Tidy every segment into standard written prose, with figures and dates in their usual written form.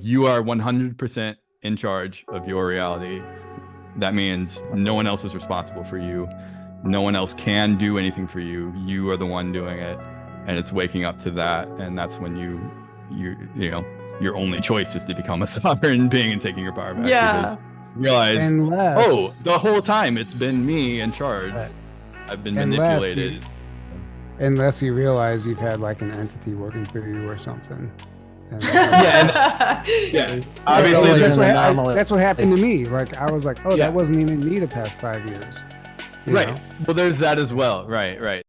you are 100% in charge of your reality. That means no one else is responsible for you. No one else can do anything for you. You are the one doing it, and it's waking up to that. And that's when you know, your only choice is to become a sovereign being and taking your power back. Yeah. Because you realize, oh, Unless the whole time it's been me in charge. Right. I've been unless you manipulated. unless you realize you've had like an entity working for you or something. And Yeah, yeah. Obviously, that's there's that's what happened to me. Like I was like, oh, Yeah. that wasn't even me the past 5 years. You right. know? Well, there's that as well. Right, right.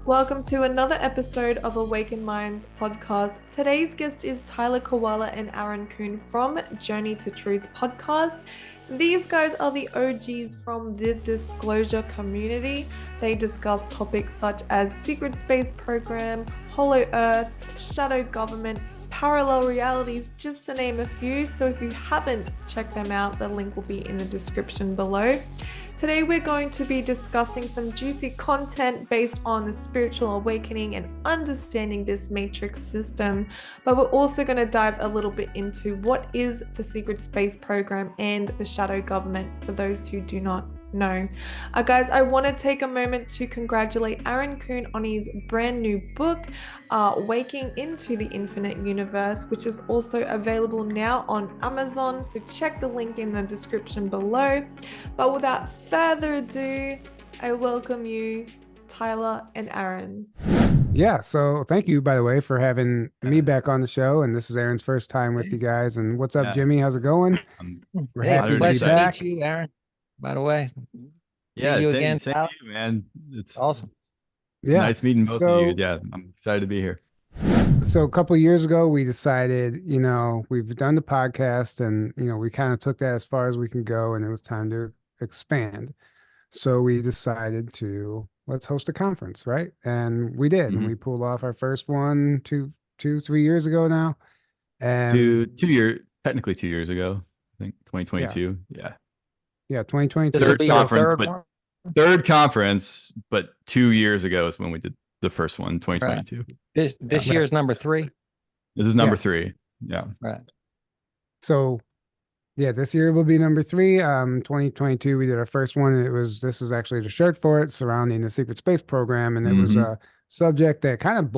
Welcome to another episode of Awakened Minds podcast. Today's guest is Tyler Kiwala and Aaron Kuhn from Journey to Truth podcast. These guys are the OGs from the disclosure community. They discuss topics such as secret space program, hollow earth, shadow government, parallel realities, just to name a few. So if you haven't checked them out, the link will be in the description below. Today we're going to be discussing some juicy content based on the spiritual awakening and understanding this matrix system, but we're also going to dive a little bit into what is the secret space program and the shadow government for those who do not know. Guys, I want to take a moment to congratulate Aaron Kuhn on his brand new book, Waking into the Infinite Universe, which is also available now on Amazon. So check the link in the description below. But without further ado, I welcome you, Tyler and Aaron. Yeah. So thank you, by the way, for having me back on the show. And this is Aaron's first time with you guys. And what's up, Yeah. Jimmy? How's it going? We're Hey, it's happy a to be pleasure to back. meet you, Aaron. By the way, Yeah, see you again. same to you, man. It's Awesome. Yeah. nice meeting both of you. Yeah, I'm excited to be here. So a couple of years ago, we decided, we've done the podcast and, we kind of took that as far as we can go and it was time to expand. So we decided to let's host a conference, right? And we did. And we pulled off our first one 3 years ago now. And technically 2 years ago, I think 2022. Yeah. Yeah, 2022. This will be your third but one? third conference, but 2 years ago is when we did the first one, 2022. This year is number 3. This is number 3. Yeah. Right. So yeah, this year will be number 3. 2022, we did our first one. And this is actually the shirt for it, surrounding the secret space program. And it was a subject that kind of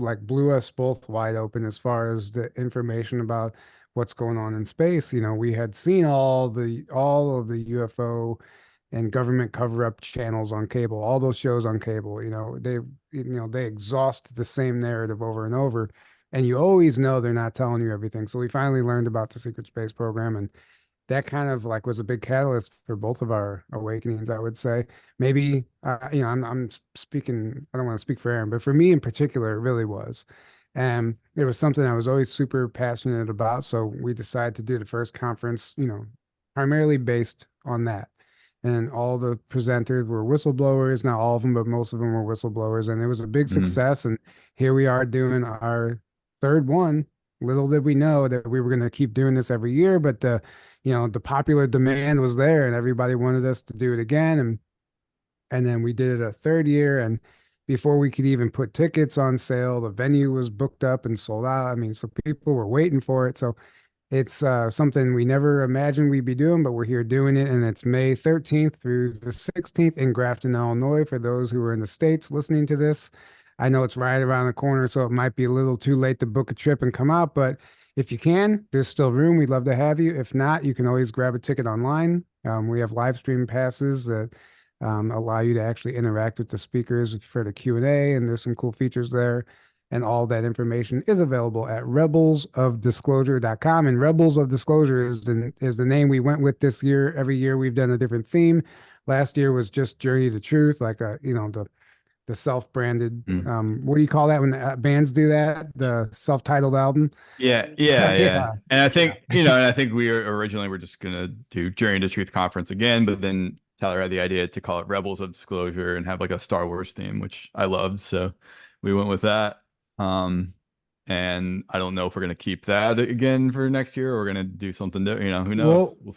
like blew us both wide open as far as the information about what's going on in space. We had seen all of the UFO and government cover-up channels on cable, all those shows on cable. They exhaust the same narrative over and over, and you always know they're not telling you everything. So we finally learned about the secret space program, and that kind of like was a big catalyst for both of our awakenings, I would say. Maybe I'm speaking, I don't want to speak for Aaron, but for me in particular, it really was. And it was something I was always super passionate about. So we decided to do the first conference, primarily based on that. And all the presenters were whistleblowers, not all of them, but most of them were whistleblowers. And it was a big success. And here we are doing our third one. Little did we know that we were going to keep doing this every year, but the popular demand was there and everybody wanted us to do it again. And then we did it a third year. And before we could even put tickets on sale, the venue was booked up and sold out. I mean, so people were waiting for it. So it's something we never imagined we'd be doing, but we're here doing it. And it's May 13th through the 16th in Grafton, Illinois, for those who are in the States listening to this. I know it's right around the corner, so it might be a little too late to book a trip and come out, but if you can, there's still room. We'd love to have you. If not, you can always grab a ticket online. We have live stream passes that allow you to actually interact with the speakers for the Q&A, and there's some cool features there. And all that information is available at rebelsofdisclosure.com. And Rebels of Disclosure is the name we went with this year. Every year we've done a different theme. Last year was just Journey to Truth, like the self-branded. What do you call that when bands do that? The self-titled album. Yeah. And I think we were just gonna do Journey to Truth conference again, but then Tyler had the idea to call it Rebels of Disclosure and have like a Star Wars theme, which I loved. So we went with that. and I don't know if we're gonna keep that again for next year, or we're gonna do something different. You know, who knows? We'll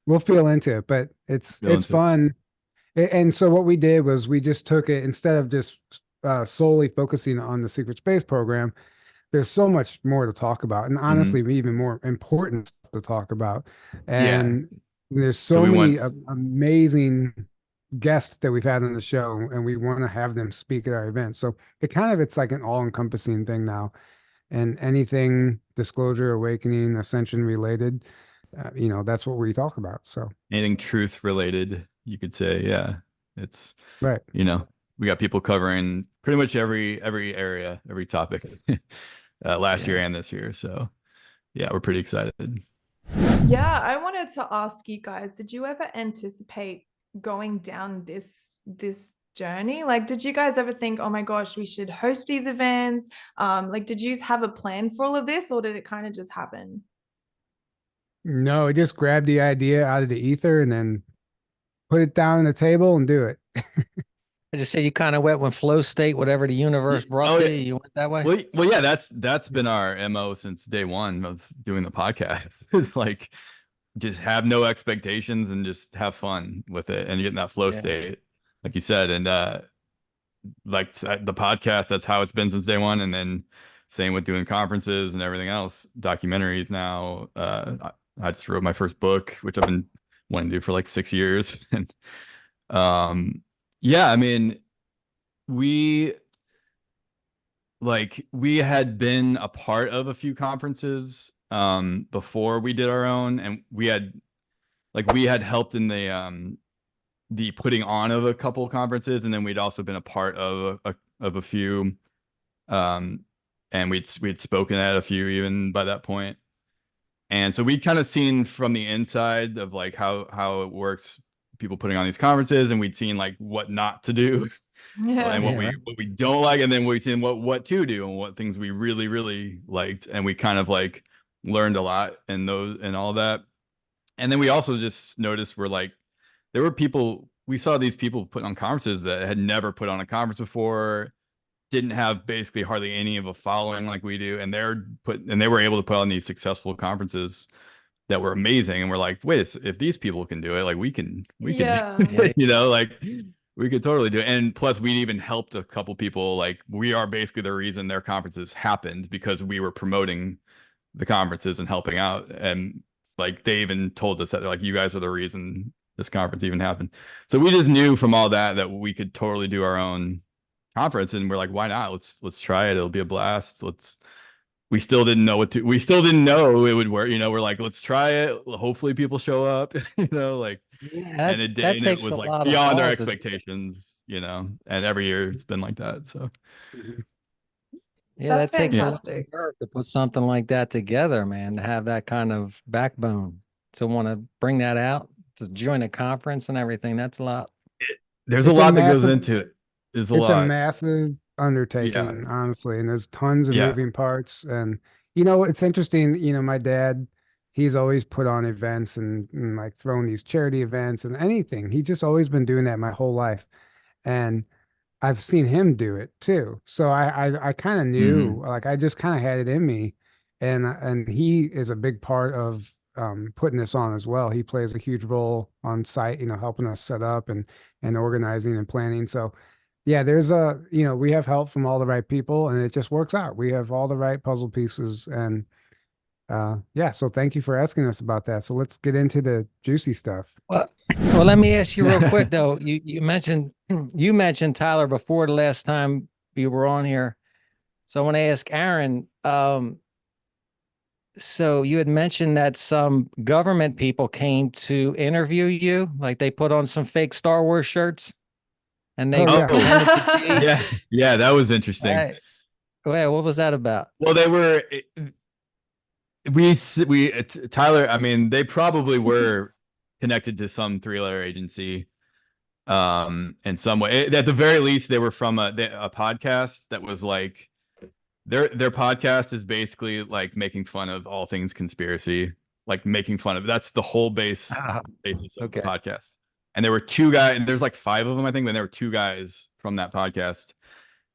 we'll feel into it, but it's fun. And so what we did was we just took it, instead of just solely focusing on the secret space program. There's so much more to talk about, and honestly, even more important stuff to talk about. And there's so many amazing guests that we've had on the show, and we want to have them speak at our event. So it's like an all-encompassing thing now, and anything disclosure, awakening, ascension related, that's what we talk about. So anything truth related, you could say. Yeah, it's right. We got people covering pretty much every area, every topic. Last year and this year. So yeah, we're pretty excited. Yeah, I wanted to ask you guys, did you ever anticipate going down this journey? Like, did you guys ever think, oh my gosh, we should host these events? Like, did you have a plan for all of this, or did it kind of just happen? No, it just grabbed the idea out of the ether and then put it down on the table and do it. I just say you kind of went with flow state, whatever the universe brought to you. You went that way. Well, yeah, that's been our MO since day one of doing the podcast. Like, just have no expectations and just have fun with it and get in that flow state, like you said. And like the podcast, that's how it's been since day one. And then same with doing conferences and everything else, documentaries now. I just wrote my first book, which I've been wanting to do for like 6 years. And yeah, I mean, we had been a part of a few conferences before we did our own, and we had helped in the putting on of a couple of conferences, and then we'd also been a part of a few, and we'd spoken at a few even by that point. And so we'd kind of seen from the inside of like how it works, people putting on these conferences, and we'd seen like what not to do and what we don't like, and then we'd seen what to do and what things we really, really liked. And we kind of like learned a lot in those and all that. And then we also just noticed there were people, we saw these people putting on conferences that had never put on a conference before, didn't have basically hardly any of a following like we do, and they were able to put on these successful conferences that were amazing. And we're like, wait, if these people can do it, like we can like we could totally do it. And plus we'd even helped a couple people. Like, we are basically the reason their conferences happened, because we were promoting the conferences and helping out. And like, they even told us that they're like, you guys are the reason this conference even happened. So we just knew from all that we could totally do our own conference. And we're like, why not? Let's try it. It'll be a blast. We still didn't know we still didn't know it would work. We're like, let's try it. Hopefully people show up, like, and it was like beyond our expectations, and every year it's been like that. So yeah, that's that takes fantastic. a lot of work to put something like that together, man, to have that kind of backbone, to want to bring that out, to join a conference and everything. That's a lot. There's a lot that goes into it. It's a massive undertaking, honestly, and there's tons of moving parts. And it's interesting, my dad, he's always put on events and like thrown these charity events and anything. He just always been doing that my whole life, and I've seen him do it too. So I kind of knew, like, I just kind of had it in me, and he is a big part of putting this on as well. He plays a huge role on site, helping us set up and organizing and planning. So yeah, there's we have help from all the right people, and it just works out. We have all the right puzzle pieces, and so thank you for asking us about that. So let's get into the juicy stuff. Well, let me ask you real quick though. You mentioned Tyler before the last time you were on here. So I want to ask Aaron, so you had mentioned that some government people came to interview you, like they put on some fake Star Wars shirts. And they yeah, that was interesting. Wait, what was that about? Well, they were Tyler, I mean, they probably were connected to some 3-letter agency in some way. At the very least, they were from a podcast that was like, their podcast is basically like making fun of all things conspiracy, like making fun of, that's the whole basis of the podcast. And there were 2 guys, and there's like 5 of them, I think. Then there were 2 guys from that podcast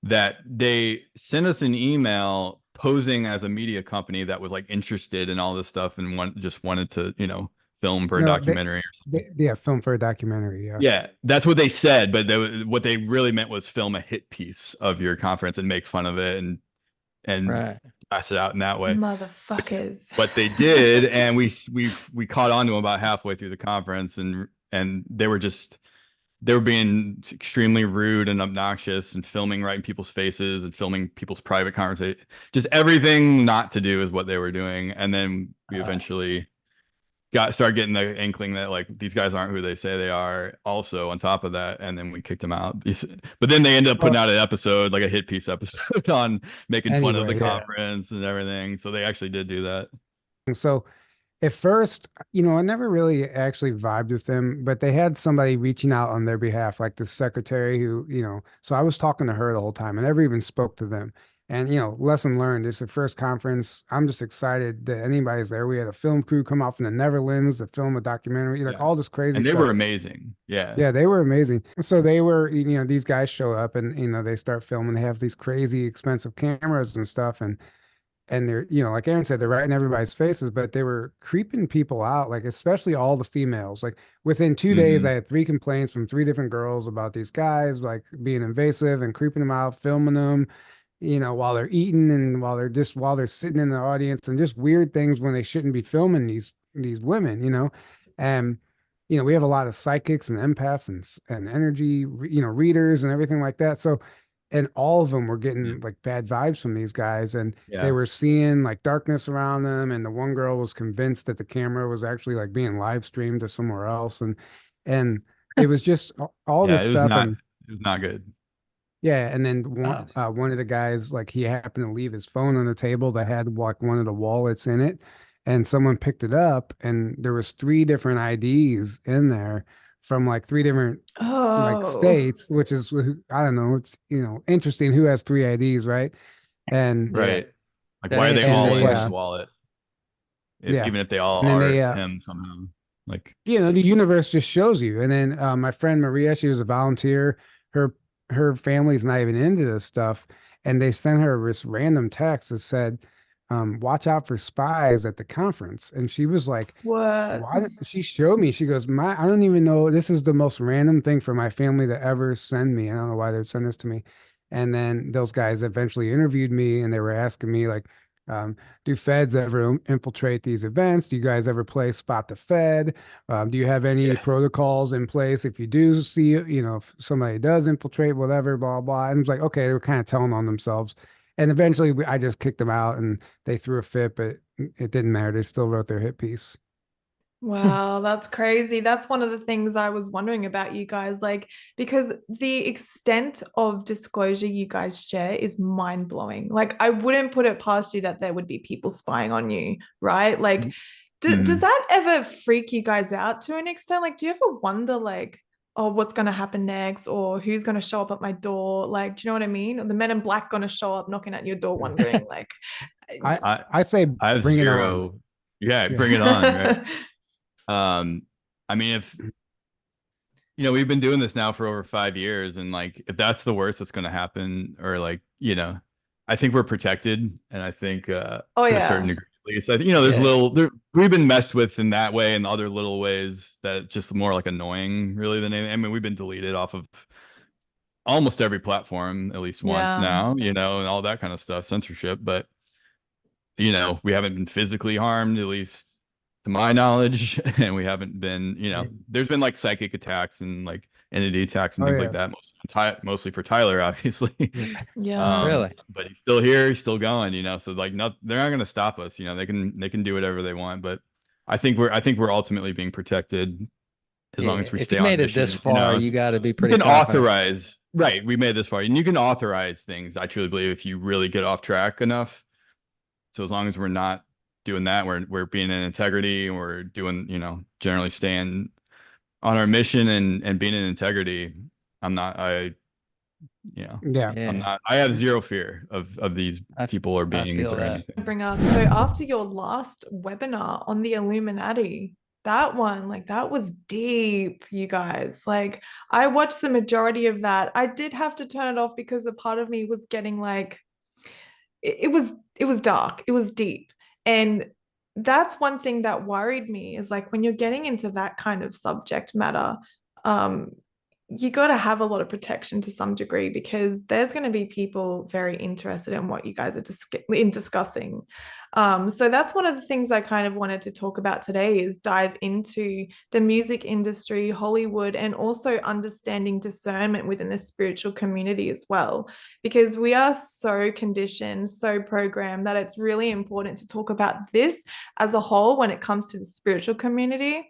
that they sent us an email posing as a media company that was like interested in all this stuff and just wanted to, you know, film for a No, documentary or something. yeah, film for a documentary. Yeah. Yeah, that's what they said, but what they really meant was film a hit piece of your conference and make fun of it and Right. pass it out in that way. Which Motherfuckers. what they did, and we caught on to them about halfway through the conference, and they were being extremely rude and obnoxious and filming right in people's faces and filming people's private conversation. Just everything not to do is what they were doing. And then we eventually started getting the inkling that like these guys aren't who they say they are also on top of that, and then we kicked them out. But then they ended up putting out an episode, like a hit piece episode on making fun of the conference and everything. So they actually did do that. And so at first, you know, I never really actually vibed with them, but they had somebody reaching out on their behalf, like the secretary who, you know, so I was talking to her the whole time. I never even spoke to them. And, you know, lesson learned, it's the first conference. I'm just excited that anybody's there. We had a film crew come out from the Netherlands to film a documentary, like all this crazy and they stuff. were amazing. Yeah, they were amazing. So they were, you know, these guys show up and, you know, they start filming. They have these crazy expensive cameras and stuff. And they're, you know, like Aaron said, they're right in everybody's faces, but they were creeping people out, like especially all the females. Like within 2 days, I had 3 complaints from 3 different girls about these guys, like being invasive and creeping them out, filming them, you know, while they're eating and while they're sitting in the audience, and just weird things when they shouldn't be filming these women, you know. And you know, we have a lot of psychics and empaths and energy, you know, readers and everything like that. So, and all of them were getting like bad vibes from these guys, and they were seeing like darkness around them. And the one girl was convinced that the camera was actually like being live streamed to somewhere else, and it was just all this stuff. And it was not good. yeah, and then one of the guys, like he happened to leave his phone on the table that had like one of the wallets in it, and someone picked it up, and there was 3 different IDs in there from like 3 different like states, which is, I don't know, it's, you know, interesting who has 3 IDs, right? And like why are they all in his wallet? Even if they all are him somehow. Like, you know, the universe just shows you. And then my friend Maria, she was a volunteer. Her family's not even into this stuff, and they sent her this random text that said, watch out for spies at the conference. And she was like, what? Why? She showed me, she goes, I don't even know, this is the most random thing for my family to ever send me. I don't know why they would send this to me. And then those guys eventually interviewed me, and they were asking me like, do feds ever infiltrate these events? Do you guys ever play spot the Fed? Do you have any protocols in place if you do see, you know, if somebody does infiltrate, whatever, blah, blah. And it's like, okay, they were kind of telling on themselves. And eventually I just kicked them out, and they threw a fit, but it didn't matter. They still wrote their hit piece. Wow, that's crazy. That's one of the things I was wondering about you guys, like, because the extent of disclosure you guys share is mind-blowing. Like, I wouldn't put it past you that there would be people spying on you, right? Like, does that ever freak you guys out to an extent? Like, do you ever wonder, like, oh, what's going to happen next, or who's going to show up at my door? Like, do you know what I mean? Or the men in black going to show up knocking at your door wondering, like, I say I have bring zero. it on. Yeah, bring it on. Right? I mean, if you know, we've been doing this now for over 5 years, and like, if that's the worst that's going to happen, or like, you know, I think we're protected, and I think to a certain degree, at least, I think, you know, there's we've been messed with in that way, and other little ways that just more like annoying, really, than anything. I mean, we've been deleted off of almost every platform at least once now, you know, and all that kind of stuff, censorship, but you know, we haven't been physically harmed, at least to my knowledge, and we haven't been, you know, there's been like psychic attacks and like entity attacks and things like that, mostly for Tyler, obviously. Really, but he's still here, he's still going, you know, so like, they're not going to stop us, you know, they can do whatever they want, but I think we're ultimately being protected as long as we stay on mission. If you made it this far, you got to be pretty confident. Authorize, right? We made it this far, and you can authorize things, I truly believe, if you really get off track enough. So as long as we're not doing that, we're being in integrity, and we're doing, you know, generally staying on our mission and being in integrity. I have zero fear of these people or beings or anything. Bring up, so after your last webinar on the Illuminati, that one, like, that was deep, you guys. Like, I watched the majority of that. I did have to turn it off because a part of me was getting like, it was dark, it was deep. And that's one thing that worried me, is like when you're getting into that kind of subject matter, um, you got to have a lot of protection to some degree, because there's going to be people very interested in what you guys are discussing. So that's one of the things I kind of wanted to talk about today, is dive into the music industry, Hollywood, and also understanding discernment within the spiritual community as well, because we are so conditioned, so programmed, that it's really important to talk about this as a whole when it comes to the spiritual community.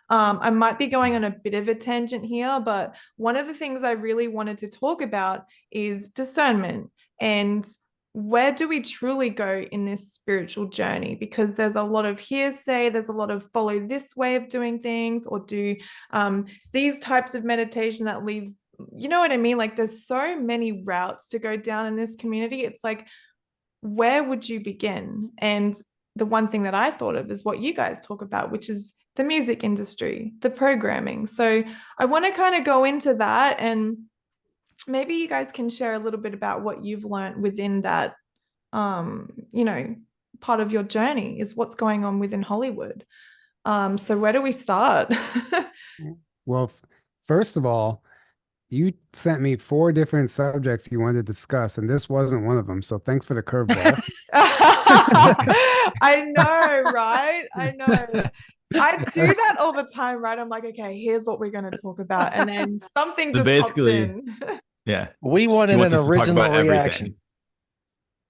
I might be going on a bit of a tangent here, but one of the things I really wanted to talk about is discernment, and where do we truly go in this spiritual journey? Because there's a lot of hearsay, there's a lot of follow this way of doing things, or do these types of meditation that leaves, you know what I mean? Like there's so many routes to go down in this community. It's like, where would you begin? And the one thing that I thought of is what you guys talk about, which is the music industry, the programming. So I want to kind of go into that, and maybe you guys can share a little bit about what you've learned within that, you know, part of your journey, is what's going on within Hollywood. So where do we start? Well, first of all, you sent me 4 different subjects you wanted to discuss, and this wasn't one of them. So thanks for the curveball. I know, right? I know. I do that all the time, right? I'm like, okay, here's what we're going to talk about, and then something So just pops basically, in. yeah, We wanted she wants an us to talk original about reaction. everything.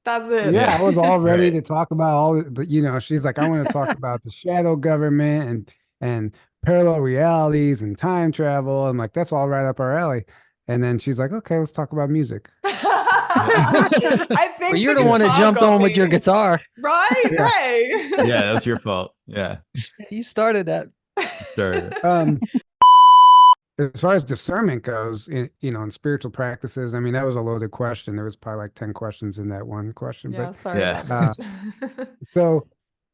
That's it. Yeah, I was all ready Right. to talk about all the, she's like, I want to talk about the shadow government and parallel realities and time travel. I'm like, that's all right up our alley. And then she's like, okay, let's talk about music. I think Well, you're the one that guitar jumped got on with me. your guitar. Right? Yeah. Hey. Yeah, that's your fault. Yeah, You started that. started. As far as discernment goes, in spiritual practices, I mean, that was a loaded question. There was probably like 10 questions in that one question. Yeah, But sorry Yeah. about uh, that. so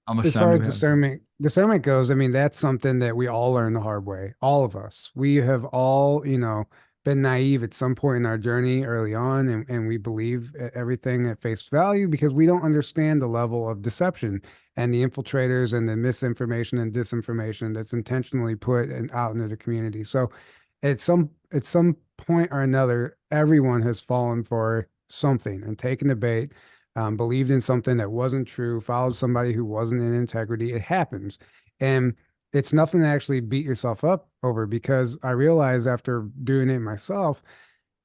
How much as time far do as we have? discernment goes, I mean, that's something that we all learn the hard way. All of us. We have all, been naive at some point in our journey early on, and we believe everything at face value because we don't understand the level of deception and the infiltrators and the misinformation and disinformation that's intentionally put out into the community. So at some point or another, everyone has fallen for something and taken the bait, believed in something that wasn't true, followed somebody who wasn't in integrity. It happens. And it's nothing to actually beat yourself up over, because I realized after doing it myself,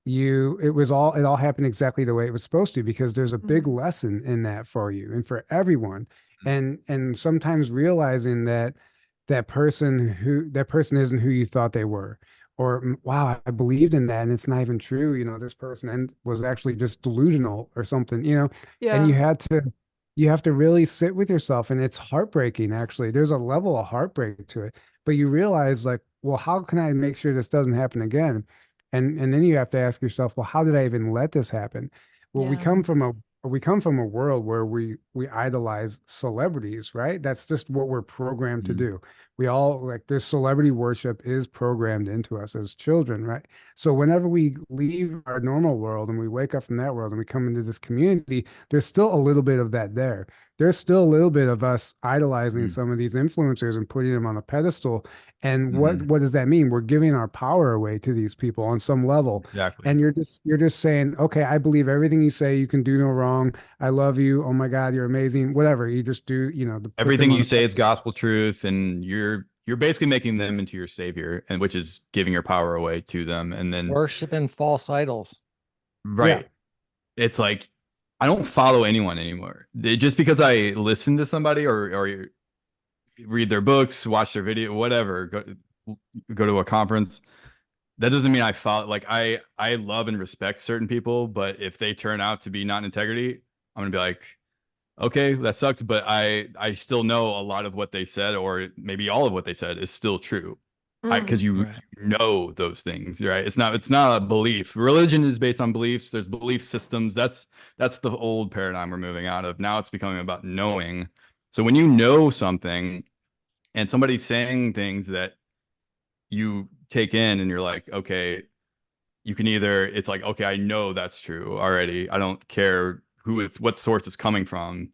it all happened exactly the way it was supposed to, because there's a big lesson in that for you and for everyone. And sometimes realizing that person isn't who you thought they were, or wow, I believed in that and it's not even true. This person was actually just delusional or something, and Yeah. you have to really sit with yourself, and it's heartbreaking. Actually, there's a level of heartbreak to it, but you realize, like, well, how can I make sure this doesn't happen again? And then you have to ask yourself, well, how did I even let this happen? Well, we Yeah. come from a world where we idolize celebrities, right? That's just what we're programmed to Mm. do. We all, like, this celebrity worship is programmed into us as children, right? So whenever we leave our normal world and we wake up from that world and we come into this community, there's still a little bit of that there. There's still a little bit of us idolizing Mm. some of these influencers and putting them on a pedestal. And what Mhm. what does that mean? We're giving our power away to these people on some level. Exactly. And you're just saying, okay, I believe everything you say. You can do no wrong. I love you. Oh my God, you're amazing. Whatever. You just do, to put them Everything on you a say is pedestal. gospel truth, and you're basically making them into your savior, and which is giving your power away to them. And then Worshiping false idols. Yeah. right, it's like I don't follow anyone anymore. Just because I listen to somebody or read their books, watch their video, whatever, go to a conference, that doesn't mean I follow. Like I love and respect certain people, but if they turn out to be not in integrity, I'm gonna be like, okay, that sucks, but I still know a lot of what they said, or maybe all of what they said is still true. Because you Right. know those things, right? It's not a belief. Religion is based on beliefs. There's belief systems. That's the old paradigm we're moving out of. Now it's becoming about knowing. So when you know something and somebody's saying things that you take in and you're like, okay, you can either, it's like, okay, I know that's true already. I don't care what source it's coming from.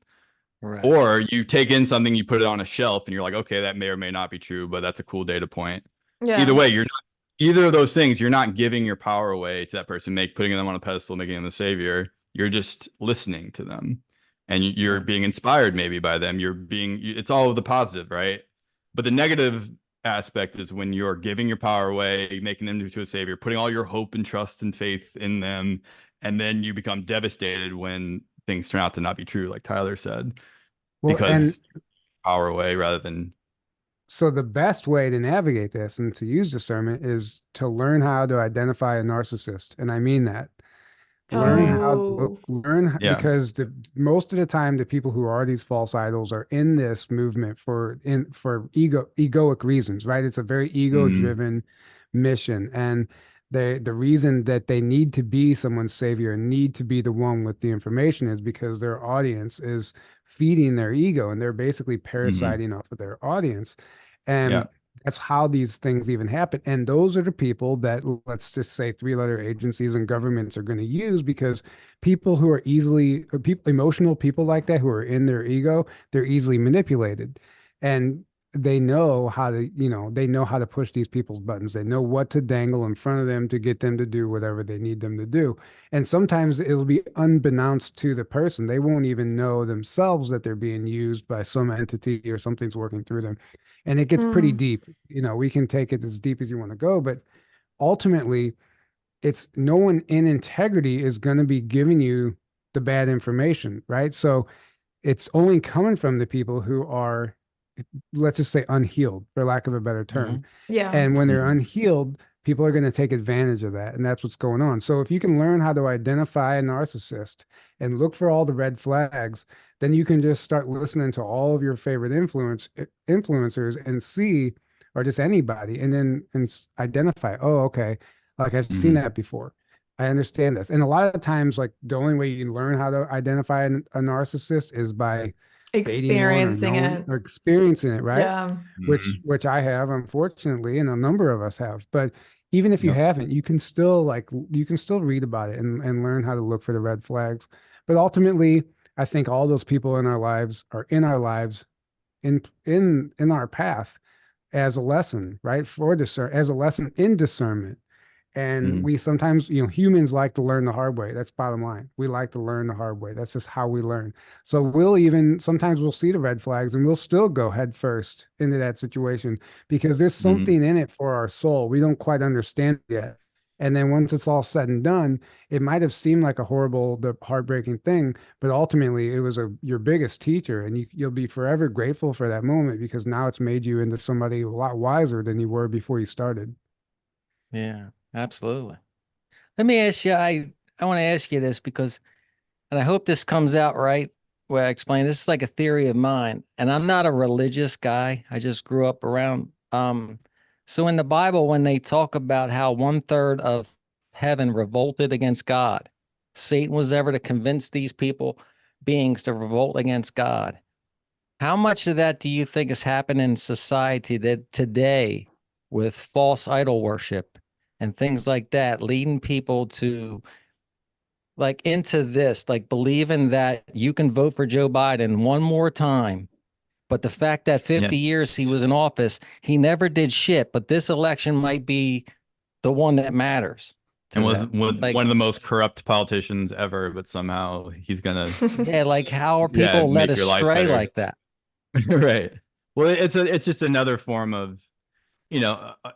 Right. Or you take in something, you put it on a shelf, and you're like, okay, that may or may not be true, but that's a cool data point. Yeah. Either way, you're not either of those things. You're not giving your power away to that person, putting them on a pedestal, making them the savior. You're just listening to them, and you're being inspired maybe by them. It's all of the positive, right? But the negative aspect is when you're giving your power away, making them into a savior, putting all your hope and trust and faith in them, and then you become devastated when things turn out to not be true, like Tyler said, Well, because power away rather than. So the best way to navigate this and to use discernment is to learn how to identify a narcissist. And I mean that. Learn how to look, Yeah. because most of the time the people who are these false idols are in this movement for egoic reasons, right? It's a very ego-driven mission. And the reason that they need to be someone's savior and need to be the one with the information is because their audience is feeding their ego, and they're basically parasiting off of their audience. And that's how these things even happen. And those are the people that, let's just say, three-letter agencies and governments are going to use, because people who are emotional people like that, who are in their ego, they're easily manipulated. And they know how to push these people's buttons. They know what to dangle in front of them to get them to do whatever they need them to do. And sometimes it'll be unbeknownst to the person. They won't even know themselves that they're being used by some entity or something's working through them. And it gets pretty deep. We can take it as deep as you want to go, but ultimately, it's no one in integrity is going to be giving you the bad information, right? So it's only coming from the people who are, let's just say, unhealed, for lack of a better term. Yeah. And when they're unhealed, people are going to take advantage of that. And that's what's going on. So if you can learn how to identify a narcissist and look for all the red flags, then you can just start listening to all of your favorite influencers and see, or just anybody, and then identify, oh, okay, like I've seen that before. I understand this. And a lot of times, like, the only way you can learn how to identify a narcissist is by experiencing it, right? Yeah. Which I have, unfortunately, and a number of us have. But even if you haven't, you can still read about it and learn how to look for the red flags. But ultimately, I think all those people in our lives are in our lives, in our path, as a lesson, right? As a lesson in discernment. And we sometimes, humans like to learn the hard way. That's bottom line. We like to learn the hard way. That's just how we learn. So sometimes we'll see the red flags and we'll still go head first into that situation, because there's something in it for our soul. We don't quite understand it yet. And then once it's all said and done, it might have seemed like the heartbreaking thing, but ultimately it was your biggest teacher, and you'll be forever grateful for that moment, because now it's made you into somebody a lot wiser than you were before you started. Yeah, absolutely. Let me ask you, I want to ask you this because, and I hope this comes out right where I explain, this is like a theory of mine, and I'm not a religious guy. I just grew up around, so in the Bible, when they talk about how 1/3 of heaven revolted against God, Satan was ever to convince these beings to revolt against God. How much of that do you think has happened in society that today, with false idol worship and things like that, leading people to, like, into this, like, believing that you can vote for Joe Biden one more time, but the fact that 50 years he was in office, he never did shit, but this election might be the one that matters. And was one of the most corrupt politicians ever, but somehow he's gonna like, how are people led astray like that? Right. Well, it's just another form of,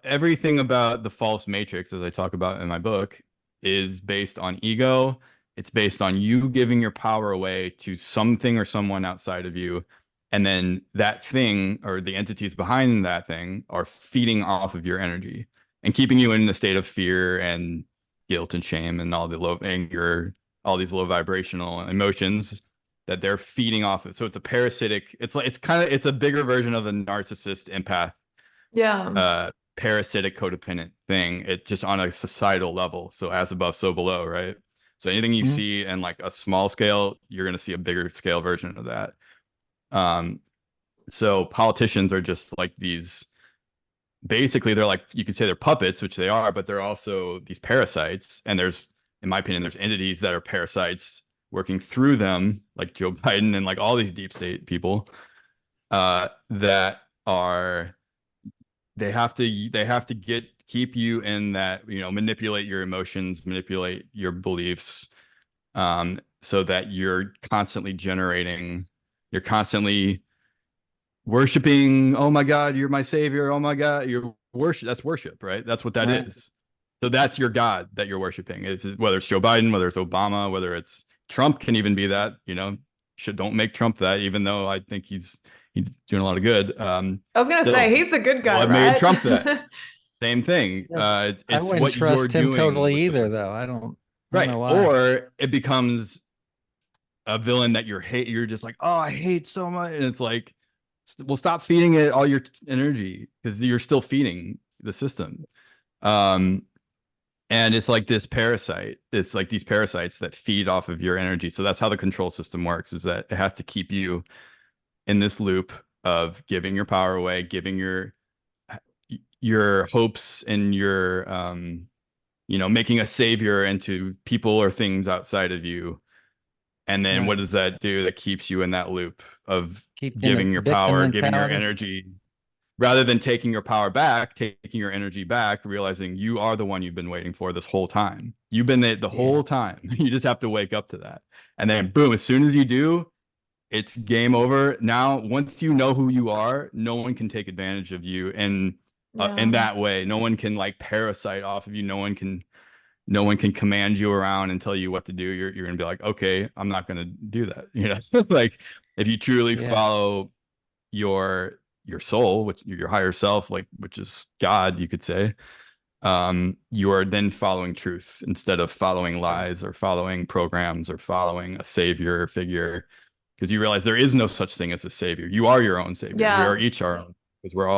everything about the false matrix, as I talk about in my book, is based on ego. It's based on you giving your power away to something or someone outside of you. And then that thing, or the entities behind that thing, are feeding off of your energy and keeping you in a state of fear and guilt and shame and all the low anger, all these low vibrational emotions that they're feeding off of. So it's a parasitic, it's a bigger version of the narcissist empath. Yeah. Parasitic codependent thing. It just on a societal level. So as above, so below, right? So anything you see in like a small scale, you're going to see a bigger scale version of that. So politicians are just like these, basically they're like, you could say they're puppets, which they are, but they're also these parasites. And in my opinion, there's entities that are parasites working through them, like Joe Biden and like all these deep state people, that are, they have to keep you in that, manipulate your emotions, manipulate your beliefs, so that you're constantly worshiping. Oh my God, you're my savior. Oh my God, you're worship. That's worship, right? That's what that is. So that's your God that you're worshiping. Whether it's Joe Biden, whether it's Obama, whether it's Trump, can even be that. Don't make Trump that, even though I think he's doing a lot of good. I was gonna say he's the good guy, I've right? made Trump that. Same thing. Yes. It's I wouldn't what trust you're him doing totally with either, those. though. I don't Right. know why. Or it becomes a villain that you're just like, oh, I hate so much. And it's like, well, stop feeding it all your energy, because you're still feeding the system. And it's like this parasite. It's like these parasites that feed off of your energy. So that's how the control system works, is that it has to keep you in this loop of giving your power away, giving your hopes and your making a savior into people or things outside of you. And then what does that do? That keeps you in that loop of giving your power, giving your energy, rather than taking your power back, taking your energy back, realizing you are the one you've been waiting for this whole time. You've been it the whole time. You just have to wake up to that. And then boom, as soon as you do, it's game over. Now, once you know who you are, no one can take advantage of you. And in that way, no one can like parasite off of you. No one can command you around and tell you what to do. You're gonna be like, okay, I'm not gonna do that. Like if you truly follow your soul, which your higher self, which is God, you could say, you are then following truth instead of following lies or following programs or following a savior figure, because you realize there is no such thing as a savior. You are your own savior. We are each our own, because we're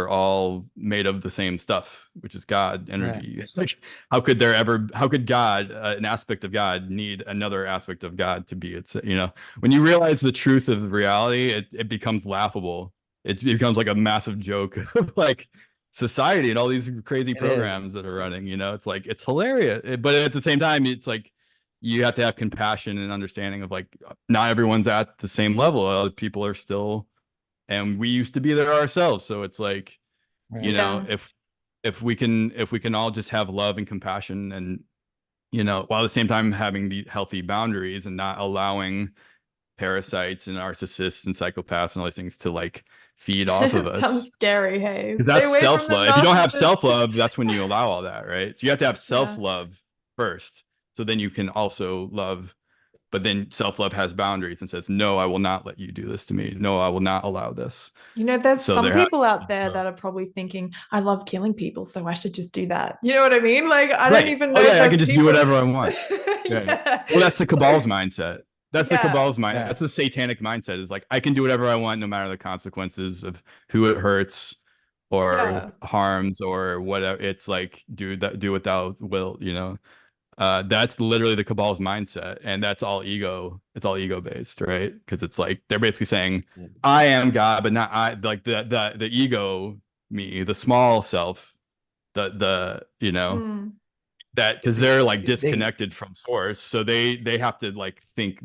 all made of the same stuff, which is God energy. Right. Like, how could God, an aspect of God, need another aspect of God to be its, when you realize the truth of reality, it becomes laughable. It becomes like a massive joke of like society and all these crazy programs that are running, it's like, it's hilarious. But at the same time, it's like, you have to have compassion and understanding of like, not everyone's at the same level. Other people are still, and we used to be there ourselves. So it's like, if we can all just have love and compassion, and while at the same time having the healthy boundaries and not allowing parasites and narcissists and psychopaths and all these things to like feed off of us. Sounds scary, hey. Because that's self-love. If you don't have self-love, that's when you allow all that, right? So you have to have self-love first, so then you can also love. But then self-love has boundaries and says, no, I will not let you do this to me. No, I will not allow this. There's some people out there that are probably thinking, I love killing people, so I should just do that. You know what I mean? Like, I don't even know. I can just do whatever I want. Well, that's the cabal's mindset. That's the cabal's mindset. That's the satanic mindset, is like, I can do whatever I want, no matter the consequences of who it hurts or harms or whatever. It's like, do what thou will, that's literally the cabal's mindset, and that's all ego. It's all ego based, right? Because it's like they're basically saying, I am God, but not I. Like the ego me, the small self, that because they're like disconnected from source, so they have to like think,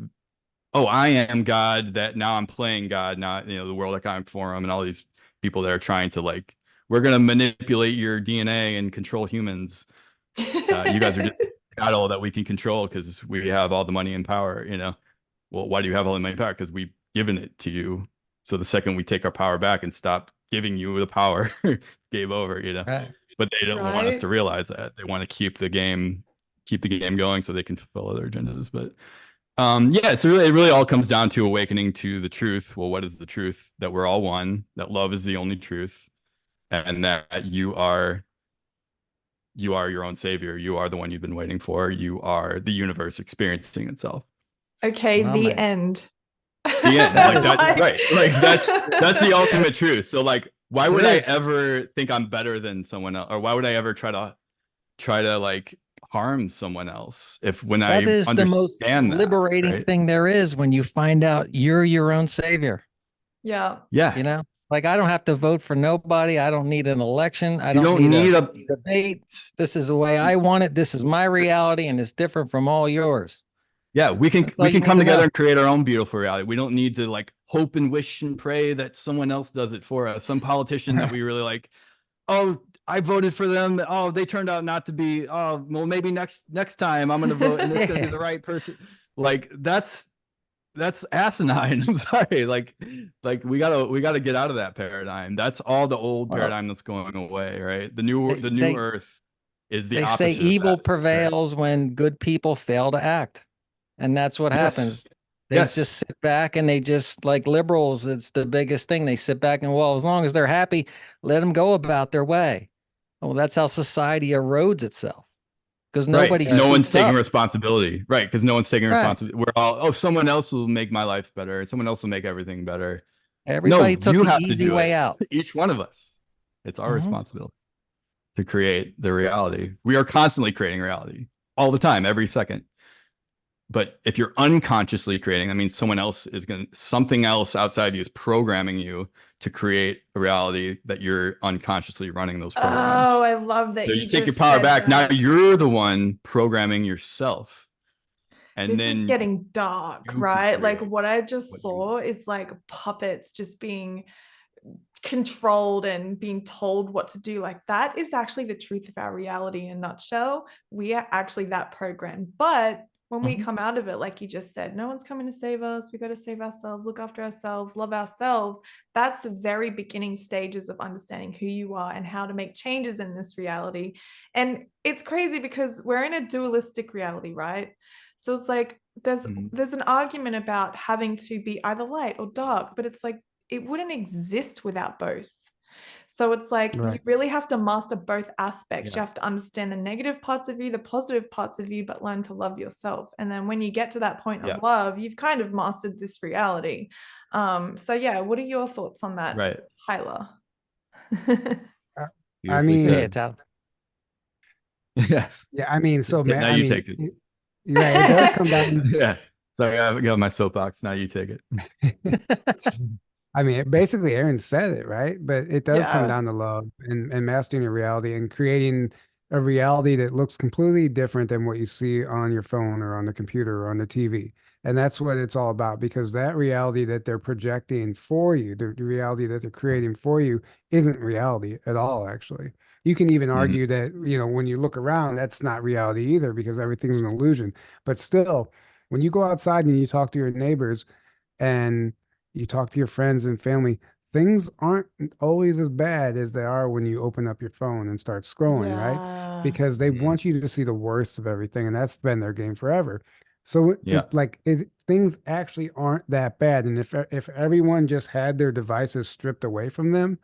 oh, I am God. That now I'm playing God, not the World Economic Forum and all these people that are trying to like, we're gonna manipulate your DNA and control humans. You guys are just cattle that we can control because we have all the money and power. Well, why do you have all the money and power? Because we've given it to you. So the second we take our power back and stop giving you the power, it's game over. Right. But they don't want us to realize that. They want to keep the game going so they can fulfill other agendas. But it really all comes down to awakening to the truth. Well, what is the truth? That we're all one, that love is the only truth, and that you are your own savior. You are the one you've been waiting for. You are the universe experiencing itself. Okay, the end. The end. Like that's right. Like that's the ultimate truth. So like, why would I ever think I'm better than someone else, or why would I ever try to like harm someone else when I understand that? That is the most liberating thing there is, when you find out you're your own savior. Yeah. Yeah. Like, I don't have to vote for nobody. I don't need an election. I don't need a debate. This is the way I want it. This is my reality, and it's different from all yours. Yeah, we can all you come need to together know. and create our own beautiful reality. We don't need to like hope and wish and pray that someone else does it for us. Some politician that we really like, oh, I voted for them. Oh, they turned out not to be. Oh, well, maybe next time I'm going to vote and it's going to be the right person. Like that's asinine. I'm sorry. Like we gotta get out of that paradigm. That's all the old Well, paradigm that's going away, right? The new they earth is the they say opposite of evil that. Right? prevails when good people fail to act. And that's what Yes. happens. They Yes. just sit back and they just, like liberals, it's the biggest thing. They sit back and, well, as long as they're happy, let them go about their way. Well, that's how society erodes itself because Right. nobody No one's speaks taking up. responsibility. Right. Because no one's taking Right. responsibility. We're all, oh, someone else will make my life better. Someone else will make everything better. Everybody No, took you the have to easy do way it. out. Each one of us. It's our Mhm. responsibility to create the reality. We are constantly creating reality all the time, every second. But if you're unconsciously creating, that means something else outside you is programming you to create a reality that you're unconsciously running those programs. Oh, I love that So you you take your just power said back. Now that. you're the one programming yourself. And This then is getting dark, you can right? Like create what I just what you saw want. is like puppets just being controlled and being told what to do. Like that is actually the truth of our reality in a nutshell. We are actually that program. But when we Mhm. come out of it, like you just said, no one's coming to save us. We got to save ourselves, look after ourselves, love ourselves. That's the very beginning stages of understanding who you are and how to make changes in this reality. And it's crazy because we're in a dualistic reality, right? So it's like there's an argument about having to be either light or dark, but it's like it wouldn't exist without both. So it's like you Right. really have to master both aspects. Yeah. You have to understand the negative parts of you, the positive parts of you, but learn to love yourself. And then when you get to that point Yeah. of love, you've kind of mastered this reality. So yeah, what are your thoughts on that, Right. Tyler? I Beautifully mean, Yeah, said. Tyler. Yes. yeah, I mean, so man, Now I you mean, take it. you're right. It does come down. Yeah. Sorry, I got my soapbox. Now you take it. I mean, basically, Aaron said it, right? But it does come Yeah. down to love and mastering your reality and creating a reality that looks completely different than what you see on your phone or on the computer or on the TV. And that's what it's all about because that reality that they're projecting for you, the reality that they're creating for you, isn't reality at all, actually. You can even Mhm. argue that, when you look around, that's not reality either because everything's an illusion. But still, when you go outside and you talk to your neighbors, and you talk to your friends and family, things aren't always as bad as they are when you open up your phone and start scrolling, right? Yeah. Because they Mhm. want you to see the worst of everything, and that's been their game forever. So Yeah. things actually aren't that bad. And if everyone just had their devices stripped away from them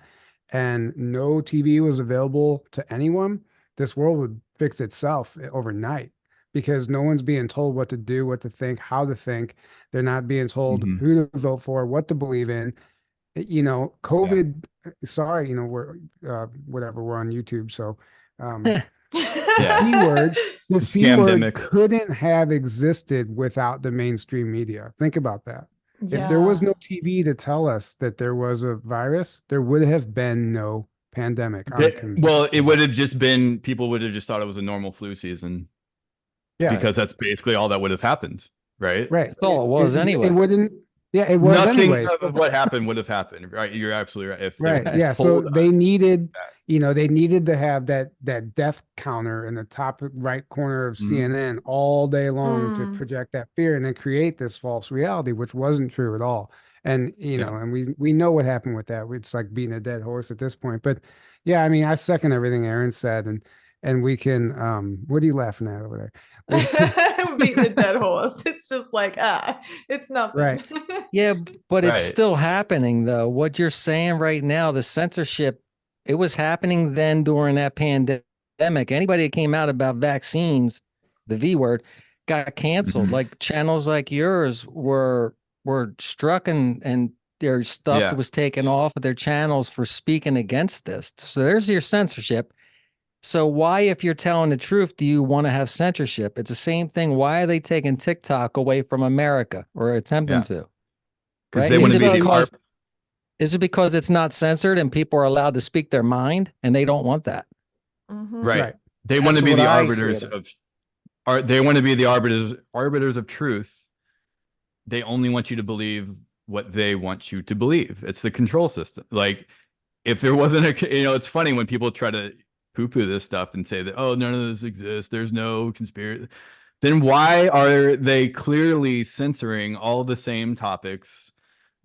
and no TV was available to anyone, this world would fix itself overnight because no one's being told what to do, what to think, how to think. They're not being told Mhm. who to vote for, what to believe in. Yeah. COVID, sorry, we're whatever, we're on YouTube. So Yeah. C word, the The C word scamdemic. couldn't have existed without the mainstream media. Think about that. If there was Yeah. no TV to tell us that there was a virus, there would have been no pandemic. I'm Well, convinced it of would that. have just been people would have just thought it was a normal flu season Yeah, because that's basically all that would have happened, right? right. That's all it was It anyway. wouldn't, yeah, it was Nothing anyway. of what happened would have happened, right? You're absolutely right. If they would Right. have Yeah. just So told they us needed, that. they needed to have that death counter in the top right corner of Mhm. CNN all day long to Mm. project that fear and then create this false reality, which wasn't true at all. And Yeah. and we know what happened with that. It's like beating a dead horse at this point. But yeah, I mean, I second everything Aaron said, and we can what are you laughing at over there? Beating a dead horse. It's just like, it's nothing. Right. Yeah, but it's Right. still happening though. What you're saying right now, the censorship, it was happening then during that pandemic. Anybody that came out about vaccines, the V word, got canceled. Mhm. Like channels like yours were struck and their stuff Yeah. was taken off of their channels for speaking against this. So there's your censorship. So why, if you're telling the truth, do you want to have censorship? It's the same thing. Why are they taking TikTok away from America or attempting Yeah. to? Because Right? they want Is to it be the because is it because it's not censored and people are allowed to speak their mind and they don't want that? Mhm. right. Right. They want to That's be what the I see arbiters it. of they want to be the arbiters of truth. They only want you to believe what they want you to believe. It's the control system. Like, if there wasn't it's funny when people try to poo-poo this stuff and say that, oh, none of this exists, there's no conspiracy. Then why are they clearly censoring all the same topics?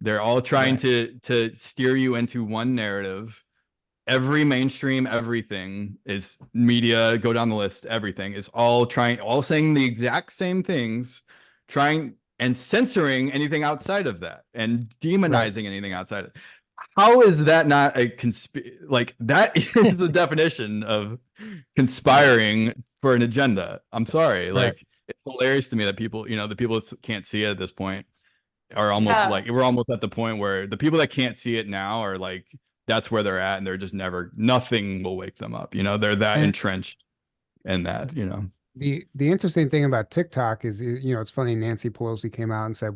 They're all trying to steer you into one narrative. Every mainstream, everything is media, go down the list, everything is all saying the exact same things, trying and censoring anything outside of that and demonizing anything outside of it. How is that not a like, that is the definition of conspiring for an agenda? I'm sorry. Like, it's hilarious to me that people, the people that can't see it at this point are almost like, we're almost at the point where the people that can't see it now are like, that's where they're at, and they're just nothing will wake them up. They're that entrenched in that, The interesting thing about TikTok is, it's funny, Nancy Pelosi came out and said,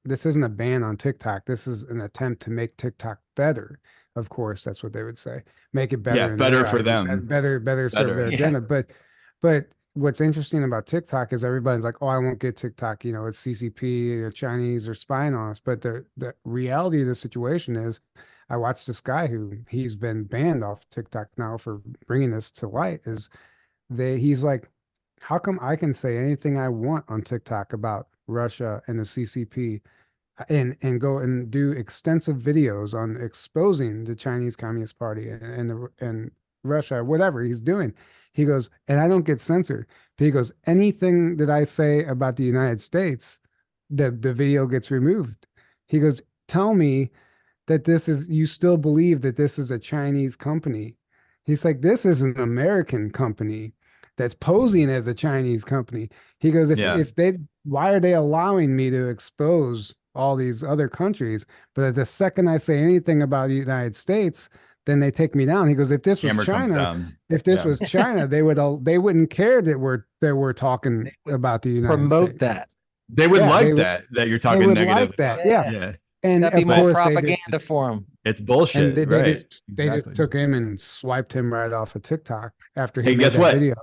this isn't a ban on TikTok. This is an attempt to make TikTok better. Of course, that's what they would say. Make it better. Yeah, better for them. Better serve their agenda. But what's interesting about TikTok is everybody's like, oh, I won't get TikTok. It's CCP, the Chinese are spying on us. But the reality of the situation is, I watched this guy he's been banned off TikTok now for bringing this to light. He's like, how come I can say anything I want on TikTok about Russia and the CCP and go and do extensive videos on exposing the Chinese Communist Party and Russia, whatever he's doing? He goes, and I don't get censored. But he goes, anything that I say about the United States, the video gets removed. He goes, tell me that you still believe that this is a Chinese company. He's like, this is an American company that's posing as a Chinese company. He goes, why are they allowing me to expose all these other countries? But at the second I say anything about the United States, then they take me down. He goes, if this was China, was China, they wouldn't care that we're talking about the United States. Promote that. They would that you're talking negative. Like that. Yeah. And that'd be more propaganda for them. It's bullshit. And they just took him and swiped him right off of TikTok after he made that video.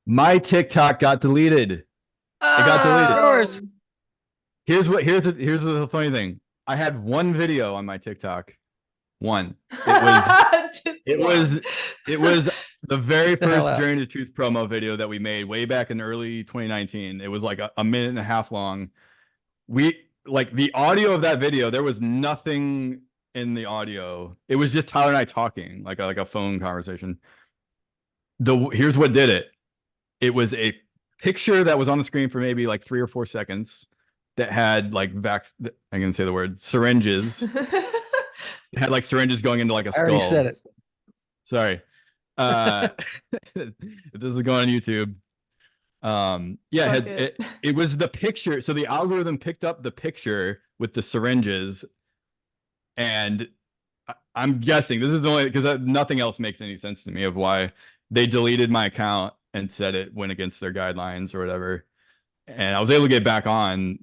My TikTok got deleted. It got deleted. Of course. Here's the funny thing. I had one video on my TikTok. One. It was the very first Journey to Truth promo video that we made way back in early 2019. It was like a minute and a half long. Like, the audio of that video, there was nothing in the audio. It was just Tyler and I talking, like a phone conversation. Here's what did it. It was a picture that was on the screen for maybe like 3 or 4 seconds that had like I can say the word syringes. It had like syringes going into like a skull. I already said it. Sorry. This is going on YouTube. It was the picture. So the algorithm picked up the picture with the syringes, and I'm guessing this is only because nothing else makes any sense to me of why they deleted my account and said it went against their guidelines or whatever. And I was able to get back on,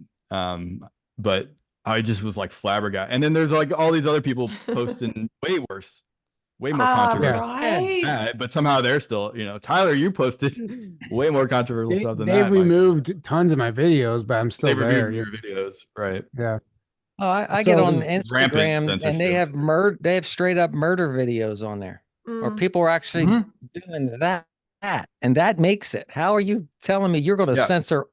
but I just was like flabbergasted. And then there's like all these other people posting way worse, way more controversial. Right. But somehow they're still, Tyler, you posted way more controversial stuff than that. They've removed tons of my videos, but I'm still there. Your videos, right? Yeah. Oh, I get on Instagram and they have straight up murder videos on there, or people are actually doing that, and that makes it. How are you telling me you're going to censor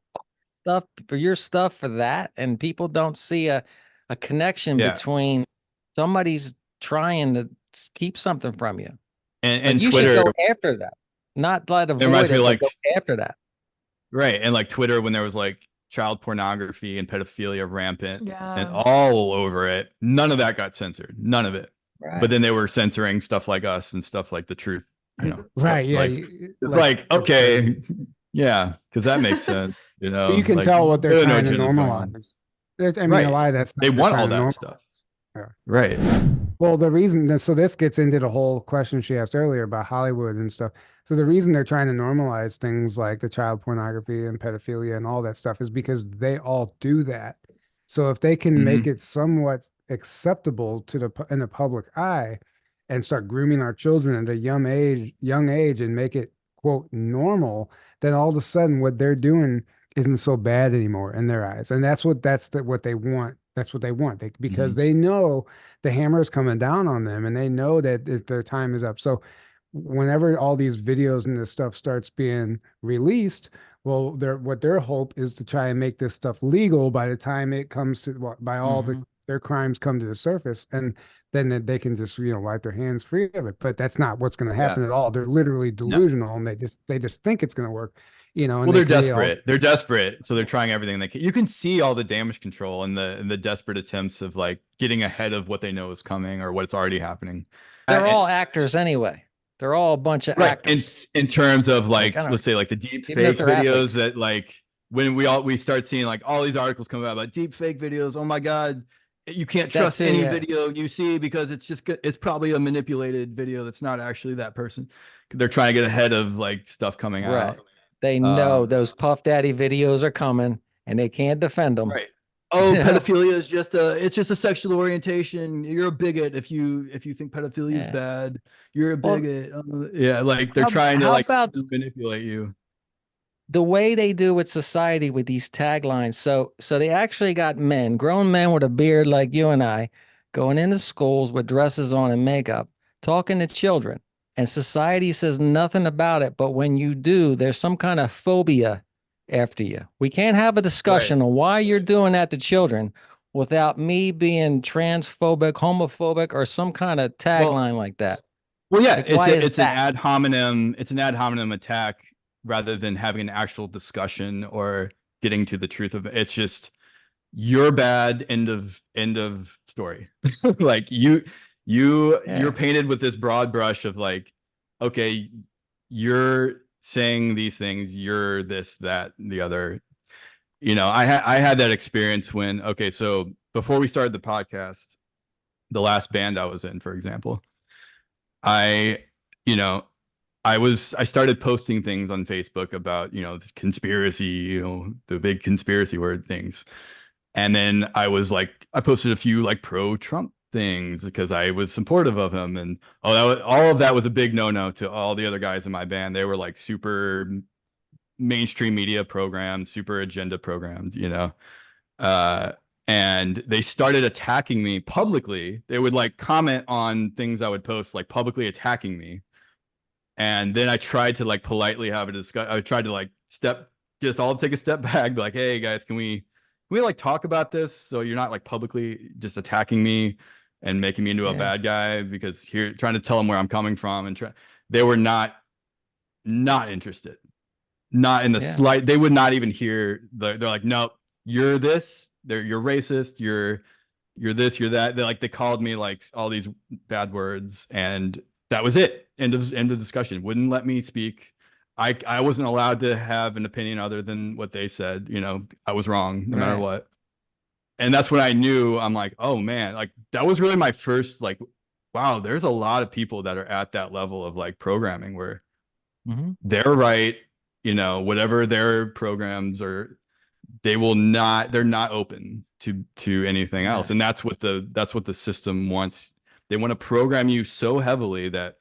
stuff for your stuff for that, and people don't see a connection between somebody's trying to keep something from you, and you Twitter should go after that, not let avoid it, like go after that, right? And like Twitter, when there was like child pornography and pedophilia rampant and all over it, none of that got censored, none of it. Right. But then they were censoring stuff like us and stuff like the truth, right? Yeah, it's like okay. Yeah, because that makes sense. You can tell what they're trying to normalize. I mean, a lot of that stuff. They want all that stuff. Yeah. Right. Well, the reason, so this gets into the whole question she asked earlier about Hollywood and stuff. So the reason they're trying to normalize things like the child pornography and pedophilia and all that stuff is because they all do that. So if they can make it somewhat acceptable in the public eye and start grooming our children at a young age and make it quote normal, then all of a sudden what they're doing isn't so bad anymore in their eyes. And what they want. That's what they want. Because Mhm. they know the hammer is coming down on them and they know that their time is up. So whenever all these videos and this stuff starts being released, well, their hope is to try and make this stuff legal by the time it comes to by all Hmm. their crimes come to the surface, and then they can just wipe their hands free of it. But that's not what's going to Yeah. happen at all. They're literally No. delusional, and they just think it's going to work, and Well, they they're create all. desperate. They're desperate, so they're trying everything they can. You can see all the damage control and the desperate attempts of like getting ahead of what they know is coming or what's already happening. They're And all actors anyway. They're all a bunch of right, in actors. in terms of Like, like, I don't, let's say like the deep even if fake they're videos athletes. that like when we start seeing like all these articles come out about deep fake videos. Oh my God, you can't That trust too, any yeah. video you see because it's probably a manipulated video that's not actually that person. They're trying to get ahead of like stuff coming Right. out. They know Um, those Puff Daddy videos are coming and they can't defend them. Right. Oh, You know? pedophilia is just a sexual orientation. You're a bigot if you think pedophilia is Yeah. bad. You're a Well, bigot. Yeah, like they're trying to how like about manipulate you. the way they do with society with these taglines? So they actually got men, grown men with a beard like you and I, going into schools with dresses on and makeup, talking to children. And society says nothing about it. But when you do, there's some kind of phobia after you. We can't have a Right. discussion on why you're doing that to children without me being transphobic, homophobic, or some kind of Well, tagline like that. well, yeah, Like, why is it's that? an ad hominem attack rather than having an actual discussion or getting to the truth of it. It's just you're bad, end of story. Like you're Yeah. painted with this broad brush of like, okay, you're saying these things, you're this, that, the other. I had that experience when, okay, so before we started the podcast, the last band I was in, for example, I, you know, I started posting things on Facebook about, this conspiracy, the big conspiracy word things. And then I posted a few like pro Trump things because I was supportive of him. And all of that was a big no-no to all the other guys in my band. They were like super mainstream media programs, super agenda programs. Uh, and they started attacking me publicly. They would like comment on things I would post, like publicly attacking me. And then I tried to like politely have a discussion. I tried to like just all take a step back, be like, hey guys, can we like talk about this so you're not like publicly just attacking me and making me into a Yeah. bad guy because here trying to tell them where I'm coming from and they were not interested. Not in the Yeah. slight. They would not even hear they're like, nope, you're this, you're racist, you're this, you're that. They called me like all these bad words, and that was it. End of discussion. Wouldn't let me speak. I wasn't allowed to have an opinion other than what they said. I was wrong no matter Right. what. And that's when I knew. I'm like, oh man, like that was really my first like, wow, there's a lot of people that are at that level of like programming where Mm-hmm. they're right, whatever their programs are, they're not open to anything else. Yeah. And that's what the system wants. They want to program you so heavily that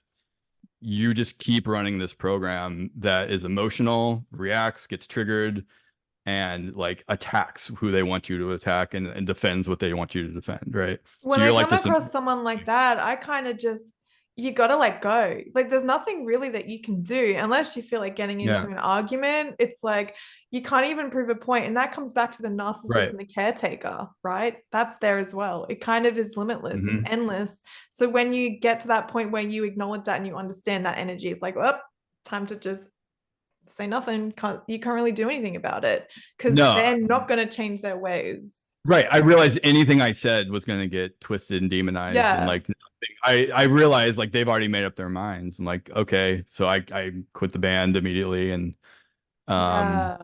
you just keep running this program that is emotional, reacts, gets triggered, and like attacks who they want you to attack and defends what they want you to defend, right? So When I you're like come this. across someone like that, I kind of just, you gotta let go. Like, there's nothing really that you can do unless you feel like getting into Yeah, an argument. It's like you can't even prove a point. And that comes back to the narcissist right. and the caretaker, right? That's there as well. It kind of is limitless, it's Hmm. endless. So when you get to that point where you acknowledge that and you understand that energy, it's like, well, time to just say nothing. You can't really do anything about it because No, they're not going to change their ways. right. I realized anything I said was going to get twisted and demonized. And Yeah. like, I realized like they've already made up their minds. I'm like, okay. So I quit the band immediately. And, um,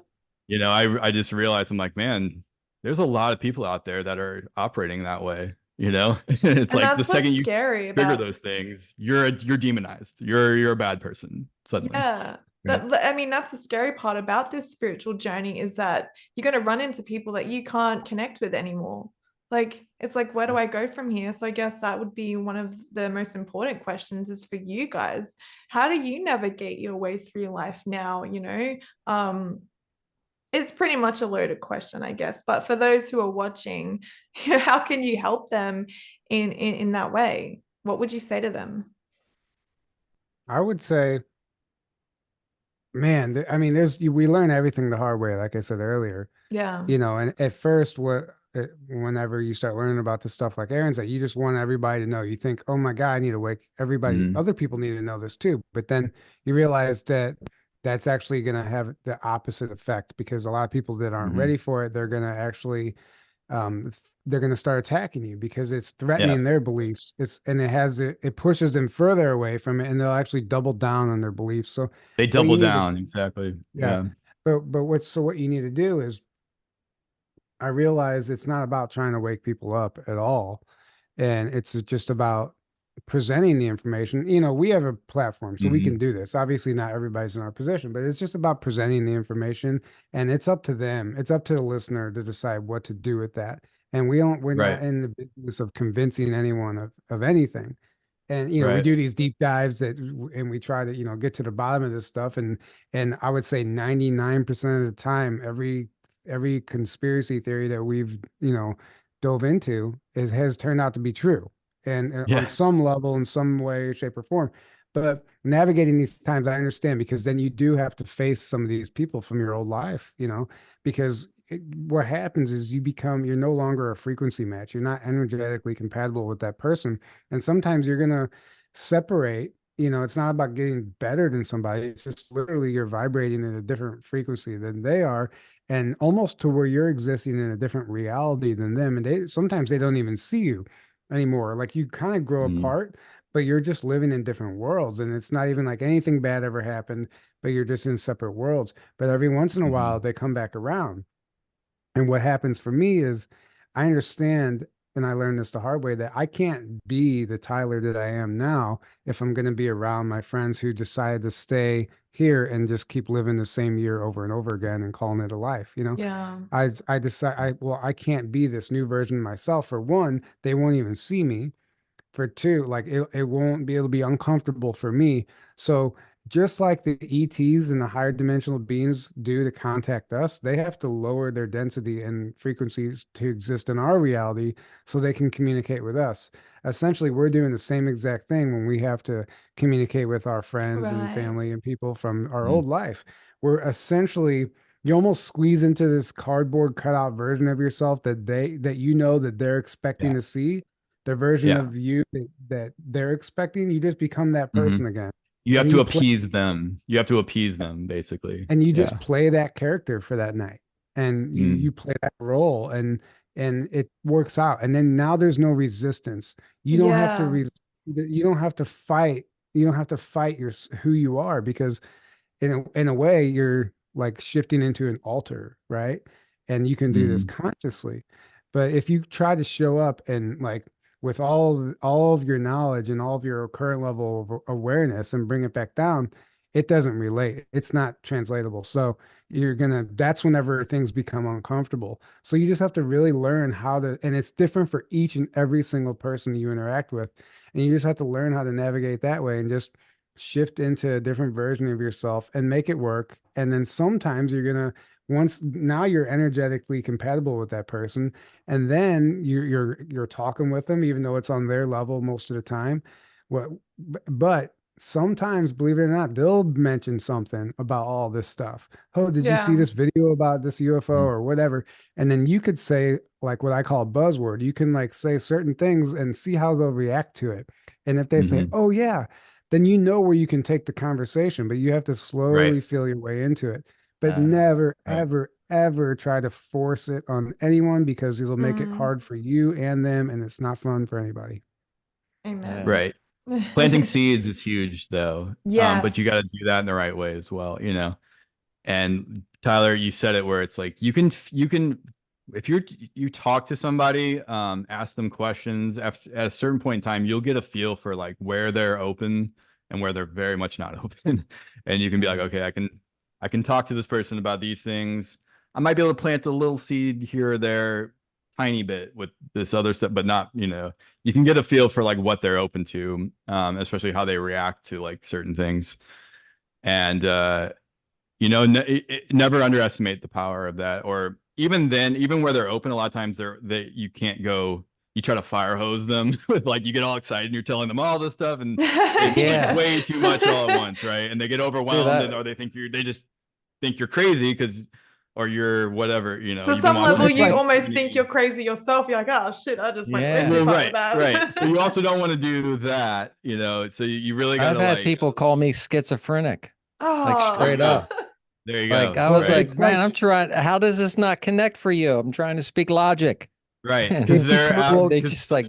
Yeah. I just realized I'm like, man, there's a lot of people out there that are operating that way. It's And like the that's second what's you scary trigger about, those things, you're demonized. You're a bad person suddenly. yeah. Right. I mean, that's the scary part about this spiritual journey is that you're going to run into people that you can't connect with anymore. Like, it's like, where do I go from here? So I guess that would be one of the most important questions is for you guys. How do you navigate your way through life now? It's pretty much a loaded question, I guess. But for those who are watching, how can you help them in that way? What would you say to them? I would say, man, I mean, we learn everything the hard way, like I said earlier. Yeah. And at first, whenever you start learning about this stuff, like Aaron said, you just want everybody to know. You think, oh my God, I need to wake everybody, Mhm. other people need to know this too. But then you realize that that's actually going to have the opposite effect because a lot of people that aren't Mhm. ready for it, they're going to actually they're going to start attacking you because it's Yeah, threatening their beliefs. It pushes them further away from it, and they'll actually double down on their beliefs. So they what double you need to, down. Exactly. yeah, Yeah. what you need to do is, I realize it's not about trying to wake people up at all, and it's just about presenting the information. We have a platform, so we Mhm. can do this. Obviously, not everybody's in our position, but it's just about presenting the information, and it's up to them. It's up to the listener to decide what to do with that. And we're not Right. in the business of convincing anyone of anything. And we Right. do these deep dives and we try to get to the bottom of this stuff. And I would say 99% of the time, every conspiracy theory that we've dove into has turned out to be true, and on Yeah. some level, in some way, shape, or form. But navigating these times, I understand, because then you do have to face some of these people from your old life, because what happens is you're no longer a frequency match. You're not energetically compatible with that person. And sometimes you're going to separate. It's not about getting better than somebody. It's just literally you're vibrating in a different frequency than they are, and almost to where you're existing in a different reality than them. And sometimes they don't even see you anymore. Like you kind of grow Mhm. apart, but you're just living in different worlds. And it's not even like anything bad ever happened, but you're just in separate worlds. But every once in a while, Mhm. they come back around. And what happens for me is I understand, and I learned this the hard way, that I can't be the Tyler that I am now if I'm going to be around my friends who decided to stay here and just keep living the same year over and over again and calling it a life. Yeah. I decide I can't be this new version of myself. For one, they won't even see me. For two, like it won't be, it'll be uncomfortable for me. So just like the ETs and the higher dimensional beings do to contact us, they have to lower their density and frequencies to exist in our reality so they can communicate with us. Essentially, we're doing the same exact thing when we have to communicate with our friends and Right. family and people from our Mhm. old life. We're essentially, you almost squeeze into this cardboard cutout version of yourself that they're expecting Yeah. to see, the version Yeah. of you that they're expecting. You just become that Mhm. person again, You have and to you play appease them. You have to appease them, basically. and you just Yeah. play that character for that night, and you Mm. play that role, and it works out. And then now there's no resistance. You don't have to Yeah. you don't have to fight. You don't have to fight who you are, because in a way you're like shifting into an altar, right? And you can do this Mhm. consciously. But if you try to show up and like with all of your knowledge and all of your current level of awareness and bring it back down, it doesn't relate. It's not translatable. So that's whenever things become uncomfortable. So you just have to really learn how to, and it's different for each and every single person you interact with. And you just have to learn how to navigate that way and just shift into a different version of yourself and make it work. And then sometimes once now you're energetically compatible with that person, and then you're talking with them, even though it's on their level most of the time. What, but sometimes, believe it or not, they'll mention something about all this stuff. Oh, did you see Yeah. this video about this UFO Mhm. or whatever? And then you could say like what I call a buzzword. You can like say certain things and see how they'll react to it. And if they say, Mhm. "Oh yeah," then you know where you can take the conversation, but you have to Right. slowly feel your way into it. But Uh, never, Right. ever, ever try to force it on anyone, because it'll make it Mm. hard for you and them, and it's not fun for anybody. Amen. Right. Planting seeds is huge, though. But you got to Yes. do that in the right way as well. And Tyler, you said it where it's like you can if you talk to somebody, ask them questions at a certain point in time, you'll get a feel for like where they're open and where they're very much not open. And you can be like, okay, I can talk to this person about these things. I might be able to plant a little seed here or there. tiny bit with this other stuff, but not, you can get a feel for like what they're open to, especially how they react to like certain things. And, never underestimate the power of that. Or even then, even where they're open, a lot of times you can't go, you try to fire hose them with like, you get all excited and you're telling them all this stuff and it's like way too much all at once. Right. And they get overwhelmed or they just think you're crazy or you're whatever, To some level, you almost think you're crazy yourself. You're like, oh shit, I just went way too far with that. Right. So you also don't want to do that, so you really got to I've had people call me schizophrenic. Like straight up. There you go. Like I was like, man, I'm trying. How does this not connect for you? I'm trying to speak logic. Right. Because they just like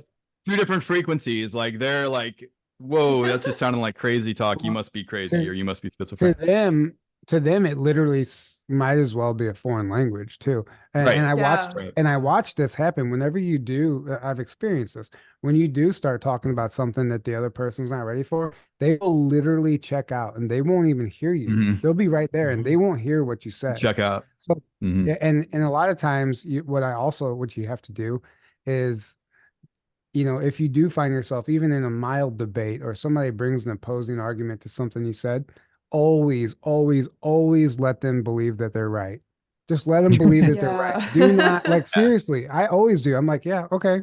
two different frequencies. Like they're like, whoa, that just sounded like crazy talk. You must be crazy or you must be schizophrenic. To them, it literally might as well be a foreign language too. And, and I watched this happen whenever you do. I've experienced this. When you do start talking about something that the other person's not ready for, they will literally check out and they won't even hear you. Mm-hmm. They'll be right there and they won't hear what you said. Check out. So, and a lot of times what you have to do is, if you do find yourself even in a mild debate or somebody brings an opposing argument to something you said, always, always, always let them believe that they're right. Just let them believe that they're right. Do not, like, seriously, I always do. I'm like, yeah, okay,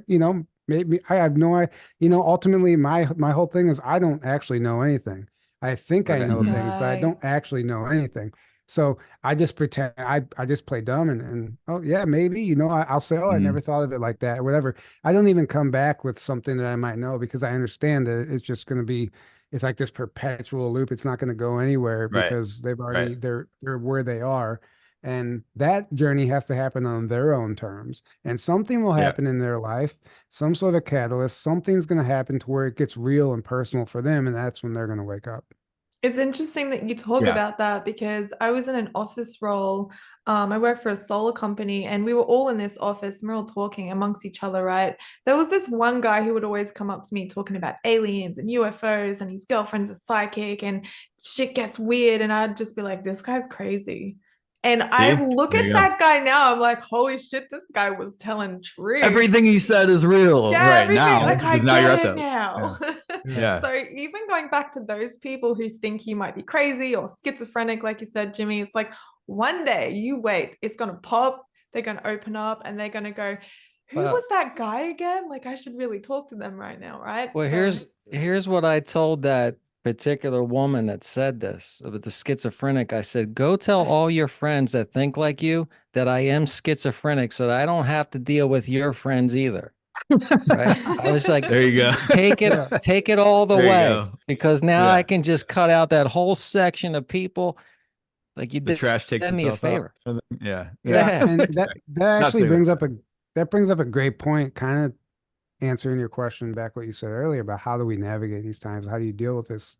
maybe I have no idea. Ultimately, my whole thing is I don't actually know anything. I think I know things, but I don't actually know anything. So I just pretend, I just play dumb and oh yeah, maybe, I'll say, oh, I never thought of it like that or whatever. I don't even come back with something that I might know because I understand that it's just going to be, it's like this perpetual loop. It's not going to go anywhere because they've already, they're where they are. And that journey has to happen on their own terms. And something will happen in their life, some sort of catalyst, something's going to happen to where it gets real and personal for them. And that's when they're going to wake up. It's interesting that you talk about that because I was in an office role. I worked for a solar company and we were all in this office and we were all talking amongst each other, right? There was this one guy who would always come up to me talking about aliens and UFOs and his girlfriend's a psychic and shit gets weird. And I'd just be like, this guy's crazy. And I look at that guy now, I'm like, holy shit, this guy was telling truth. Everything he said is real right now. Like, I get it now. Yeah. So even going back to those people who think you might be crazy or schizophrenic, like you said, Jimmy, it's like one day you wait, it's going to pop, they're going to open up and they're going to go, who was that guy again? Like I should really talk to them right now, right? Well, here's what I told that particular woman that said this with the schizophrenic. I said, go tell all your friends that think like you that I am schizophrenic so that I don't have to deal with your friends either. Right? I was like, there you go. Take it all the way because now I can just cut out that whole section of people. Like you did trash takes me a favor. Yeah. And that actually brings up a great point, kind of answering your question back what you said earlier about how do we navigate these times? How do you deal with this?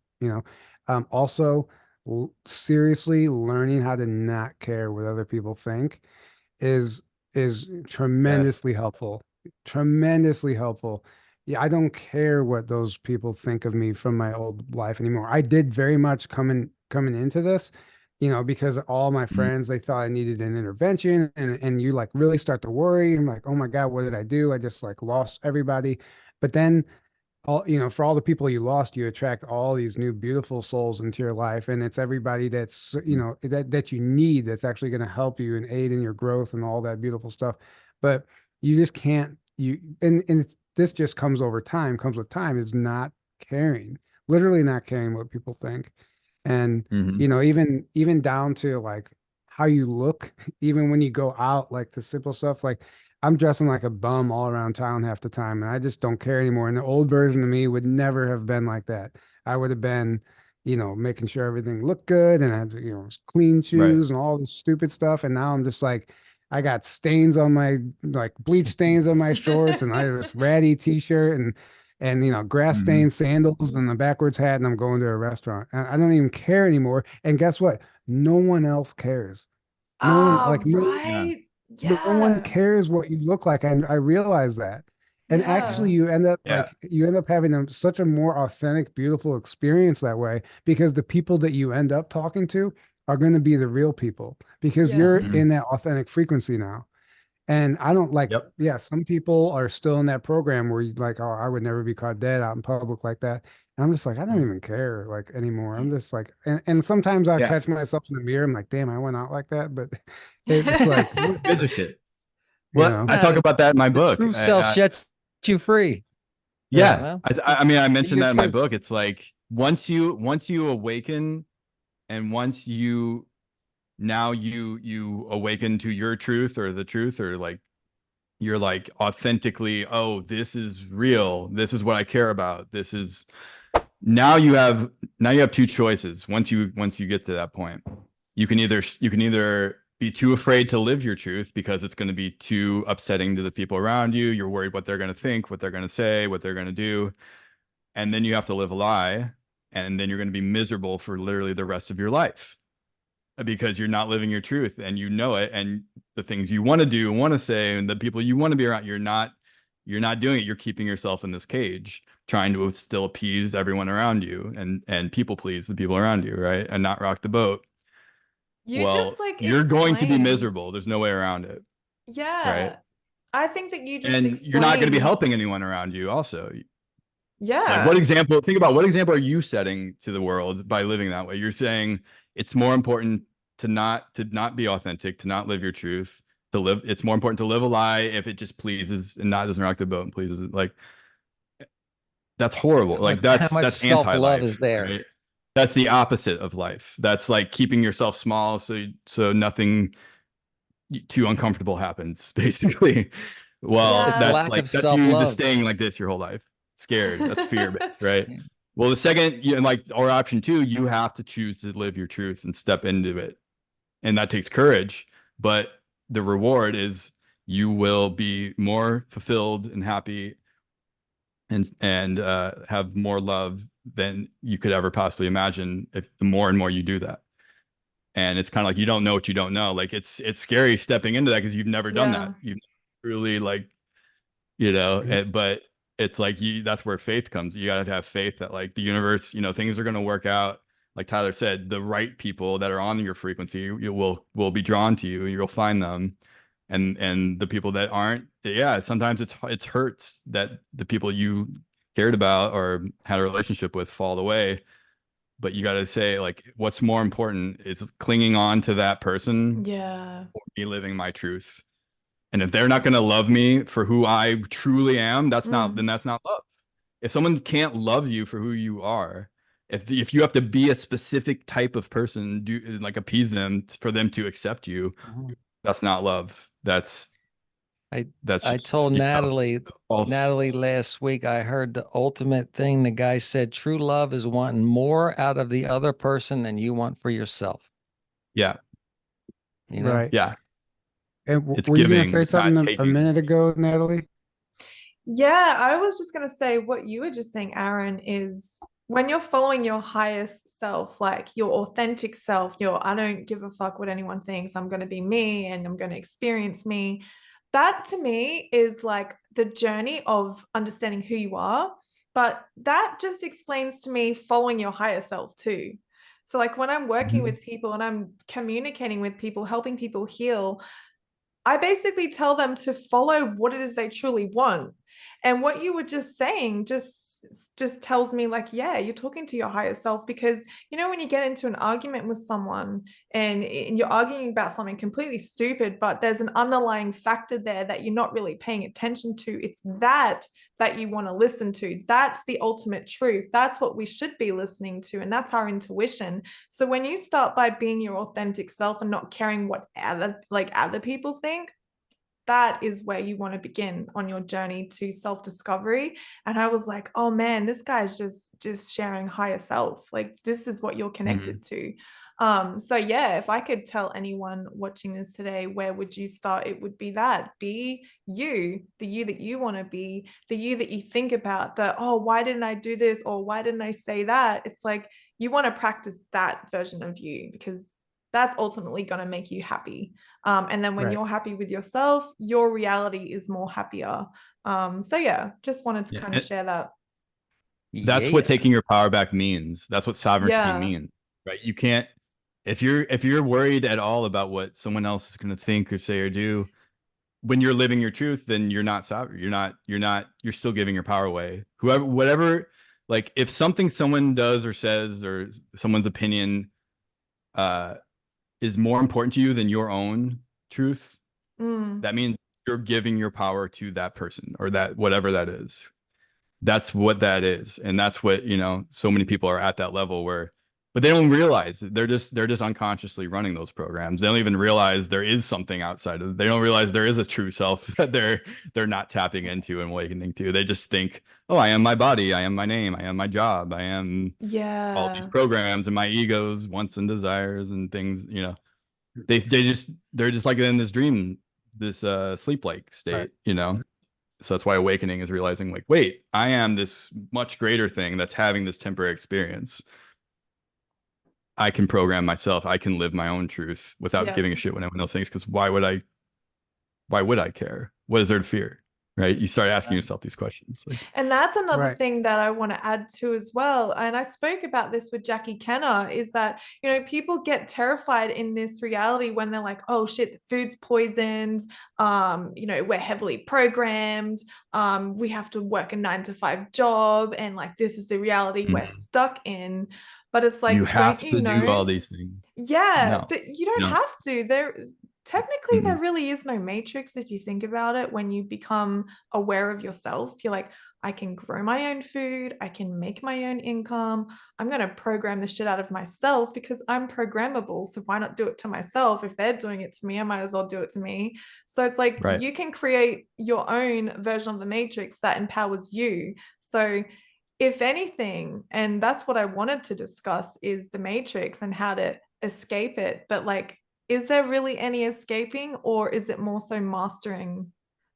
Also seriously learning how to not care what other people think is tremendously helpful. Tremendously helpful. Yeah, I don't care what those people think of me from my old life anymore. I did very much coming into this, because all my friends, they thought I needed an intervention and you like really start to worry. I'm like, oh my God, what did I do? I just like lost everybody. But then for all the people you lost, you attract all these new beautiful souls into your life. And it's everybody that's, that you need, that's actually going to help you and aid in your growth and all that beautiful stuff. But you just can't, this just comes with time, is not caring, literally not caring what people think. And, even down to like how you look, even when you go out, like the simple stuff, like I'm dressing like a bum all around town half the time and I just don't care anymore. And the old version of me would never have been like that. I would have been, making sure everything looked good and I had, clean shoes and all this stupid stuff. And now I'm just like, I got stains on my, like bleach stains on my shorts and I have this ratty t-shirt and grass stained sandals and a backwards hat, and I'm going to a restaurant. And I don't even care anymore. And guess what? No one else cares. No one cares what you look like. And I realize that. And actually you end up having such a more authentic, beautiful experience that way, because the people that you end up talking to are going to be the real people because you're in that authentic frequency now. And I don't like, Yep. yeah, some people are still in that program where you like, oh, I would never be caught dead out in public like that. And I'm just like, I don't even care like anymore. I'm just like, and sometimes I Yeah. catch myself in the mirror. I'm like, damn, I went out like that. But it's like, Who gives a shit? you Well, know, I talk No. about that in my The book. true self sets you free. Yeah. Well, I mean, I be mentioned your that in my truth. book. It's like once you awaken, and once you now you awaken to your truth or the truth, or like you're like authentically, oh, this is real. This is what I care about. This is now you have two choices. Once you get to that point, you can either be too afraid to live your truth because it's going to be too upsetting to the people around you. You're worried what they're going to think, what they're going to say, what they're going to do. And then you have to live a lie. And then you're going to be miserable for literally the rest of your life because you're not living your truth and you know it. And the things you want to do, want to say, and the people you want to be around, you're not doing it. You're keeping yourself in this cage, trying to still appease everyone around you and people please the people around you, right? And not rock the boat. You just Well, like you're going to be explained. miserable. There's no way around it, right? Yeah. I think that you just And you're not going to be explained. helping anyone around you also. Like Yeah. think about what example are you setting to the world by living that way? You're saying it's more important to not be authentic, to not live your truth, to live. It's more important to live a lie if it just pleases and not doesn't rock the boat and pleases it. Like that's horrible. Like How much that's self-love is anti-life, there? right? That's the opposite of life. That's like keeping yourself small so nothing too uncomfortable happens, basically. Well, It's Yeah. lack of that's you just self-love. staying like this your whole life, scared. That's fear based, right? Well, the second, or option two, you have to choose to live your truth and step into it, and that takes courage. But the reward is you will be more fulfilled and happy, and have more love than you could ever possibly imagine if the more and more you do that. And it's kind of like you don't know what you don't know. Like it's scary stepping into that because you've never done Yeah. that. You've really but it's like that's where faith comes. You got to have faith that like the universe, things are going to work out. Like Tyler said, the right people that are on your frequency you will be drawn to you. You'll find them, and the people that aren't, yeah, sometimes it's hurts that the people you cared about or had a relationship with fall away. But you got to say, like, what's more important is clinging on to that person Yeah. or me living my truth. And if they're not going to love me for who I truly am, then that's not love. If someone can't love you for who you are, if you have to be a specific type of person, appease them for them to accept you, that's not love. That's I just, told Natalie false. last week, I heard the ultimate thing. The guy said, true love is wanting more out of the other person than you want for yourself. Yeah. You know? right. Yeah. And It's were you going to giving, say it's not something a taking. minute ago, Natalie? Yeah, I was just going to say what you were just saying, Aaron, is when you're following your highest self, like your authentic self, I don't give a fuck what anyone thinks, I'm going to be me and I'm going to experience me. That to me is like the journey of understanding who you are. But that just explains to me following your higher self too. So, like when I'm working with people and I'm communicating with people, helping people heal, I basically tell them to follow what it is they truly want. And what you were just saying just tells me like, yeah, you're talking to your higher self because when you get into an argument with someone and you're arguing about something completely stupid, but there's an underlying factor there that you're not really paying attention to. It's that you want to listen to. That's the ultimate truth. That's what we should be listening to. And that's our intuition. So when you start by being your authentic self and not caring what other people think, that is where you want to begin on your journey to self-discovery. And I was like, oh man, this guy's just sharing higher self. Like this is what you're connected to. So yeah, if I could tell anyone watching this today, where would you start? It would be that. Be you, the you that you want to be, the you that you think about, why didn't I do this? Or why didn't I say that? It's like you want to practice that version of you because that's ultimately going to make you happy. And then when Right. you're happy with yourself, your reality is more happier. So yeah, just wanted to kind of share that. That's what Yeah. taking your power back means. That's what sovereignty Yeah. means, right? You can't, if you're worried at all about what someone else is going to think or say or do, when you're living your truth, then you're not sovereign. You're still giving your power away. Whoever, whatever, like if someone does or says, or someone's opinion is more important to you than your own truth, that means you're giving your power to that person, or that whatever that is. That's what that is. And that's what, so many people are at that level where, but they don't realize they're just unconsciously running those programs. They don't even realize there is something outside of it. They don't realize there is a true self that they're not tapping into and awakening to. They just think, oh, I am my body, I am my name, I am my job, I am all these programs and my egos, wants and desires and things, they're just like in this dream, this sleep-like state, So that's why awakening is realizing, like, wait, I am this much greater thing that's having this temporary experience. I can program myself. I can live my own truth without giving a shit what anyone else thinks. Because why would I care? What is there to fear? Right? You start asking yourself these questions. And that's another thing that I want to add to as well. And I spoke about this with Jackie Kenner, is that, people get terrified in this reality when they're like, oh shit, the food's poisoned. We're heavily programmed. We have to work a 9-to-5 job. And like, this is the reality we're stuck in. But it's like, you have to do all these things. Yeah, but you don't have to. Technically, there really is no matrix if you think about it. When you become aware of yourself, you're like, I can grow my own food. I can make my own income. I'm going to program the shit out of myself because I'm programmable. So why not do it to myself? If they're doing it to me, I might as well do it to me. So it's like, you can create your own version of the matrix that empowers you. So if anything, and that's what I wanted to discuss, is the matrix and how to escape it. But like, is there really any escaping, or is it more so mastering,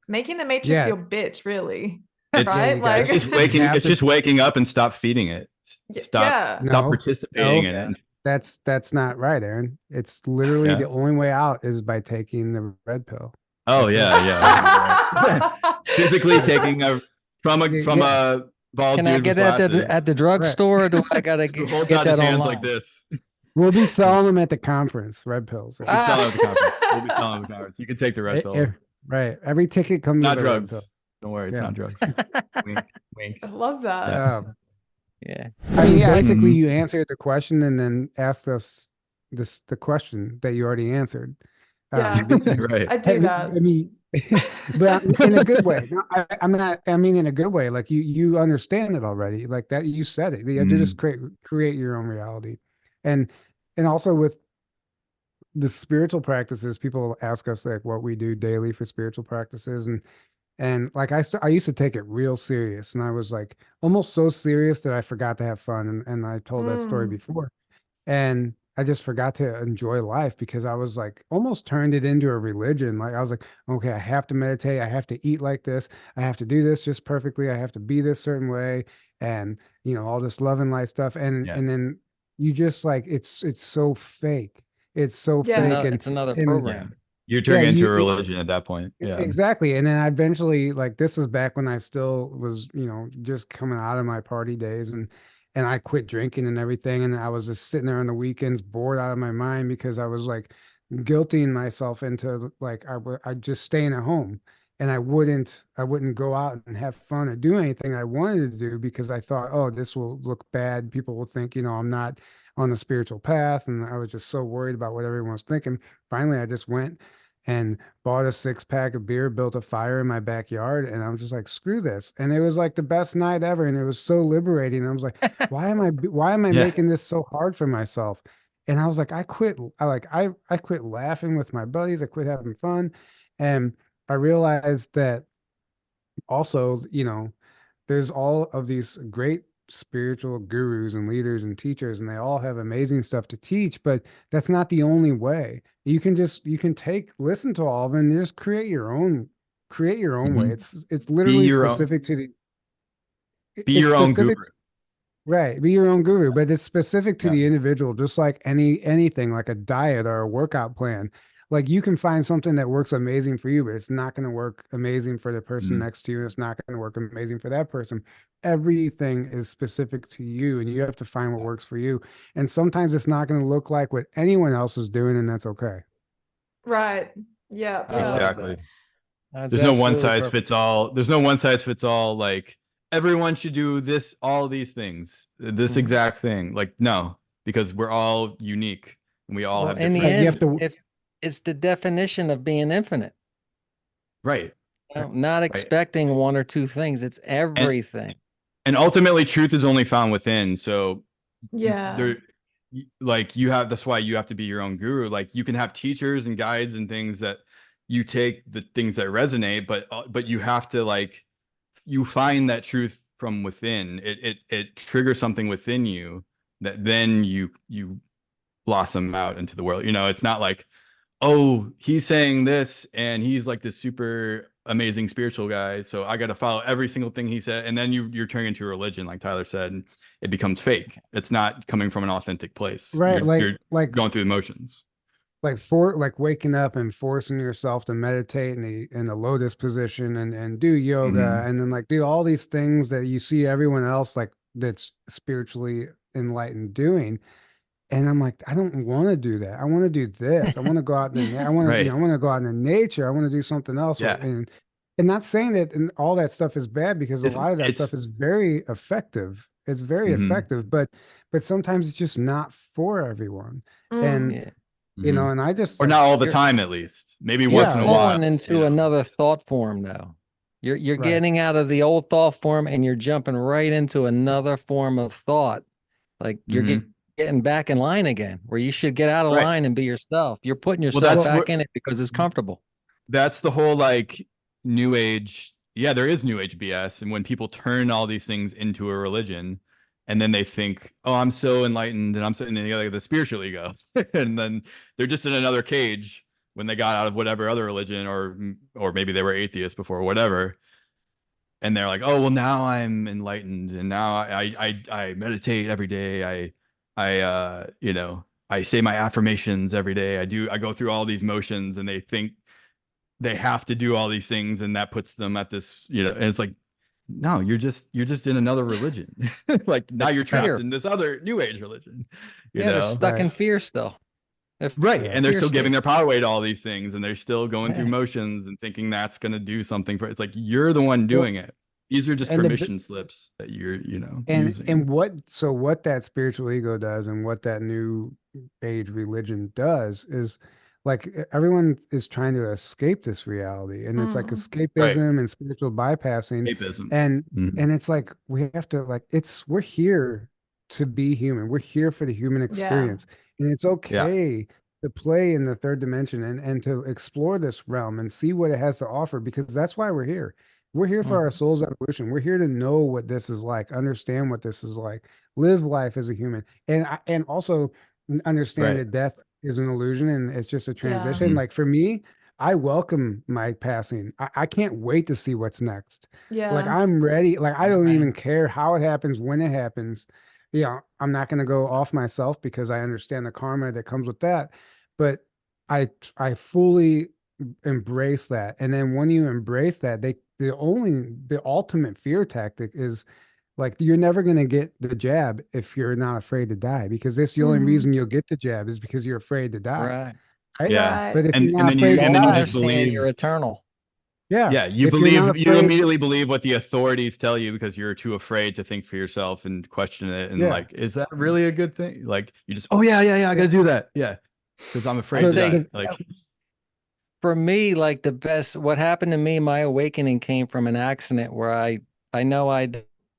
making the matrix your bitch, really? Right? Like, it's just waking up and stop feeding it. Stop participating in it. That's not right, Aaron. It's literally the only way out is by taking the red pill. Oh, yeah. Physically taking from a bald Can I get it at the drugstore? Or do I gotta get that hands online? like this? We'll be selling them at the conference, red pills. We'll be selling at the conference. You can take the red pill. Right. Every ticket comes not with drugs. A red pill. Don't worry, it's not drugs. Wink, wink. I love that. Yeah. I mean, basically, you answered the question and then asked us the question that you already answered. Yeah, right. I do that. I mean, but in a good way. No, I mean, in a good way. Like you understand it already. Like that, you said it. You have to just create your own reality, and also with the spiritual practices, people ask us like what we do daily for spiritual practices, and like I used to take it real serious, and I was like almost so serious that I forgot to have fun, and I told that story before, and I just forgot to enjoy life because I was like almost turned it into a religion. Like I was like, okay, I have to meditate, I have to eat like this, I have to do this just perfectly, I have to be this certain way, and all this love and light stuff, and then you just like it's so fake. It's so fake, and it's another program. You're turning into a religion at that point. Yeah, exactly. And then I eventually, like, this is back when I still was, just coming out of my party days, and I quit drinking and everything. And I was just sitting there on the weekends, bored out of my mind because I was like guilting myself into like I just staying at home, and I wouldn't go out and have fun or do anything I wanted to do because I thought, oh, this will look bad. People will think, I'm not on the spiritual path. And I was just so worried about what everyone was thinking. Finally, I just went and bought a 6-pack of beer, built a fire in my backyard, and I was just like, screw this. And it was like the best night ever. And it was so liberating. And I was like, why am I making this so hard for myself? And I was like, I quit laughing with my buddies. I quit having fun. And I realized that also, there's all of these great spiritual gurus and leaders and teachers, and they all have amazing stuff to teach, but that's not the only way. You can listen to all of them and just create your own way. It's literally specific to the be your own guru. Right, be your own guru, but it's specific to the individual, just like anything like a diet or a workout plan. Like you can find something that works amazing for you, but it's not going to work amazing for the person next to you. It's not going to work amazing for that person. Everything is specific to you, and you have to find what works for you. And sometimes it's not going to look like what anyone else is doing, and that's okay. Right. Yeah. Exactly. That's There's no one absolutely size perfect. fits all. There's no one size fits all. Like everyone should do this, all these things, this Mhm. exact thing. Like no, because we're all unique and we all Well, have in the different. Right. You have end, to, if it's the definition of being infinite, Right. not Right. expecting one or two things, it's And everything. and ultimately truth is only found within. So Yeah. there, like you have, that's why you have to be your own guru. Like you can have teachers and guides and things that you take the things that resonate, but you have to like, you find that truth from within. It triggers something within you that then you blossom out into the world. It's not like, oh, he's saying this and he's like this super amazing spiritual guy, so I got to follow every single thing he said. And then you're turning into a religion, like Tyler said, and it becomes fake. It's not coming from an authentic place. right. You're going through emotions. Like waking up and forcing yourself to meditate in the lotus position and do yoga Mhm. and then like do all these things that you see everyone else like that's spiritually enlightened doing. And I'm like, I don't want to do that. I want to do this. I want to go out in the, I want to, Right. I want to go out in the nature. I want to do something else. Yeah. And not saying that and all that stuff is bad because a It's lot of that it's stuff is very effective. It's very mhm. effective, but sometimes it's just not for everyone. And, Mm. Yeah. Mhm. and I just Or like, not all the You're time, at least. Maybe you're once yeah, in a yeah, while, flowing into another thought form though. You're right. getting out of the old thought form and you're jumping right into another form of thought. Like you're Mhm. getting back in line again, where you should get out of Right. line and be yourself. You're putting Well, yourself that's Well, what back in it because it's comfortable. that's the whole like new age. Yeah, there is new age BS. And when people turn all these things into a religion and then they think, oh, I'm so enlightened and I'm so, and then the spiritual ego. And then they're just in another cage when they got out of whatever other religion, or maybe they were atheists before, whatever. And they're like, oh, well, now I'm enlightened and now I meditate every day. I say my affirmations every day. I go through all these motions, and they think they have to do all these things, and that puts them at this, and it's like, no, you're just in another religion. Like now It's you're trapped fear. in this other new age religion, you Yeah, they're know? stuck right, in fear still. If Right. right. And they're fear still giving state. their power away to all these things, and they're still going through Yeah. motions and thinking that's going to do something for it's like you're the one Well, doing it. These are just and the permission slips that you're, and using. what that spiritual ego does and what that new age religion does is like everyone is trying to escape this reality and it's like Mm. Right. escapism and spiritual bypassing Escapism. and Mhm. and it's like we have to like we're here to be human. We're here for the human Yeah. experience and it's Yeah. okay to play in the third dimension and to explore this realm and see what it has to offer because that's why we're here. We're here for our Mhm. soul's evolution. We're here to know what this is like, understand what this is like, live life as a human, and also understand Right. that death is an illusion and it's just a Yeah. transition. Mhm. Like for me, I welcome my passing. I can't wait to see what's next. Like Yeah. I'm ready. Like I don't Right. even care how it happens, when it happens. I'm not going to go off myself because I understand the karma that comes with that. But I fully embrace that. And then when you embrace that, the ultimate fear tactic is like you're never going to get the jab if you're not afraid to die because that's the only Mm. reason you'll get the jab is because you're afraid to die, Right. right? Yeah. Right. But if And you're and not then you afraid to and then you Y'all die, just understand you're believe. eternal. yeah, Yeah, if you're not you afraid, immediately believe what the authorities tell you because you're too afraid to think for yourself and question it, and yeah, like, is that really a good thing? Like you just, oh yeah, yeah, yeah, I yeah. gotta do that. Yeah. Because I'm I'd afraid So to say die. the Like for me, like the best, what happened to me, my awakening came from an accident where I know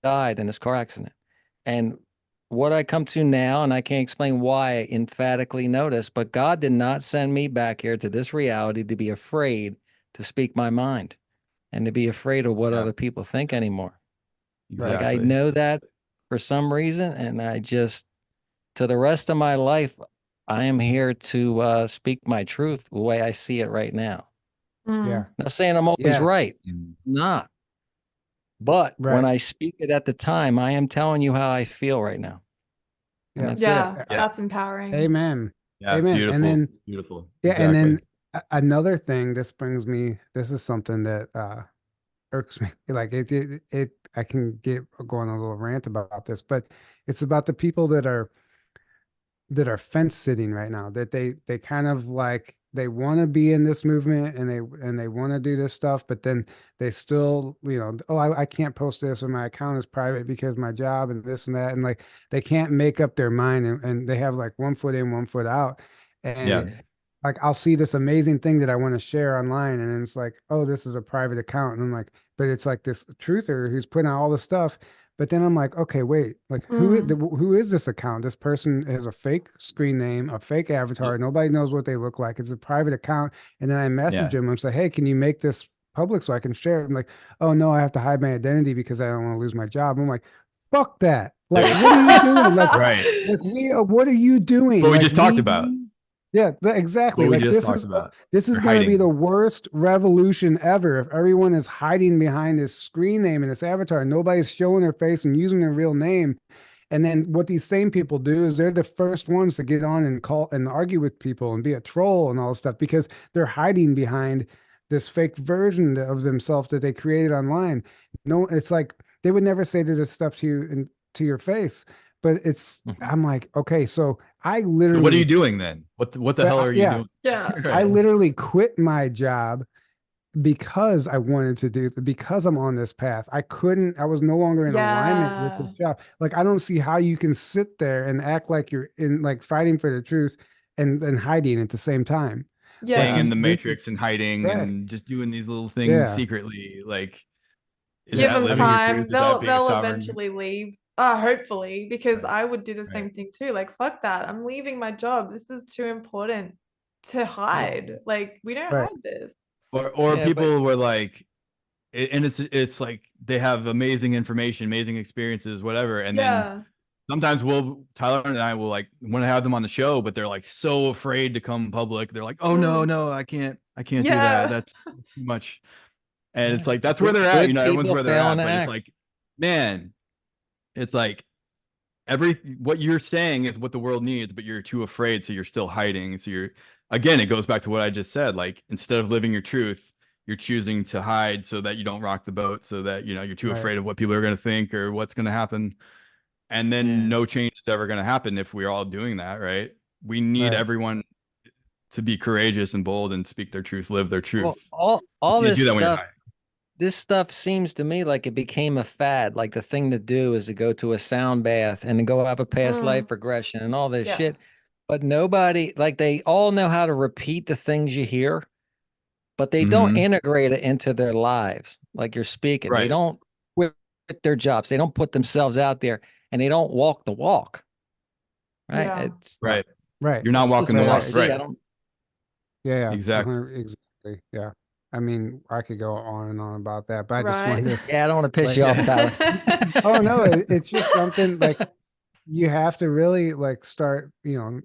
died in this car accident. And what I come to now, and I can't explain why I emphatically notice, but God did not send me back here to this reality to be afraid to speak my mind and to be afraid of what yeah, other people think anymore. right, Like I exactly. know that for some reason, and I just to the rest of my life, I am here to speak my truth the way I see it right now. Mm. yeah, Not saying I'm always yes, right, not. But when right, I speak it at the time, I am telling you how I feel right now, and yeah, that's it. Yeah. Yeah. That's empowering. amen, Yeah. amen. And Beautiful. then Beautiful. yeah, and Exactly. then another thing, this is something that irks me. Like I can get going on a little rant about this, but it's about the people that are fence sitting right now, that they kind of like they want to be in this movement and they want to do this stuff, but then they still, oh, I can't post this or my account is private because my job and this and that. And like, they can't make up their mind and they have like 1 foot in, 1 foot out. And like, I'll see this amazing thing that I want to share online. And then it's like, oh, this is a private account. And I'm like, but it's like this truther who's putting out all this stuff. But then I'm like, okay, wait, like who is this account? This person has a fake screen name, a fake avatar. Nobody knows what they look like. It's a private account. And then I message him and say, hey, can you make this public so I can share it? I'm like, oh no, I have to hide my identity because I don't want to lose my job. I'm like, fuck that. Like, what are you doing? Like, what are you doing? What we like, just talked about. Yeah, exactly. What like we just talked about. This is going to be the worst revolution ever if everyone is hiding behind this screen name and this avatar and nobody's showing their face and using their real name. And then what these same people do is they're the first ones to get on and call and argue with people and be a troll and all this stuff because they're hiding behind this fake version of themselves that they created online. No, it's like they would never say this stuff to you and to your face. But I'm like, okay, so I literally. What are you doing then? What the hell are you doing? Yeah. I literally quit my job because I wanted to do, because I'm on this path. I was no longer in alignment with this job. Like, I don't see how you can sit there and act like you're in, like, fighting for the truth and hiding at the same time. Staying in the matrix and hiding and just doing these little things secretly. Like, give them time. They'll eventually leave. Hopefully, because I would do the same thing too. Like, fuck that. I'm leaving my job. This is too important to hide. Like, we don't hide this. Or people were like, and it's like they have amazing information, amazing experiences, whatever. And then sometimes Tyler and I will like want to have them on the show, but they're like so afraid to come public. They're like, oh no, I can't do that. That's too much. And it's like, that's where they're at. Everyone's where they're at. But it's like, man, it's like what you're saying is what the world needs, but you're too afraid, so you're still hiding. So again, it goes back to what I just said. Like, instead of living your truth, you're choosing to hide so that you don't rock the boat, so that you're too afraid of what people are going to think or what's going to happen. And then no change is ever going to happen if we're all doing that, right? We need everyone to be courageous and bold and speak their truth, live their truth. Well, all this stuff. This stuff seems to me like it became a fad. Like, the thing to do is to go to a sound bath and then go have a past life regression and all this shit. But nobody, like, they all know how to repeat the things you hear, but they don't integrate it into their lives. Like you're speaking, they don't quit their jobs. They don't put themselves out there, and they don't walk the walk. Right. Yeah. It's right. You're not walking the walk. Right. Yeah. Exactly. Exactly. Yeah. I mean, I could go on and on about that, but I just wanted to. Yeah, I don't want to piss you off, Tyler. Oh no, it's just something like you have to really like start. You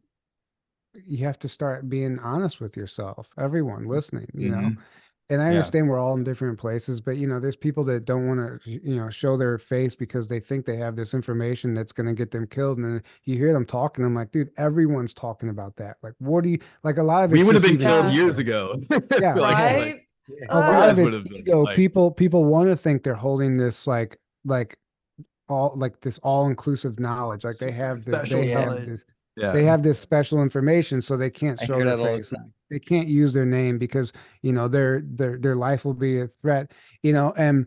have to start being honest with yourself. Everyone listening, and I understand we're all in different places, but there's people that don't want to, show their face because they think they have this information that's going to get them killed, and then you hear them talking. I'm like, dude, everyone's talking about that. Like, what do you like? A lot of we would have been killed years ago. Yeah, right. A lot of it's ego. People want to think they're holding this like all like this all-inclusive knowledge. Like they have this special information, so they can't show their face. They can't use their name because their life will be a threat. And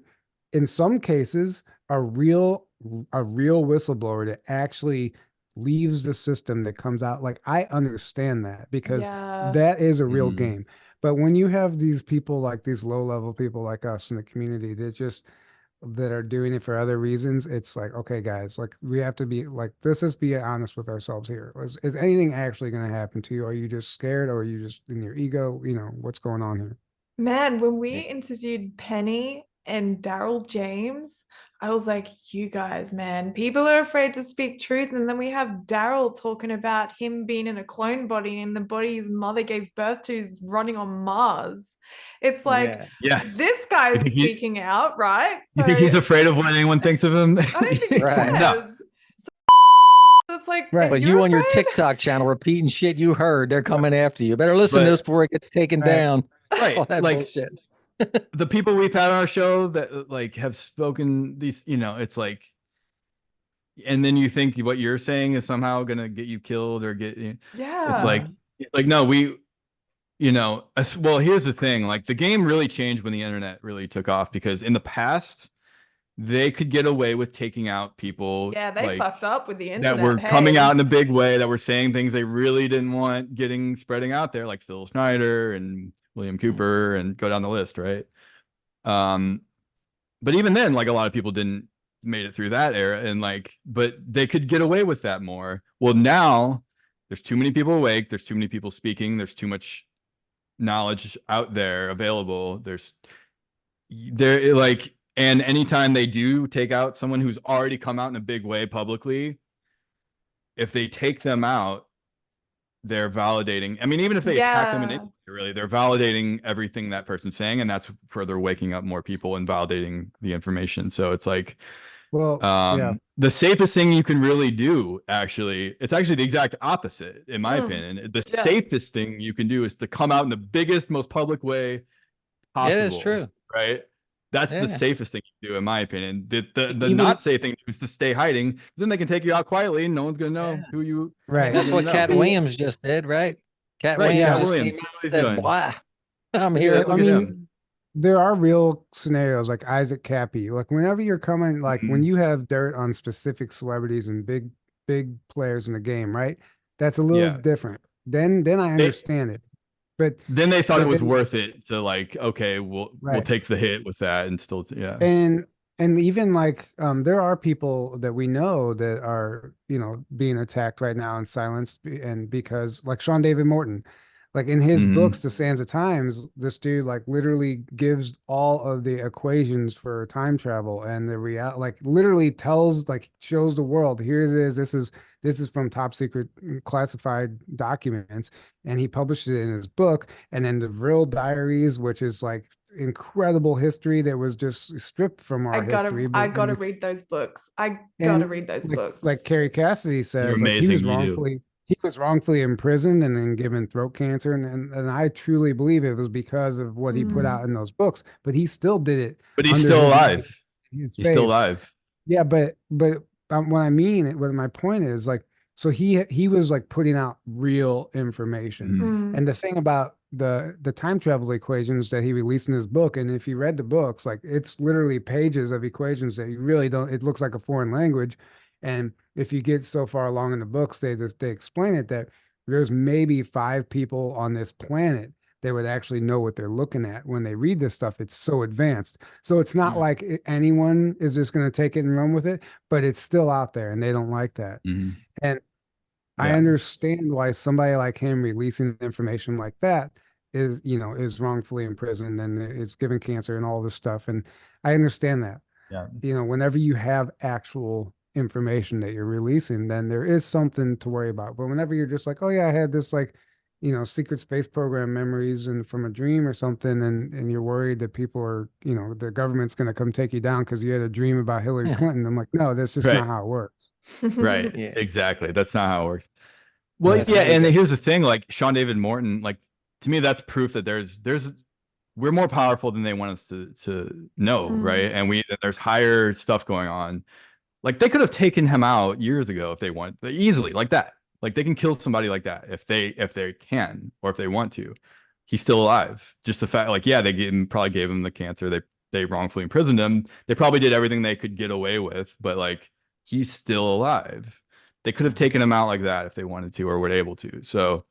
in some cases, a real whistleblower that actually leaves the system, that comes out, like, I understand that because that is a real game. But when you have these people, like these low-level people like us in the community that are doing it for other reasons, it's like, okay, guys, like, we have to be like, let's just be honest with ourselves here. Is anything actually going to happen to you? Are you just scared, or are you just in your ego? What's going on here? Man, when we interviewed Penny and Daryl James, I was like, you guys, man, people are afraid to speak truth. And then we have Daryl talking about him being in a clone body, and the body his mother gave birth to is running on Mars. It's like, this guy's speaking out, right? So, you think he's afraid of what anyone thinks of him? I don't think he cares. No. So it's like, but you on your TikTok channel repeating shit you heard, they're coming after you. Better listen to this before it gets taken down. Right. All that bullshit. The people we've had on our show that like have spoken these, it's like, and then you think what you're saying is somehow gonna get you killed or get. It's like no, well, here's the thing. Like, the game really changed when the internet really took off, because in the past they could get away with taking out people Yeah, they like fucked up with the that were internet. coming out Hey. in a big way, that were saying things they really didn't want spreading out there, like Phil Schneider and William Cooper, and go down the list, right? Um, but even then, like, a lot of people didn't made it through that era, and but they could get away with that more. Well, now there's too many people awake, there's too many people speaking, there's too much knowledge out there available. And anytime they do take out someone who's already come out in a big way publicly, if they take them out, they're validating. I mean, even if they attack them in Yeah. India, really, they're validating everything that person's saying, and that's further waking up more people and validating the information. So it's like, Well, yeah. the safest thing you can really do, actually, it's actually the exact opposite, in my opinion. The Yeah. safest thing you can do is to come out in the biggest, most public way possible. Yeah, it's true. Right? That's the Yeah. safest thing you do, in my opinion. The Even- not safe thing is to stay hiding, 'cause then they can take you out quietly and no one's gonna know Yeah. who you. Right. That's what know. Cat Williams just did, right? Cat Right, Williams Cat just Williams. came out He's and said, doing. "Blah, I'm Yeah, here." look I at mean, him. there are real scenarios like Isaac Cappy. Like whenever you're coming, like when Mhm. you have dirt on specific celebrities and big players in the game, right? That's a little Yeah. different. Then I understand it. But Then they thought but it was then- worth it to, like, okay, we'll Right. take the hit with that, and still, yeah. and even like there are people that we know that are, being attacked right now and silenced and because like Sean David Morton, like in his Mhm. books, The Sands of Times, this dude like literally gives all of the equations for time travel and the like literally tells, like shows the world, here it is, this is from top secret classified documents, and he published it in his book. And then the Vril Diaries, which is like incredible history that was just stripped from our history. I gotta read those books. I gotta read those books. Like Carrie Cassidy says, You're like he was amazing, you do. wrongfully imprisoned and then given throat cancer, and I truly believe it was because of what he put out in those books. But he still did it. But he's under still his alive. life, his He's still face. alive. Yeah, but what my point is, like, so he was like putting out real information. Mhm. And the thing about the time travel equations that he released in his book, and if you read the books, like it's literally pages of equations that you really don't, it looks like a foreign language. And if you get so far along in the books, they explain it that there's maybe 5 people on this planet that would actually know what they're looking at when they read this stuff. It's so advanced. So it's not like anyone is just going to take it and run with it, but it's still out there and they don't like that. Mhm. And I Yeah. understand why somebody like him releasing information like that is wrongfully imprisoned and it's given cancer and all this stuff. And I understand that. Yeah. Whenever you have actual information that you're releasing, then there is something to worry about. But whenever you're just like, oh yeah, I had this like, secret space program memories and from a dream or something, and you're worried that people are, the government's going to come take you down because you had a dream about Hillary Clinton. I'm like, no, that's just Right. not how it works. Right. Yeah. Exactly. That's not how it works. Well, Yes, yeah, I and get- here's the thing, like Sean David Morton, like, to me, that's proof that we're more powerful than they want us to know, right? And there's higher stuff going on. Like, they could have taken him out years ago if they wanted, easily, like that. Like, they can kill somebody like that if they can, or if they want to. He's still alive. Just the fact, like, yeah, probably gave him the cancer. They wrongfully imprisoned him. They probably did everything they could get away with, but like, he's still alive. They could have taken him out like that if they wanted to or were able to. So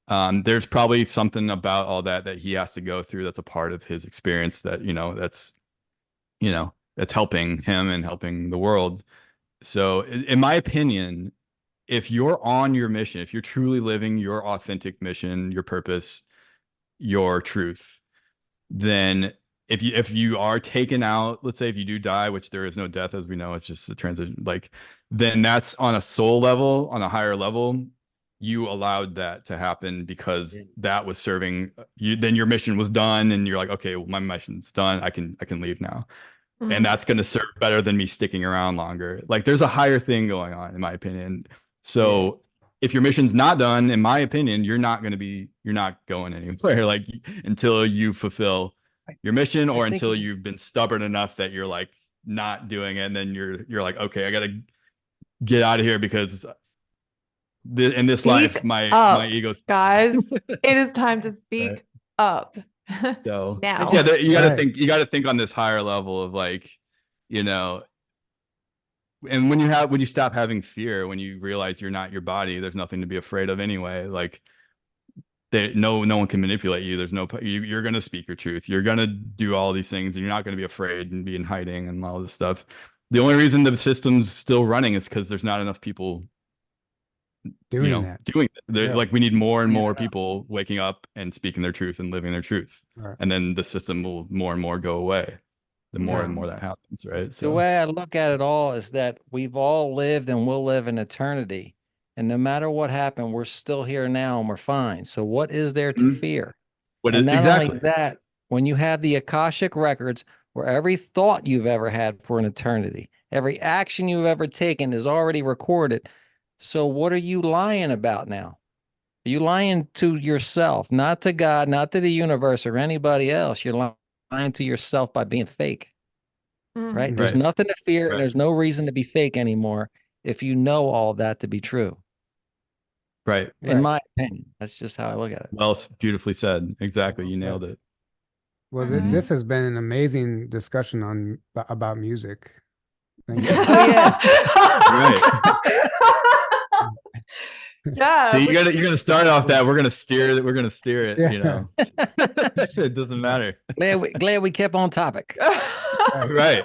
there's probably something about all that he has to go through that's a part of his experience that, that's helping him and helping the world. So in my opinion, if you're on your mission, if you're truly living your authentic mission, your purpose, your truth, then if you are taken out, let's say if you do die, which there is no death, as we know, it's just a transition, like, then that's on a soul level, on a higher level, you allowed that to happen because that was serving you. Then your mission was done and you're like, okay, well, my mission's done. I can leave now. And that's going to serve better than me sticking around longer. Like, there's a higher thing going on, in my opinion. So if your mission's not done, in my opinion, you're not going anywhere, like, until you fulfill your mission, or until you've been stubborn enough that you're like not doing it. And then you're like, okay, I got to get out of here because in this Speak life, my up, ego, guys. It is time to right? speak up So now. yeah, you got to Right. think. You got to think on this higher level of like, you know, and when you stop having fear, when you realize you're not your body, there's nothing to be afraid of anyway. Like, no one can manipulate you. There's no you're gonna speak your truth. You're gonna do all these things, and you're not gonna be afraid and be in hiding and all this stuff. The only reason the system's still running is because there's not enough people, Doing that. doing it. Yeah. Like, we need more and more Yeah. people waking up and speaking their truth and living their truth, Right. and then the system will more and more go away. The more and Yeah. more that happens, right? The So way I look at it all is that we've all lived and will live in eternity. And no matter what happened, we're still here now and we're fine. So what is there to Mhm. fear? And not exactly. only that, when you have the Akashic records where every thought you've ever had for an eternity, every action you've ever taken is already recorded. So what are you lying about now? Are you lying to yourself, not to God, not to the universe or anybody else? You're lying to yourself by being fake, right? There's Right. nothing to fear and Right. there's no reason to be fake anymore if you know all that to be true. Right. In my opinion, that's just how I look at it. Well, it's beautifully said. Exactly. Well You said. nailed it. Well, Mhm. this has been an amazing discussion about music. Thank you. Oh, yeah. Yeah. So you're gonna start off that we're gonna steer it, Yeah. It doesn't matter. Glad we kept on topic. Right.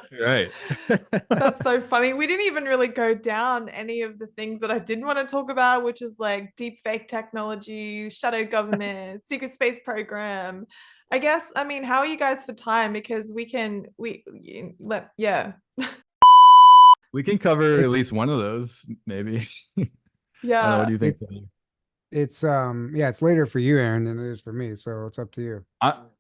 That's so funny. We didn't even really go down any of the things that I did want to talk about, which is like deep fake technology, shadow government, secret space program. I guess, I mean, how are you guys for time? Because we can yeah. We can cover at It's- least one of those, maybe. I don't know. Yeah. What do you think? It's it's later for you, Aaron, than it is for me, so it's up to you.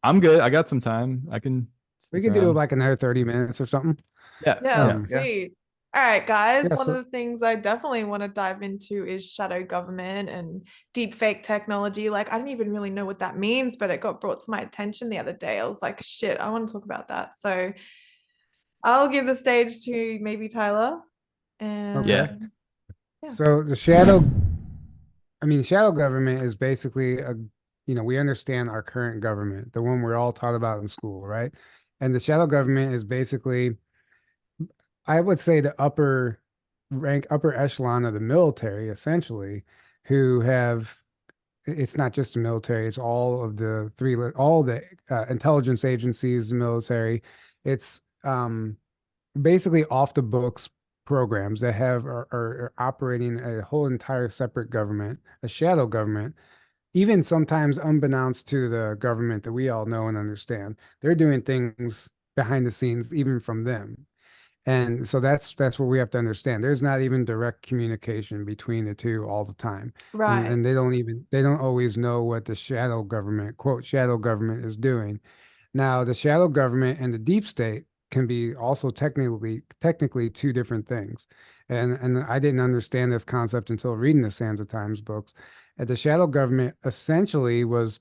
I'm good. I got some time. I can. We stick could do around. like another 30 minutes or something. Yeah. Yeah, sweet. All right, guys. Yeah, One so- of the things I definitely want to dive into is shadow government and deep fake technology. Like, I didn't even really know what that means, but it got brought to my attention the other day. I was like, shit, I want to talk about that. So I'll give the stage to maybe Tyler. And Okay. Yeah. So the shadow government is basically we understand our current government, the one we're all taught about in school, right? And the shadow government is basically, I would say, the upper echelon of the military, essentially, who have, it's not just the military, it's all of all the intelligence agencies, the military. It's basically off the books programs that are operating a whole entire separate government, a shadow government, even sometimes unbeknownst to the government that we all know and understand. They're doing things behind the scenes, even from them. And so that's what we have to understand. There's not even direct communication between the two all the time. Right. And they don't always know what the shadow government, quote, shadow government is doing. Now, the shadow government and the deep state can be also technically two different things. And I didn't understand this concept until reading the Sands of Times books. And the shadow government essentially was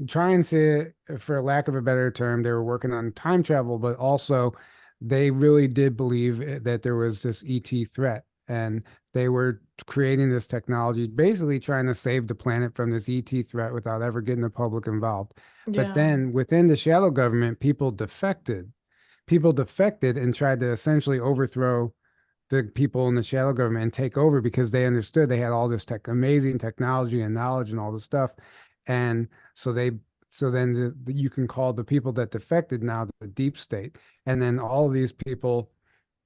trying to, for lack of a better term, they were working on time travel, but also they really did believe that there was this ET threat. And they were creating this technology, basically trying to save the planet from this ET threat without ever getting the public involved. Yeah. But then within the shadow government, people defected. People defected and tried to essentially overthrow the people in the shadow government and take over because they understood they had all this amazing technology and knowledge and all this stuff. And so then you can call the people that defected now the deep state. And then all of these people,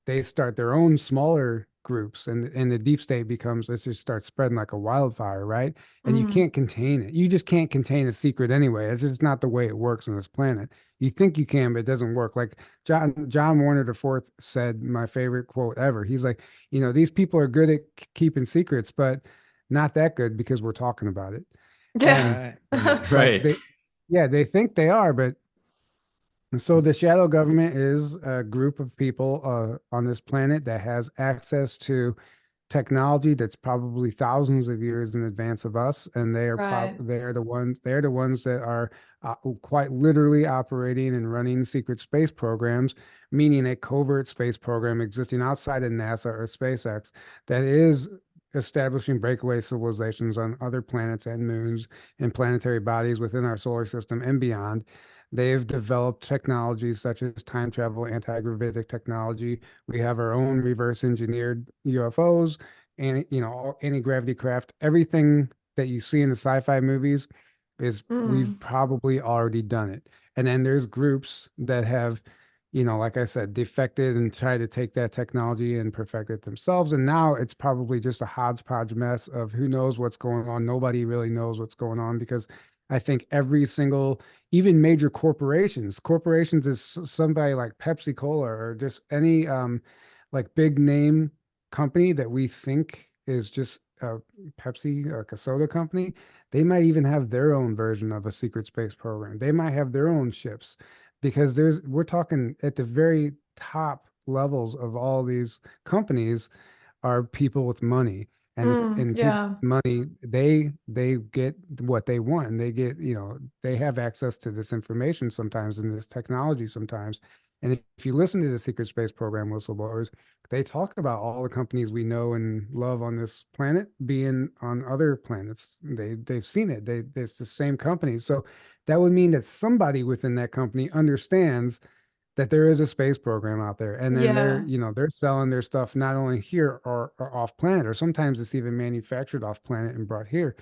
they start their own smaller groups, and the deep state becomes, let's just start spreading like a wildfire, right? And you can't contain it. You just can't contain a secret anyway. It's just not the way it works on this planet. You think you can, but it doesn't work. Like John Warner IV said, my favorite quote ever. He's like, these people are good at keeping secrets, but not that good because we're talking about it. Yeah. Right. They think they are, but so the shadow government is a group of people on this planet that has access to technology that's probably thousands of years in advance of us, and they are Right. they're the ones that are quite literally operating and running secret space programs, meaning a covert space program existing outside of NASA or SpaceX that is establishing breakaway civilizations on other planets and moons and planetary bodies within our solar system and beyond. They've developed technologies such as time travel, anti-gravitic technology. We have our own reverse engineered UFOs and, anti-gravity craft. Everything that you see in the sci-fi movies is we've probably already done it. And then there's groups that have, like I said, defected and tried to take that technology and perfect it themselves. And now it's probably just a hodgepodge mess of who knows what's going on. Nobody really knows what's going on because I think every single, even major corporations is somebody like Pepsi Cola or just any like big name company that we think is just a Pepsi or a soda company. They might even have their own version of a secret space program. They might have their own ships because we're talking at the very top levels of all these companies are people with money and people Yeah. with money, they get what they want and they get, they have access to this information sometimes and this technology sometimes. And if you listen to the secret space program whistleblowers, they talk about all the companies we know and love on this planet being on other planets. They've seen it. It's the same companies. So that would mean that somebody within that company understands that there is a space program out there, and then Yeah. they're selling their stuff not only here or off planet, or sometimes it's even manufactured off planet and brought here.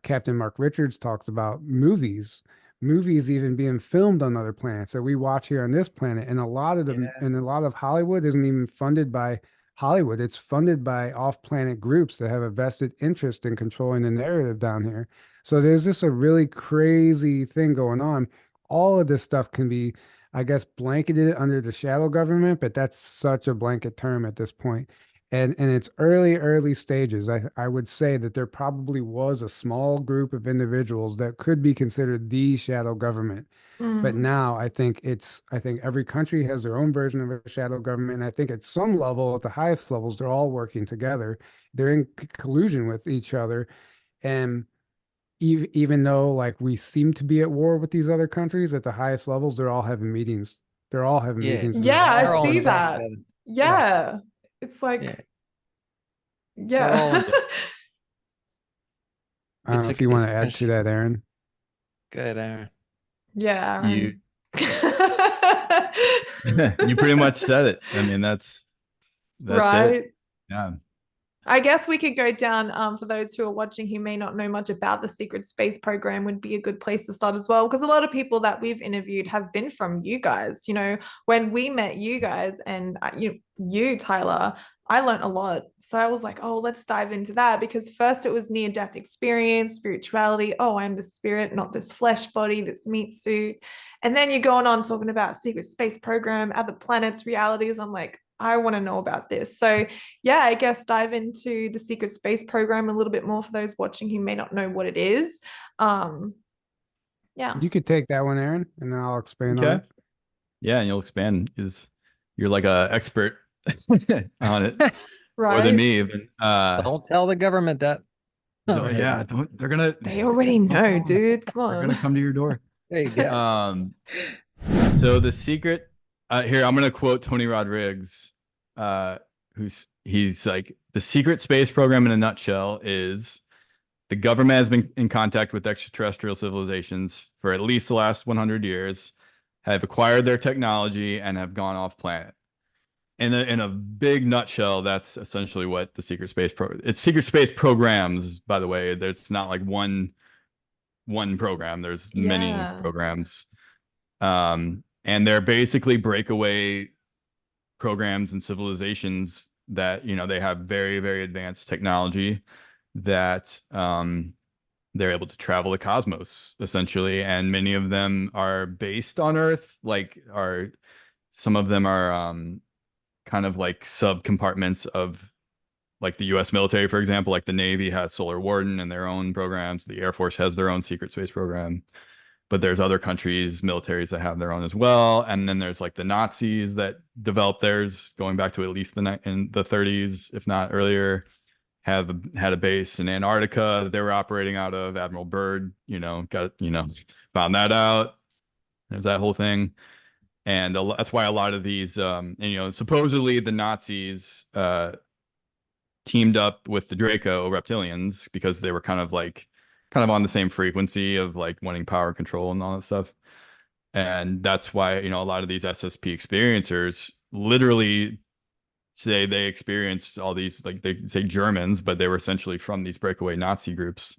Captain Mark Richards talks about movies even being filmed on other planets that we watch here on this planet, and a lot of them and a lot of Hollywood isn't even funded by Hollywood. It's funded by off-planet groups that have a vested interest in controlling the narrative down here. So there's just a really crazy thing going on. All of this stuff can be, I guess, blanketed under the shadow government, but that's such a blanket term at this point. And in its early stages, I would say that there probably was a small group of individuals that could be considered the shadow government. But now I think every country has their own version of a shadow government. And I think at some level, at the highest levels, they're all working together. They're in collusion with each other. And even though like we seem to be at war with these other countries at the highest levels, they're all having meetings. They're all having Yeah. meetings. Yeah, I They're all see in bed that. together. Yeah. It's Yeah. like, They're all in yeah. bed. I don't know if you want to add to that, Aaron. Good, Aaron. Yeah, You Aaron. you pretty much said it. I mean, that's Right. it. Yeah. I guess we could go down, for those who are watching who may not know much about the secret space program, would be a good place to start as well, because a lot of people that we've interviewed have been from you guys. When we met you guys and you Tyler, I learned a lot. So I was like, oh, let's dive into that, because first it was near-death experience, spirituality. Oh, I'm the spirit, not this flesh body, this meat suit. And then you're going on talking about secret space program, other planets, realities. I'm like, I want to know about this. So yeah, I guess dive into the secret space program a little bit more for those watching who may not know what it is. Yeah. You could take that one, Aaron, and then I'll expand on Okay. it. Yeah, and you'll expand because you're like a expert on it more than Right. me even. Don't tell the government that. Yeah, they're gonna They already don't tell know, them. dude. Come They're on. gonna come to your door. There you go. So the secret here, I'm gonna quote Tony Rodriguez, he's like, the secret space program in a nutshell is the government has been in contact with extraterrestrial civilizations for at least the last 100 years, have acquired their technology, and have gone off planet. In a big nutshell, that's essentially what the secret space it's secret space programs, by the way. There's not like one program. There's many programs. And they're basically breakaway programs and civilizations that, they have very, very advanced technology that they're able to travel the cosmos, essentially. And many of them are based on Earth, some of them are kind of like sub compartments of like the US military, for example. Like the Navy has Solar Warden and their own programs. The Air Force has their own secret space program. But there's other countries, militaries that have their own as well. And then there's like the Nazis that developed theirs going back to at least in the 30s, if not earlier, had a base in Antarctica that they were operating out of. Admiral Byrd, found that out. There's that whole thing. And that's why a lot of these, supposedly the Nazis teamed up with the Draco reptilians because they were kind of on the same frequency of like wanting power control and all that stuff. And that's why, a lot of these SSP experiencers literally say they experienced all these, like they say Germans, but they were essentially from these breakaway Nazi groups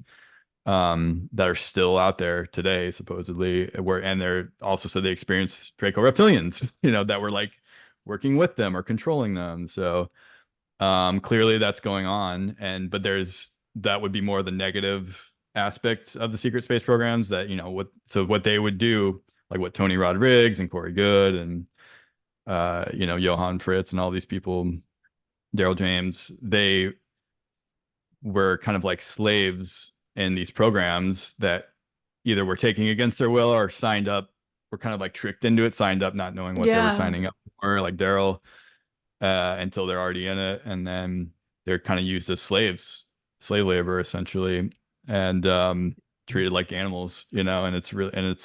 that are still out there today, supposedly, and they're also said they experienced Draco reptilians, that were like working with them or controlling them. So clearly that's going on. But that would be more the negative aspects of the secret space programs that, what they would do, like what Tony Rodriguez and Corey Good and Johann Fritz and all these people, Daryl James, they were kind of like slaves in these programs that either were taking against their will or signed up, were kind of like tricked into it, signed up not knowing what they were signing up for, like Daryl, until they're already in it. And then they're kind of used as slaves, slave labor essentially, and treated like animals, and it's really,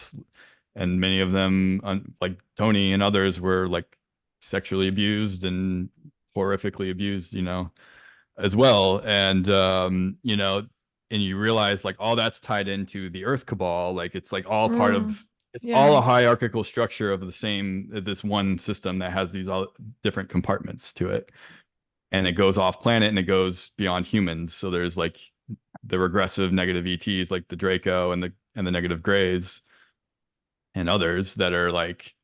and many of them, like Tony and others, were like sexually abused and horrifically abused, as well. And and you realize like all that's tied into the Earth Cabal. Like it's like all part of, it's all a hierarchical structure of this one system that has these all different compartments to it. And it goes off planet and it goes beyond humans. So there's like the regressive negative ETs like the Draco and the negative Greys and others that are like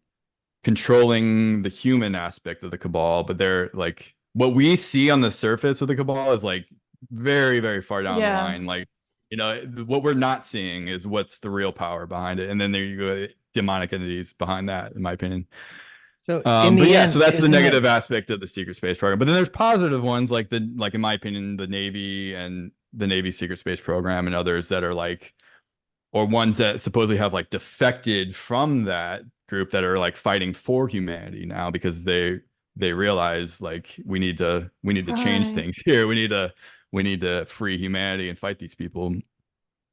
controlling the human aspect of the Cabal, but they're like, what we see on the surface of the Cabal is like very, very far down the line. Like, what we're not seeing is what's the real power behind it. And then there you go, demonic entities behind that, in my opinion. So so that's the negative aspect of the secret space program. But then there's positive ones like in my opinion, the Navy and the Navy secret space program and others that are like, or ones that supposedly have like defected from that group that are like fighting for humanity now because they realize like we need to change things here. We need to free humanity and fight these people.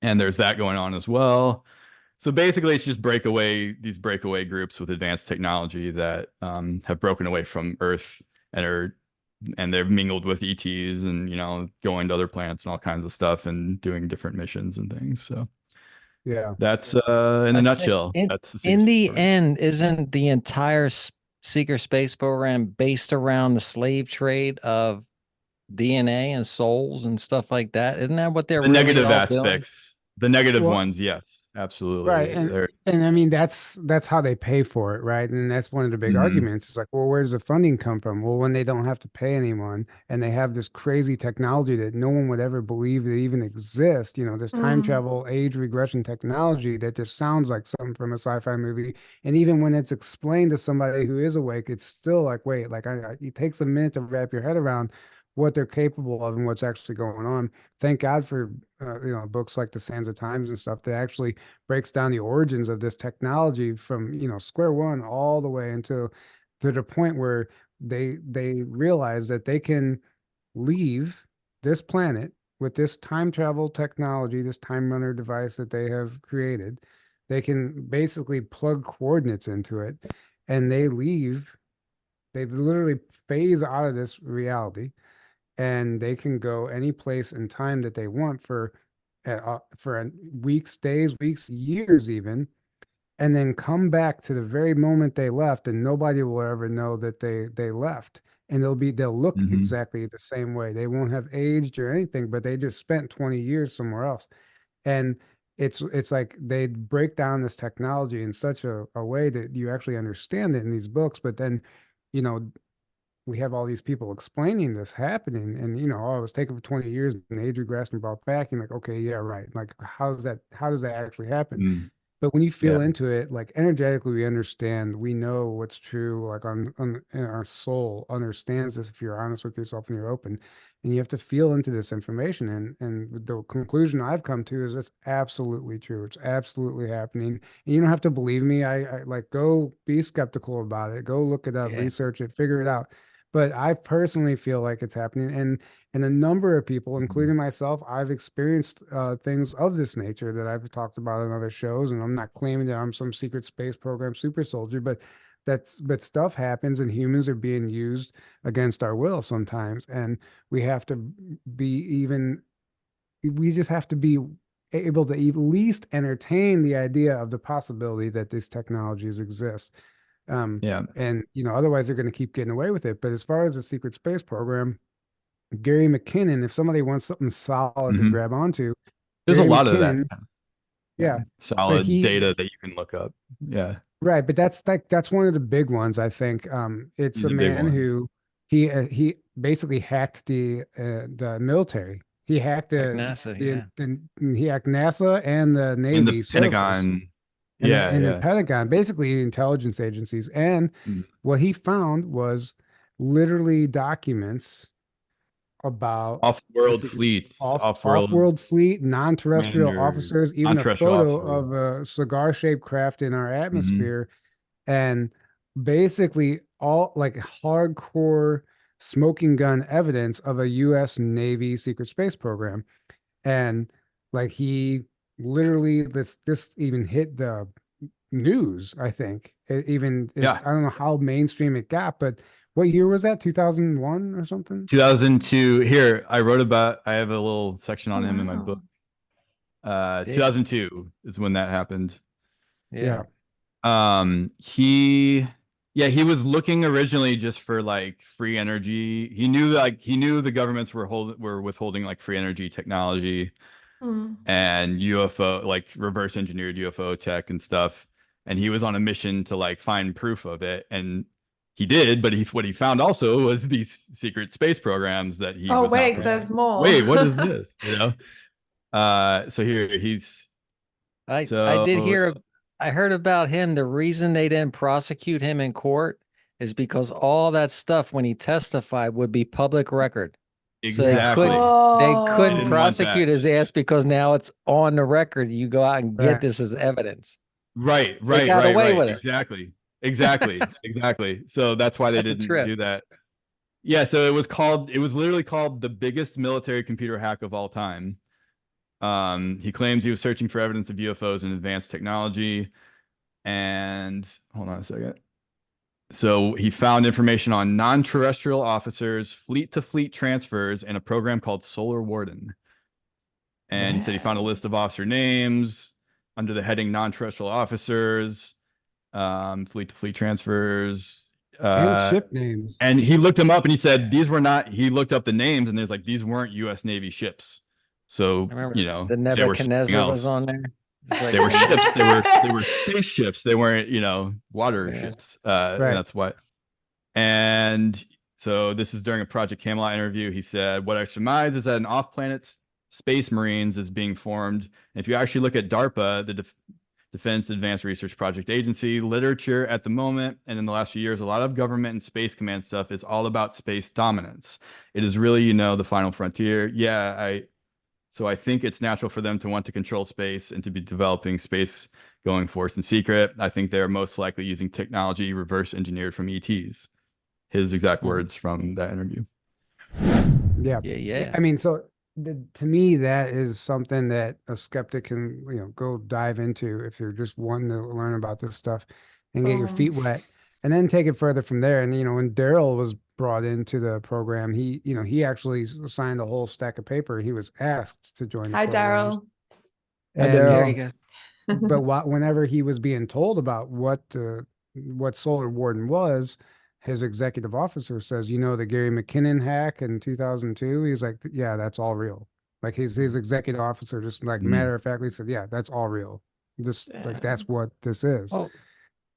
And there's that going on as well. So basically it's just these breakaway groups with advanced technology that have broken away from Earth and they've mingled with ETs and, going to other planets and all kinds of stuff and doing different missions and things. So yeah, that's in a nutshell. That's in the end, isn't the entire secret space program based around the slave trade of DNA and souls and stuff like that? Isn't that what they're the really negative all aspects? The negative Well, ones, yes, absolutely. right. And I mean, that's how they pay for it, right? And that's one of the big arguments. It's like, well, where does the funding come from? Well, when they don't have to pay anyone and they have this crazy technology that no one would ever believe that even exists, this time travel, age regression technology that just sounds like something from a sci-fi movie. And even when it's explained to somebody who is awake, it's still like, wait, like it takes a minute to wrap your head around what they're capable of and what's actually going on. Thank God for books like The Sands of Times and stuff that actually breaks down the origins of this technology from square one all the way to the point where they realize that they can leave this planet with this time travel technology, this time runner device that they have created. They can basically plug coordinates into it and they leave. They literally phase out of this reality and they can go any place in time that they want for weeks, days, weeks, years even, and then come back to the very moment they left, and nobody will ever know that they left. And they'll look exactly the same way. They won't have aged or anything, but they just spent 20 years somewhere else. And it's like they break down this technology in such a way that you actually understand it in these books, but then we have all these people explaining this happening and oh, it was taken for 20 years and age regressed and brought back and like, okay, yeah, right, like how does that actually happen? But when you feel into it, like energetically we understand, we know what's true, like in our soul understands this if you're honest with yourself and you're open, and you have to feel into this information. And the conclusion I've come to is it's absolutely true, it's absolutely happening. And you don't have to believe me. I like, go be skeptical about it, go look it up, research it, figure it out. But I personally feel like it's happening. And a number of people, including myself, I've experienced things of this nature that I've talked about in other shows. And I'm not claiming that I'm some secret space program super soldier, but but stuff happens, and humans are being used against our will sometimes, and we have to be even we just have to be able to at least entertain the idea of the possibility that these technologies exist. Yeah. And otherwise they're going to keep getting away with it. But as far as the secret space program, Gary McKinnon, if somebody wants something solid to Mhm. grab onto, There's a Gary lot of that. McKinnon, yeah, but Solid data that you can look up. Yeah. right, but that's one of the big ones, I think. It's He's a a big man one. who he basically hacked the military. He hacked Like NASA, yeah. he hacked NASA and the And Navy the servers Pentagon. and Yeah, the yeah. Pentagon, basically the intelligence agencies. And Mm. what he found was literally documents about the Off-world secret fleets, off-world off-world fleet, non-terrestrial commanders, officers, even a non-terrestrial photo officers. of a cigar-shaped craft in our Mhm. atmosphere, and basically all like hardcore smoking gun evidence of a US Navy secret space program. And like he literally this even hit the news, I think. Even Yeah. I don't know how mainstream it got, but what year was that? 2001 or something? 2002. Here, I have a little section on him in my book. Wow. 2002 is when that happened. Yeah. He was looking originally just for like free energy. He knew the governments were withholding like free energy technology and UFO, like reverse engineered UFO tech and stuff. And he was on a mission to like find proof of it. And he did, but what he found also was these secret space programs that he Oh, was not wait, prepared. there's more. Wait, what is this? So here I heard about him. The reason they didn't prosecute him in court is because all that stuff when he testified would be public record. exactly. So they They couldn't didn't want prosecute that. his ass because now it's on the record. You go out and get Right. this as evidence. Right. They got away with it. Exactly. So that's why they That's a didn't trip. do that. Yeah, so it was literally called the biggest military computer hack of all time. He claims he was searching for evidence of UFOs and advanced technology. And hold on a second. So he found information on non-terrestrial officers, fleet-to-fleet transfers, and a program called Solar Warden. And he said he found a list of officer names under the heading non-terrestrial officers, fleet-to-fleet transfers, And ship names. and he looked them up and he said these were not. He looked up the names and there's like these weren't U.S. Navy ships. So I remember the the Nebuchadnezzar was on there. Like, they were ships. They were spaceships. They weren't water ships. Right. That's what. And so this is during a Project Camelot interview. He said, "What I surmise is that an off-planet space marines is being formed. And if you actually look at DARPA, the Defense Advanced Research Project Agency literature at the moment, and in the last few years, a lot of government and space command stuff is all about space dominance. It is really, the final frontier. Yeah, so I think it's natural for them to want to control space and to be developing space going force in secret. I think they're most likely using technology reverse engineered from ETs." His exact words from that interview. Yeah. Yeah. I mean, so to me, that is something that a skeptic can, go dive into if you're just wanting to learn about this stuff and get your feet wet, and then take it further from there. And, when Daryl was brought into the program, he actually signed a whole stack of paper. He was asked to join the Hi, programs. Daryl. And, There you go. but whenever he was being told about what Solar Warden was, his executive officer says, the Gary McKinnon hack in 2002. He's like, yeah, that's all real. Like his executive officer just like matter of factly said, yeah, that's all real. That's what this is. Well,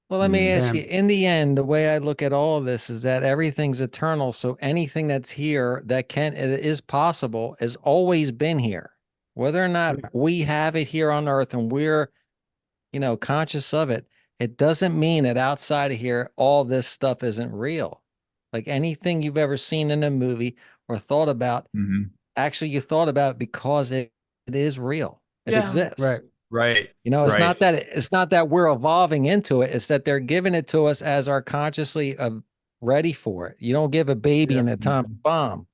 let me ask And- you, in the end, the way I look at all of this is that everything's eternal. So anything that's here it is possible has always been here. Whether or not we have it here on Earth and we're, conscious of it, it doesn't mean that outside of here, all this stuff isn't real. Like anything you've ever seen in a movie or thought about, actually you thought about it because it is real. It exists. Right. It's not that we're evolving into it. It's that they're giving it to us as our consciously ready for it. You don't give a baby an atomic bomb,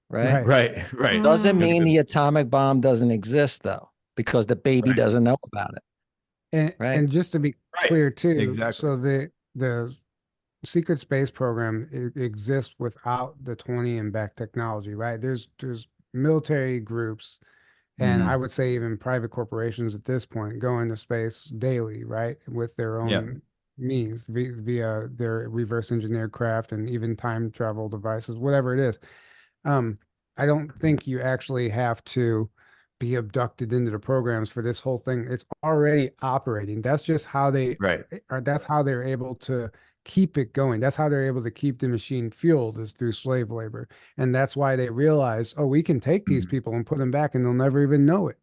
right? Right. Doesn't mean the atomic bomb doesn't exist though, because the baby doesn't know about it. And just to be clear too, Exactly. so the secret space program exists without the 20 and back technology, right? There's military groups, and I would say even private corporations at this point go into space daily, right, with their Yeah. own means via their reverse engineered craft and even time travel devices, whatever it is. I don't think you actually have to be abducted into the programs for this whole thing. It's already operating. That's just how they Right. are. That's how they're able to keep it going. That's how they're able to keep the machine fueled, is through slave labor. And that's why they realize, oh, we can take these people and put them back and they'll never even know it.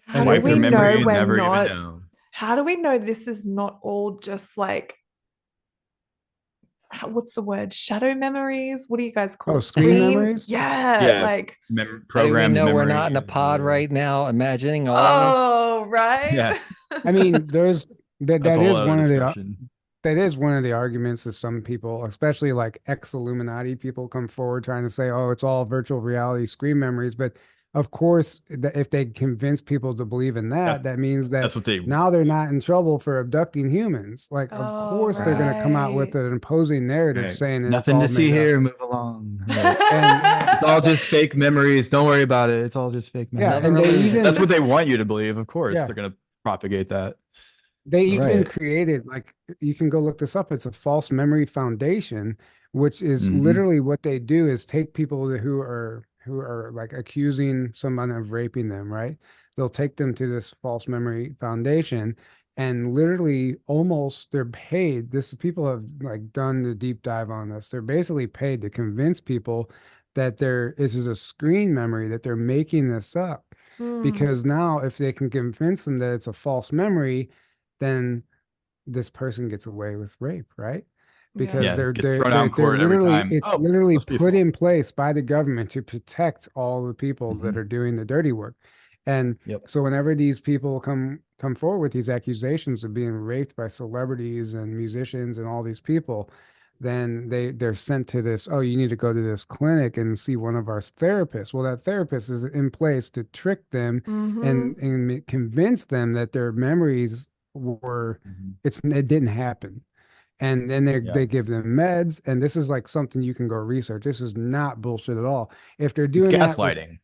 How And do Wipe we their know memory and we're never not? even know. How do we know this is not all just like, what's the word? Shadow memories? What do you guys call Oh, it? screen memories? Yeah, Yeah. like, How do we Programmed know we're memory. not in a pod right now, imagining all of this? oh, right. Yeah. I mean, there's That's that a whole is other one of the discussion. that is one of the arguments that some people, especially like ex-Illuminati people, come forward trying to say, oh, it's all virtual reality screen memories. But of course, if they convince people to believe in that, that means That's that what they. now they're not in trouble for abducting humans. Like, of Oh, course, they're going to come out with right. an imposing narrative Right. saying that it's Nothing all to see made up. here. Move along. Right. And It's all just fake memories. Don't worry about it. It's all just fake yeah, memories. and they illusion. even That's what they want you to believe. Of course, yeah. they're going to propagate that. They even Right. created, like, you can go look this up. It's a false memory foundation, which is Mhm. literally what they do is take people who are like accusing someone of raping them, right? They'll take them to this false memory foundation, and literally almost they're paid. This people have like done the deep dive on this. They're basically paid to convince people that this is a screen memory, that they're making this up. Hmm. Because now if they can convince them that it's a false memory, then this person gets away with rape, right? Because Yeah. they're Gets they're thrown out they're, in they're court every literally time. it's Oh, literally must be put false. in place by the government to protect all the people that Mhm. are doing the dirty work. And Yep. so whenever these people come forward with these accusations of being raped by celebrities and musicians and all these people, then they're sent to this, oh, you need to go to this clinic and see one of our therapists. Well, that therapist is in place to trick them Mhm. and convince them that their memories were Mhm. it didn't happen. And then Yeah. they give them meds, and this is like something you can go research. This is not bullshit at all. If they're It's doing that with, gaslighting.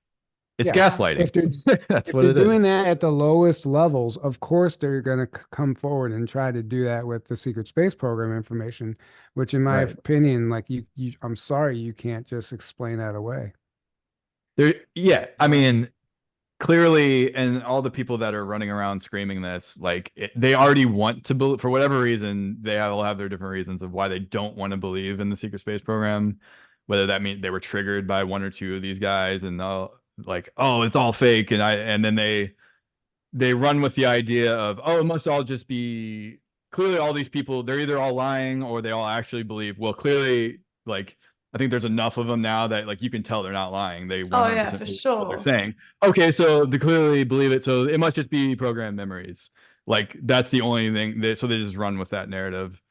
It's yeah, gaslighting. if they're That's if what they're it doing is. that at the lowest levels, of course they're going to come forward and try to do that with the secret space program information, which in my Right. opinion, like I'm sorry, you can't just explain that away. Yeah. I mean, clearly, and all the people that are running around screaming this, like they already want to believe, for whatever reason, they all have their different reasons of why they don't want to believe in the secret space program. Whether that means they were triggered by one or two of these guys and they'll like, oh, it's all fake. And then they run with the idea of, oh, it must all just be, clearly all these people, they're either all lying or they all actually believe. Well, clearly, like, I think there's enough of them now that like you can tell they're not lying. They 100% Oh yeah, for believe what they're sure. saying. Okay, so they clearly believe it. So it must just be programmed memories. Like that's the only thing. So they just run with that narrative.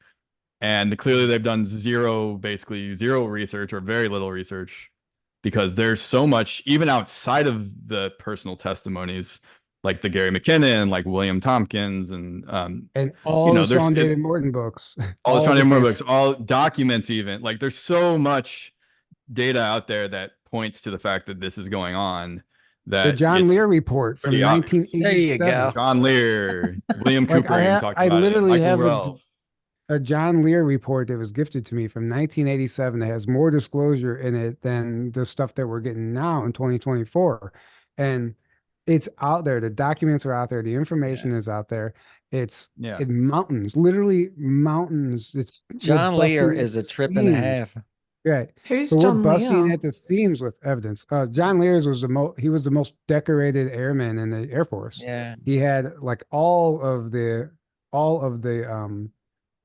And clearly they've done basically zero research or very little research because there's so much, even outside of the personal testimonies, like the Gary McKinnon, like William Tompkins, and all the there's Sean David Morton books, all the Sean the David Morton same books, all documents, even like there's so much data out there that points to the fact that this is going on. the That John it's Lear report from pretty obvious. There you 1987. go. John Lear, William Like Cooper even talked I about it. literally Michael have Ralph. a John Lear report that was gifted to me from 1987 that has more disclosure in it than the stuff that we're getting now in 2024. And it's out there. The documents are out there. The information is out there. It's Yeah. in mountains, literally mountains. We're John Lear busting at is the a trip and a seams. half. Right. Who's So we're John busting Lear? at the seams with evidence. John Lear's was he was the most decorated airman in the Air Force. Yeah. He had like all of the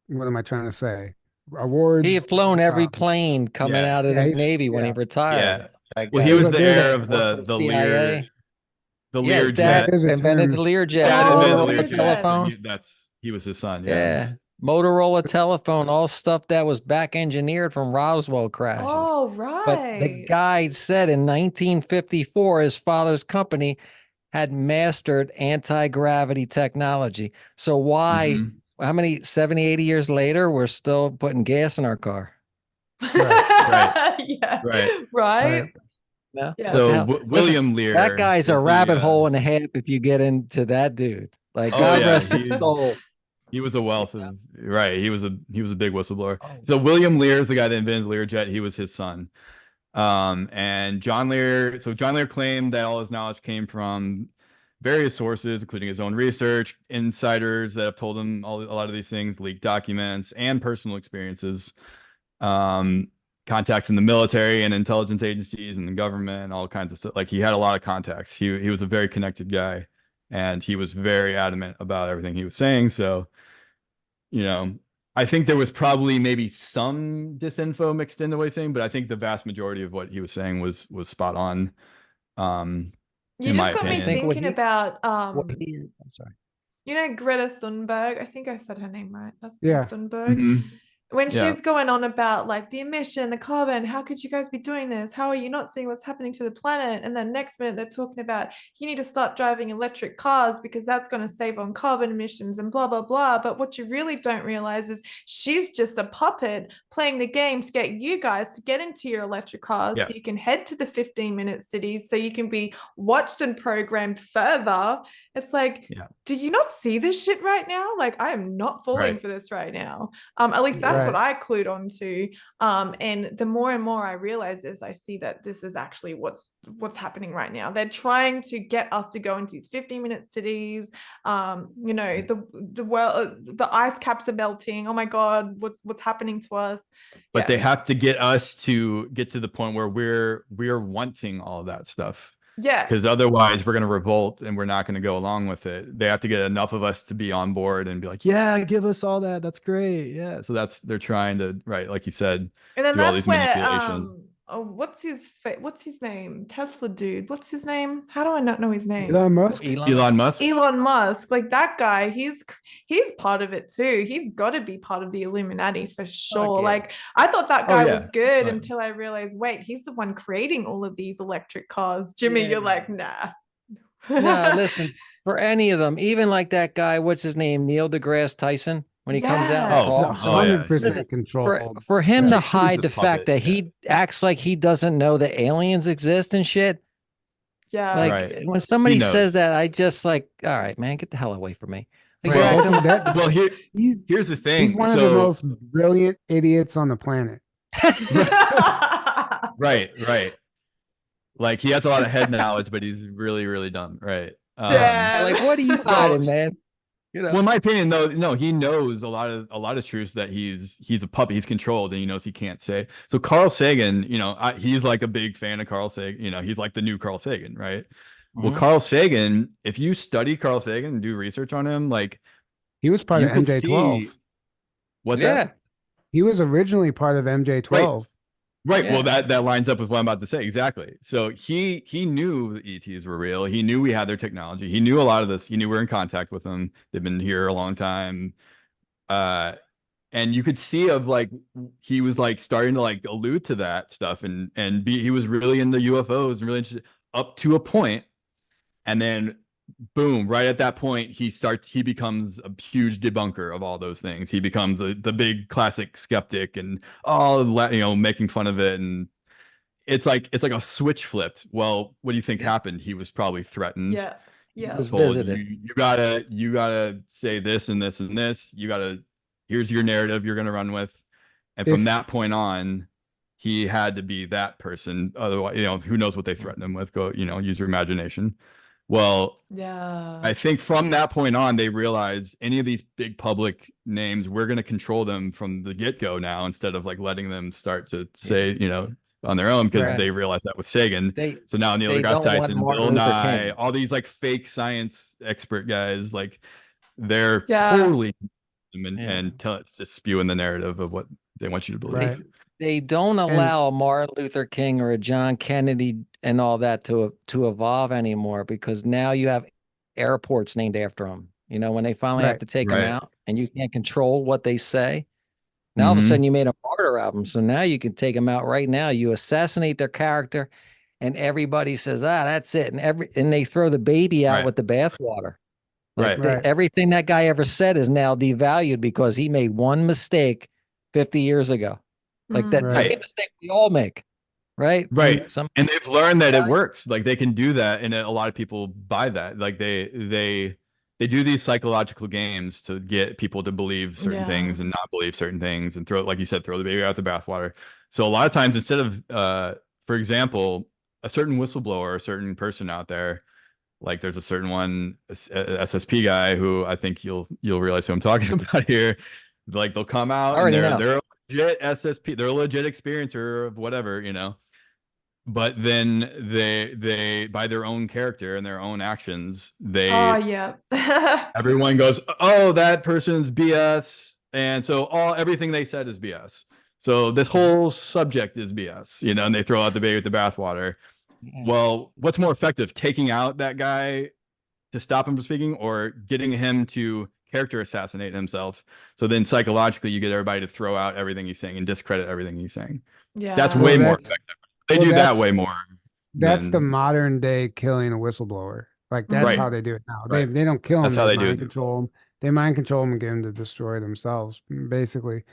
what am I trying to say? Awards. He had flown every plane coming Yeah. out of Yeah, the Navy when he yeah. retired. That Well, guy he was There's a- the there's heir a- of worked for the CIA. Lear, the Yeah, Lear his dad jet. There's a invented term. the Learjet. Dad Oh, invented the Motorola Learjet. So telephone. he was his son. Yeah. Motorola telephone, all stuff that was back engineered from Roswell crashes. Oh, But the right. guy said in 1954, his father's company had mastered anti-gravity technology. So why Mhm. how many 70, 80 years later, we're still putting gas in our car. Right. Yeah. Right. Right. Yeah. Yeah. What the So hell? Listen, William Lear. that guy's a is rabbit the, hole and a half if you get into that dude. Like, Oh, God yeah, rest his soul. He was a wealth of right. He was a big whistleblower. Oh. So William Lear is the guy that invented Learjet. He was his son. And John Lear. So John Lear claimed that all his knowledge came from various sources, including his own research, insiders that have told him a lot of these things, leaked documents, and personal experiences. Contacts in the military and intelligence agencies and the government, all kinds of stuff. Like he had a lot of contacts. He was a very connected guy, and he was very adamant about everything he was saying. So, I think there was probably maybe some disinfo mixed into what he's saying, but I think the vast majority of what he was saying was spot on. You in just my got me opinion. thinking about I'm sorry. Greta Thunberg. I think I said her name right. That's Yeah. Thunberg. Mhm. When Yeah. she's going on about like the emission, the carbon, how could you guys be doing this? How are you not seeing what's happening to the planet? And then next minute they're talking about you need to start driving electric cars because that's going to save on carbon emissions and blah, blah, blah. But what you really don't realize is she's just a puppet playing the game to get you guys to get into your electric cars Yeah. so you can head to the 15-minute cities so you can be watched and programmed further. It's like, do you not see this shit right now? Like, I am not falling for this right now. At least that's what I clued on to. And the more and more I realize is I see that this is actually what's happening right now. They're trying to get us to go into these 15-minute cities. The ice caps are melting. Oh my God, what's happening to us? But they have to get us to get to the point where we're wanting all of that stuff. Yeah. Because otherwise we're going to revolt and we're not going to go along with it. They have to get enough of us to be on board and be like, yeah, give us all that. That's great. Yeah. So they're trying to, right, like you said, and then do all that's these where manipulations. what's his name? Tesla dude. What's his name? How do I not know his name? Elon Musk. Elon Musk. Elon Musk. Like that guy, he's part of it too. He's got to be part of the Illuminati for sure. yeah. Like I thought that guy was good Right. until I realized, wait, he's the one creating all of these electric cars. Jimmy, you're like, nah. No, listen, for any of them, even like that guy, what's his name? Neil deGrasse Tyson, when he comes out and talks. 100% controlled. For him to hide a the fact that he acts like he doesn't know that aliens exist and shit. Yeah. Like when somebody says that, I just like, all right, man, get the hell away from me. Like, well, here's the thing. He's one of the most brilliant idiots on the planet. Right. Like he has a lot of head knowledge, but he's really, really dumb. Right. Like, what are you hiding, man? Well, in my opinion, though, no, he knows a lot of truths that he's a puppet. He's controlled, and he knows he can't say. So Carl Sagan, he's like a big fan of Carl Sagan. He's like the new Carl Sagan, right? Mm-hmm. Well, Carl Sagan, if you study Carl Sagan and do research on him, like he was part of MJ12. What's that? He was originally part of MJ12. Right. Well, that lines up with what I'm about to say. Exactly. So he knew the ETs were real. He knew we had their technology. He knew a lot of this. He knew we're in contact with them. They've been here a long time. And you could see he was like starting to like allude to that stuff and he was really into UFOs and really interested up to a point. And then boom, right at that point, he becomes a huge debunker of all those things. He becomes the big classic skeptic and making fun of it. And it's like a switch flipped. Well, what do you think happened? He was probably threatened. Yeah. Was told, you gotta say this and this and this. Here's your narrative you're gonna run with. And from that point on, he had to be that person. Otherwise, who knows what they threatened him with? Go, use your imagination. Well, I think from that point on, they realized any of these big public names, we're going to control them from the get-go now, instead of like letting them start to say, on their own, because they realized that with Sagan. So now Neil deGrasse Tyson, Bill Nye, all these like fake science expert guys, like they're totally and just spewing the narrative of what they want you to believe. Right. They don't allow a Martin Luther King or a John Kennedy and all that to evolve anymore, because now you have airports named after them. When they finally have to take them out and you can't control what they say. Now all of a sudden you made a martyr album. So now you can take them out right now. You assassinate their character and everybody says, that's it. And they throw the baby out with the bathwater. Like Right. Right. everything that guy ever said is now devalued because he made one mistake 50 years ago. Like that Mm. Right. same mistake we all make, right? Right. Some And they've learned that it works. Like they can do that, and a lot of people buy that. Like they do these psychological games to get people to believe certain Yeah. things and not believe certain things, and throw, like you said, throw the baby out the bathwater. So a lot of times, instead of for example, a certain whistleblower, a certain person out there, like there's a certain one SSP guy who I think you'll realize who I'm talking about here. Like they'll come I out and already know. they're a legit SSP, they're a legit experiencer of whatever, but then they by their own character and their own actions, Oh, they yeah. everyone goes, oh, that person's BS, and so everything they said is BS, so this whole subject is BS, and they throw out the baby with the bathwater. Yeah. Well, what's more effective, taking out that guy to stop him from speaking, or getting him to character assassinate himself, so then psychologically you get everybody to throw out everything he's saying and discredit everything he's saying? That's Yeah. Well, way more that's effective. They well, do that that's way more that's the than modern day killing a whistleblower. Like that's right. how Mm. they do it now. Right. They don't kill That's them. how They they do mind it. control them. They mind control them and get them to destroy themselves, basically.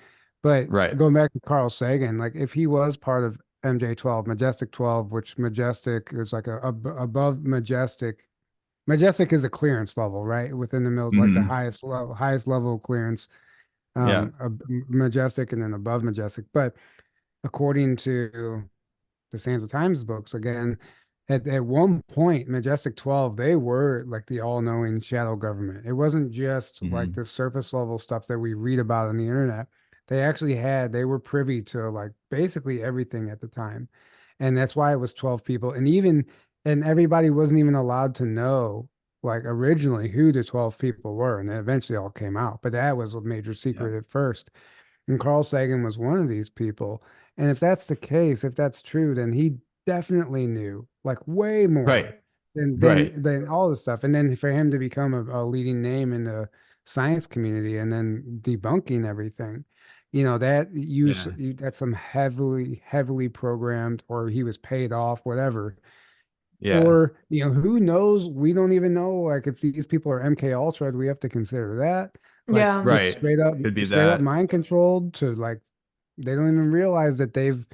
But Right. going back to Carl Sagan, like if he was part of MJ12, Majestic 12, which Majestic is like above Majestic. Majestic is a clearance level, right? Within the middle, like the Hmm. highest level of clearance. Yeah. Majestic and then above Majestic. But according to the Sands of Times books, again, at one point, Majestic 12, they were like the all-knowing shadow government. It wasn't just like Hmm. the surface level stuff that we read about on the internet. They were privy to like basically everything at the time. And that's why it was 12 people. And everybody wasn't even allowed to know, like originally, who the 12 people were. And it eventually all came out. But that was a major Yeah. secret at first. And Carl Sagan was one of these people. And if that's the case, if that's true, then he definitely knew like way more Right. than Right. all this stuff. And then for him to become a leading name in the science community and then debunking everything, Yeah. that's some heavily programmed, or he was paid off, whatever. Yeah. Or, who knows? We don't even know. Like, if these people are MK Ultra, do we have to consider that? Like, Yeah. just Right. Could be straight up that. mind controlled to like, they don't even realize that they've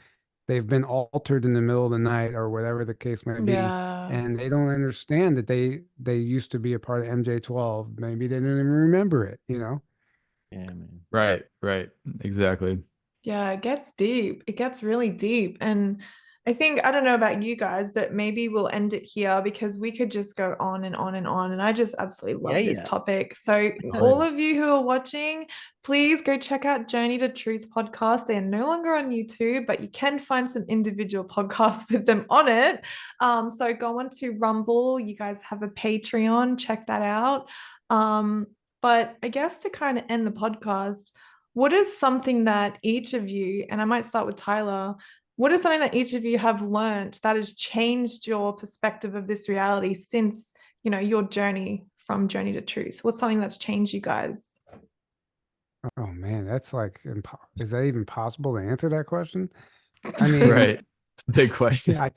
been altered in the middle of the night or whatever the case may be, Yeah. and they don't understand that they used to be a part of MJ12. Maybe they don't even remember it. Yeah, man. Right. Right. Exactly. Yeah, it gets deep. It gets really deep. And I think, I don't know about you guys, but maybe we'll end it here because we could just go on and on and on. And I just absolutely Yeah, love this yeah. topic. So, Oh, all yeah. of you who are watching, please go check out Journey to Truth podcast. They are no longer on YouTube, but you can find some individual podcasts with them on it. So, go on to Rumble. You guys have a Patreon. Check that out. But I guess to kind of end the podcast, what is something that each of you, and I might start with Tyler, what is something that each of you have learned that has changed your perspective of this reality since, your journey from Journey to Truth? What's something that's changed you guys? Oh man, that's like, is that even possible to answer that question? I mean, Right. It's a big question. yeah, I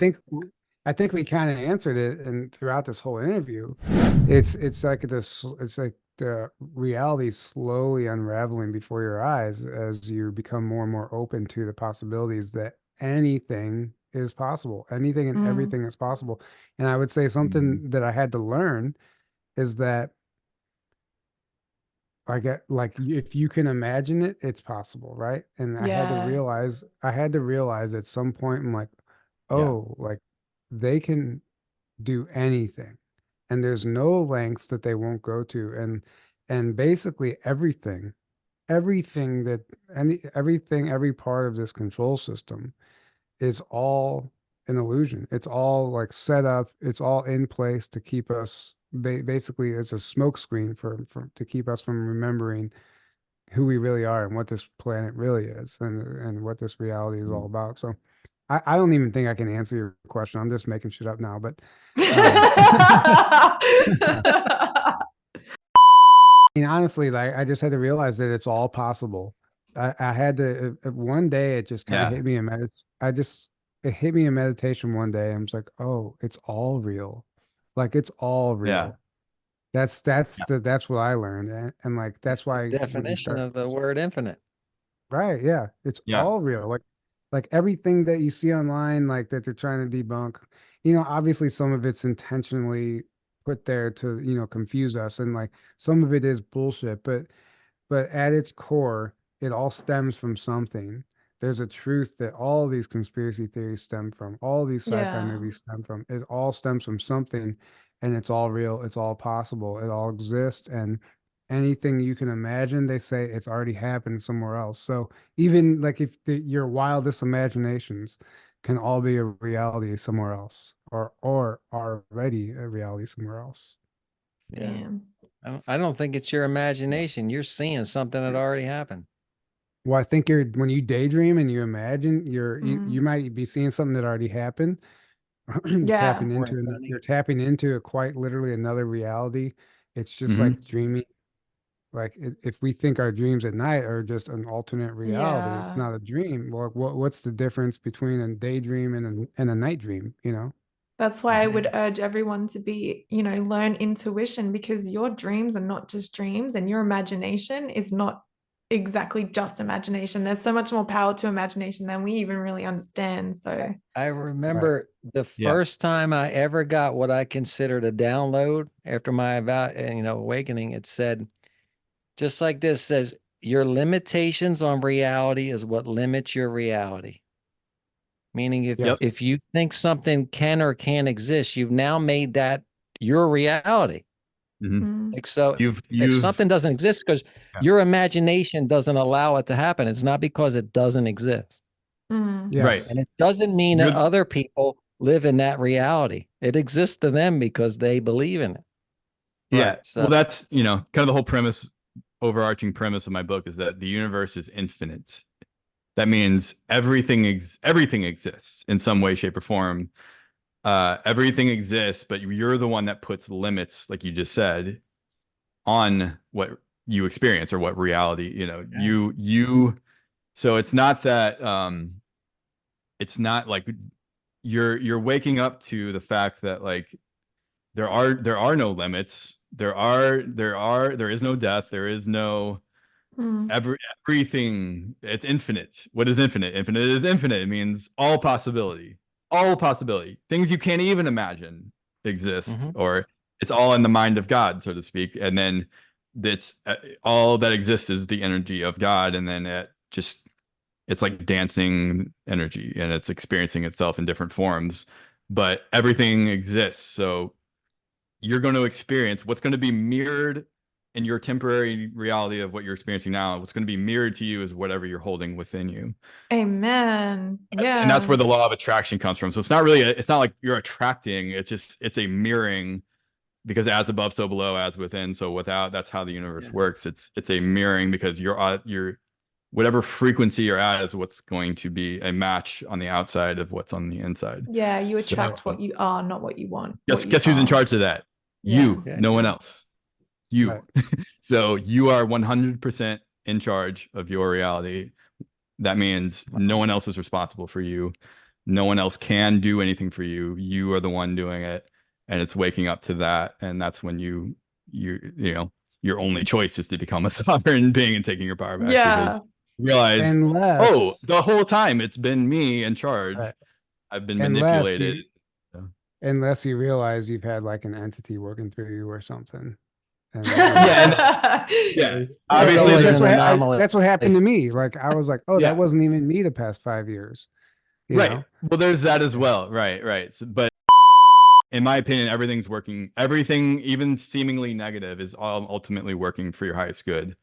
think we kind of answered it, and throughout this whole interview, it's like the reality slowly unraveling before your eyes as you become more and more open to the possibilities that anything is possible, anything and Mm, everything is possible. And I would say Mhm. something that I had to learn is that if you can imagine it, it's possible, right? And yeah. I had to realize at some point, I'm like, Yeah. oh, like they can do anything, and there's no lengths that they won't go to, and basically everything that every part of this control system is all an illusion. It's all like set up. It's all in place to keep us basically as a smokescreen to keep us from remembering who we really are and what this planet really is, and what this reality is all Mhm. about. So I don't even think I can answer your question. I'm just making shit up now. But um, I mean, honestly, like I just had to realize that it's all possible. I had to one day it just kind of Yeah. hit me in it hit me in meditation one day. I was like, oh, it's all real. Like it's all Yeah. real. That's what I learned, and like that's why when you Definition start, of the word infinite. right, yeah, it's Yeah. all real. Like everything that you see online, like that they're trying to debunk, obviously some of it's intentionally put there to, confuse us, and like some of it is bullshit, but at its core, it all stems from something. There's a truth that all these conspiracy theories stem from, all these sci-fi Yeah. movies stem from. It all stems from something, and it's all real, it's all possible, it all exists, and anything you can imagine, they say it's already happened somewhere else. So even like if your wildest imaginations can all be a reality somewhere else, or are already a reality somewhere else. Yeah. Damn. I don't think it's your imagination. You're seeing something that already happened. Well, I think when you daydream and you imagine, you Mm. might be seeing something that already happened. Yeah. Boring, funny. You're tapping into a quite literally another reality. It's just Hmm. like dreaming. Like if we think our dreams at night are just an alternate reality, it's Yeah. not a dream. Well, what's the difference between a daydream and a night dream? That's why I Yeah. would urge everyone to be, learn intuition, because your dreams are not just dreams and your imagination is not exactly just imagination. There's so much more power to imagination than we even really understand. So, I Right. remember the Yeah. first time I ever got what I considered a download after my awakening. It said, just like this, says, your limitations on reality is what limits your reality. Meaning if Yes. Yep. if you think something can or can't exist, you've now made that your reality. Hmm. mm, Like, so if You've something doesn't exist because yeah. your imagination doesn't allow it to happen, it's not because it doesn't exist. Right. Yes. And it doesn't mean that You're other people live in that reality. It exists to them because they believe in it. Yeah. Right. So Well, that's, kind of the whole premise, overarching premise of my book is that the universe is infinite. That means everything exists in some way, shape, or form. Everything exists, but you're the one that puts limits, like you just said, on what you experience or what reality, yeah. so it's not that it's not like you're waking up to the fact that like there are no limits. There is no death. There is no mm, everything. It's infinite. What is infinite? Infinite is infinite. It means all possibility. All possibility. Things you can't even imagine exist, Mm-hmm. or it's all in the mind of God, so to speak. And then that's all that exists is the energy of God, and then it's like dancing energy, and it's experiencing itself in different forms, but everything exists. So you're going to experience what's going to be mirrored in your temporary reality of what you're experiencing now. What's going to be mirrored to you is whatever you're holding within you. amen. And that's Yeah. where the law of attraction comes from. So it's not really it's not like you're attracting, it's a mirroring, because as above so below, as within so without. That's how the universe Yeah. works. It's a mirroring, because you're whatever frequency you're at is what's going to be a match on the outside of what's on the inside. Yeah. You So attract what you are, not what you want. guess What you guess who's in are. charge of that? Yeah. You, Yeah. no one else. You. Right. So you are 100% in charge of your reality. That means no one else is responsible for you. No one else can do anything for you. You are the one doing it, and it's waking up to that. And that's when your only choice is to become a sovereign being and taking your power back, because Yeah. you realize, oh, Unless, the whole time it's been me in charge. right. I've been Unless manipulated. you unless you realize you've had like an entity working through you or something. And Yeah, and Yeah. yes, That's obviously always that's an there's anomaly. that's what happened to me. Like I was like, oh, that yeah, wasn't even me the past 5 years. You right. know? Well, there's that as Yeah. well. Right. So, but in my opinion, everything's working. Everything, even seemingly negative, is all ultimately working for your highest good.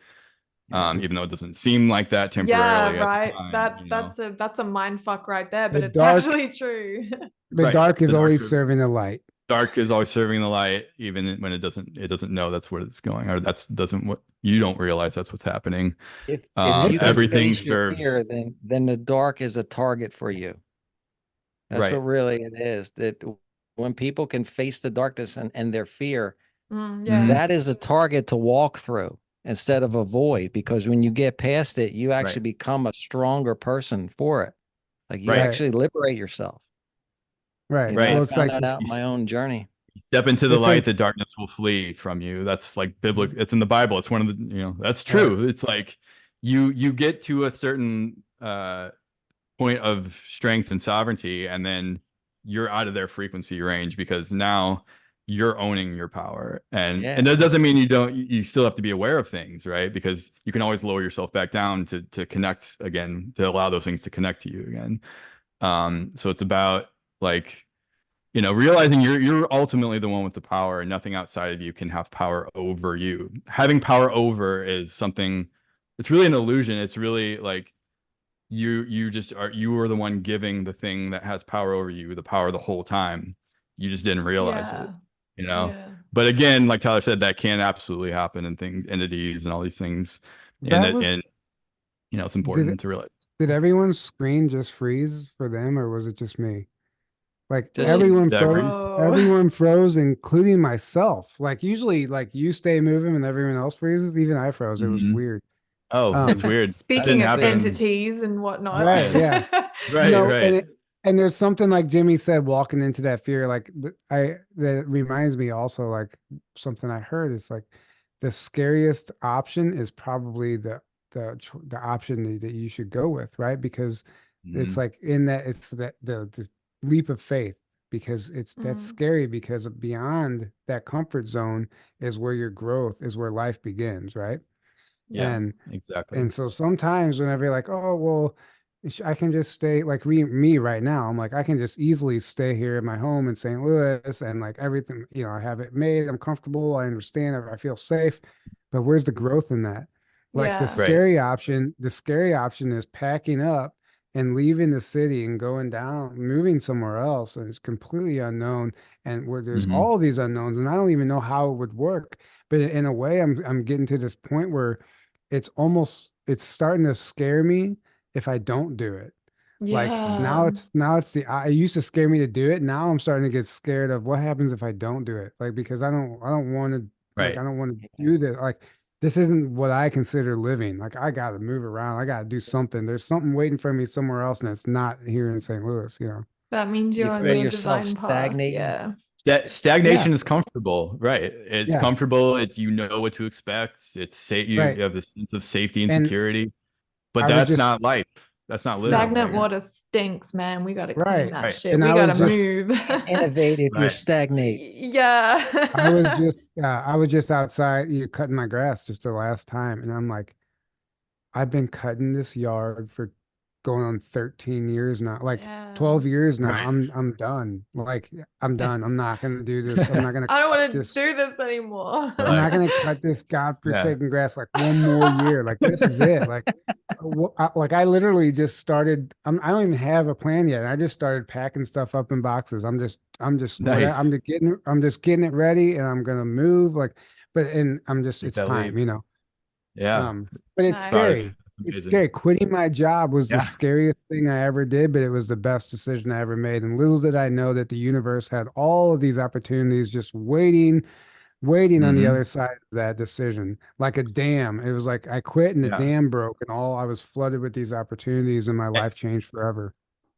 Yeah. Even though it doesn't seem like that Yeah, temporarily at the right. time, That's a mind fuck right there, but The it's dark, actually true. the Right. dark is The dark, always serving the light. dark is always serving the light, even when it doesn't know that's what it's going, or that's doesn't what you don't realize that's what's happening. If you can Everything face your serves fear, then the dark is a target for you. That's what right, really it is. That when people can face the darkness and their fear, Yeah. Mhm. that is a target to walk through instead of avoid. Because when you get past it, you actually right, become a stronger person for it. Like you right, Right. actually liberate yourself. Right. I Well, right. it's found like that out in my own journey. Step into the It's light, like the darkness will flee from you. That's like biblical. It's in the Bible. It's one of the, that's true. It's like you get to a certain point of strength and sovereignty, and then you're out of their frequency range because now you're owning your power. And that doesn't mean you still have to be aware of things, right? Because you can always lower yourself back down to connect again, to allow those things to connect to you again. So it's about like, realizing you're ultimately the one with the power, and nothing outside of you can have power over you. Having power over is something, it's really an illusion. It's really like you are the one giving the thing that has power over you the power the whole time. You just didn't realize it, Yeah. But again, like Tyler said, that can absolutely happen in things, entities and all these things. that was. It's important to realize. Did everyone's screen just freeze for them, or was it just me? Like Just everyone that froze, agrees. everyone froze, including myself. Like usually, like you stay moving and everyone else freezes. Even I froze. It was Mhm. weird. Oh, that's weird. That Speaking didn't of happen. entities and whatnot. Right, yeah. Right, right. And there's something like Jimmy said, walking into that fear, like that reminds me also like something I heard is like the scariest option is probably the option that you should go with, right? Because it's Mhm. like in that it's the leap of faith, because that's Mm. scary, because beyond that comfort zone is where your growth is, where life begins, right? Yeah, And exactly. and so sometimes whenever you're like, oh, well, I can just stay like me right now. I'm like, I can just easily stay here in my home in St. Louis and like everything, I have it made. I'm comfortable. I understand. I feel safe. But where's the growth in that? Like Yeah. Right. the scary option is packing up and leaving the city and going down, moving somewhere else. And it's completely unknown. And where there's Mhm. all these unknowns, and I don't even know how it would work. But in a way, I'm getting to this point where it's starting to scare me if I don't do it. Like Yeah. now it's it used to scare me to do it. Now I'm starting to get scared of what happens if I don't do it. Like because I don't want to Right. I don't want to do this. Like this isn't what I consider living. Like I got to move around. I got to do something. There's something waiting for me somewhere else, and it's not here in St. Louis. That means You you're on feel your yourself divine path. stagnating. Yeah. Yeah, Stagnation is comfortable, right? It's yeah, comfortable. You know what to expect. It's safe. You right. have this sense of safety and And security, but I was that's just not life. That's not living, Stagnant right? no, water stinks, man. We got to clean right. that Right. shit. And We I got to was Right. just move. Innovate if you're Right. stagnate. I Yeah. was just outside, cutting my grass just the last time, and I'm like, I've been cutting this yard for going on 13 years now, like 12 Damn. years now. Right. I'm done. Like I'm done. I'm not gonna do this. I'm not gonna I don't cut want to this. do this anymore. I'm Right. not gonna cut this Yeah. godforsaken grass like one more year. Like this is it. Like like I literally just started. I don't even have a plan yet. I just started packing stuff up in boxes. I'm just whatever. Nice. I'm just getting it ready, and I'm gonna move. Like, and I'm just Take it's that leap. time. Yeah. But it's Nice. Proud of scary. you. It's Amazing. scary. Quitting my job was the Yeah. scariest thing I ever did, but it was the best decision I ever made. And little did I know that the universe had all of these opportunities just waiting on the Hmm. other side of that decision. Like a dam. It was like I quit and the Yeah. dam broke, and all I was flooded with these opportunities, and my Eh, life changed forever.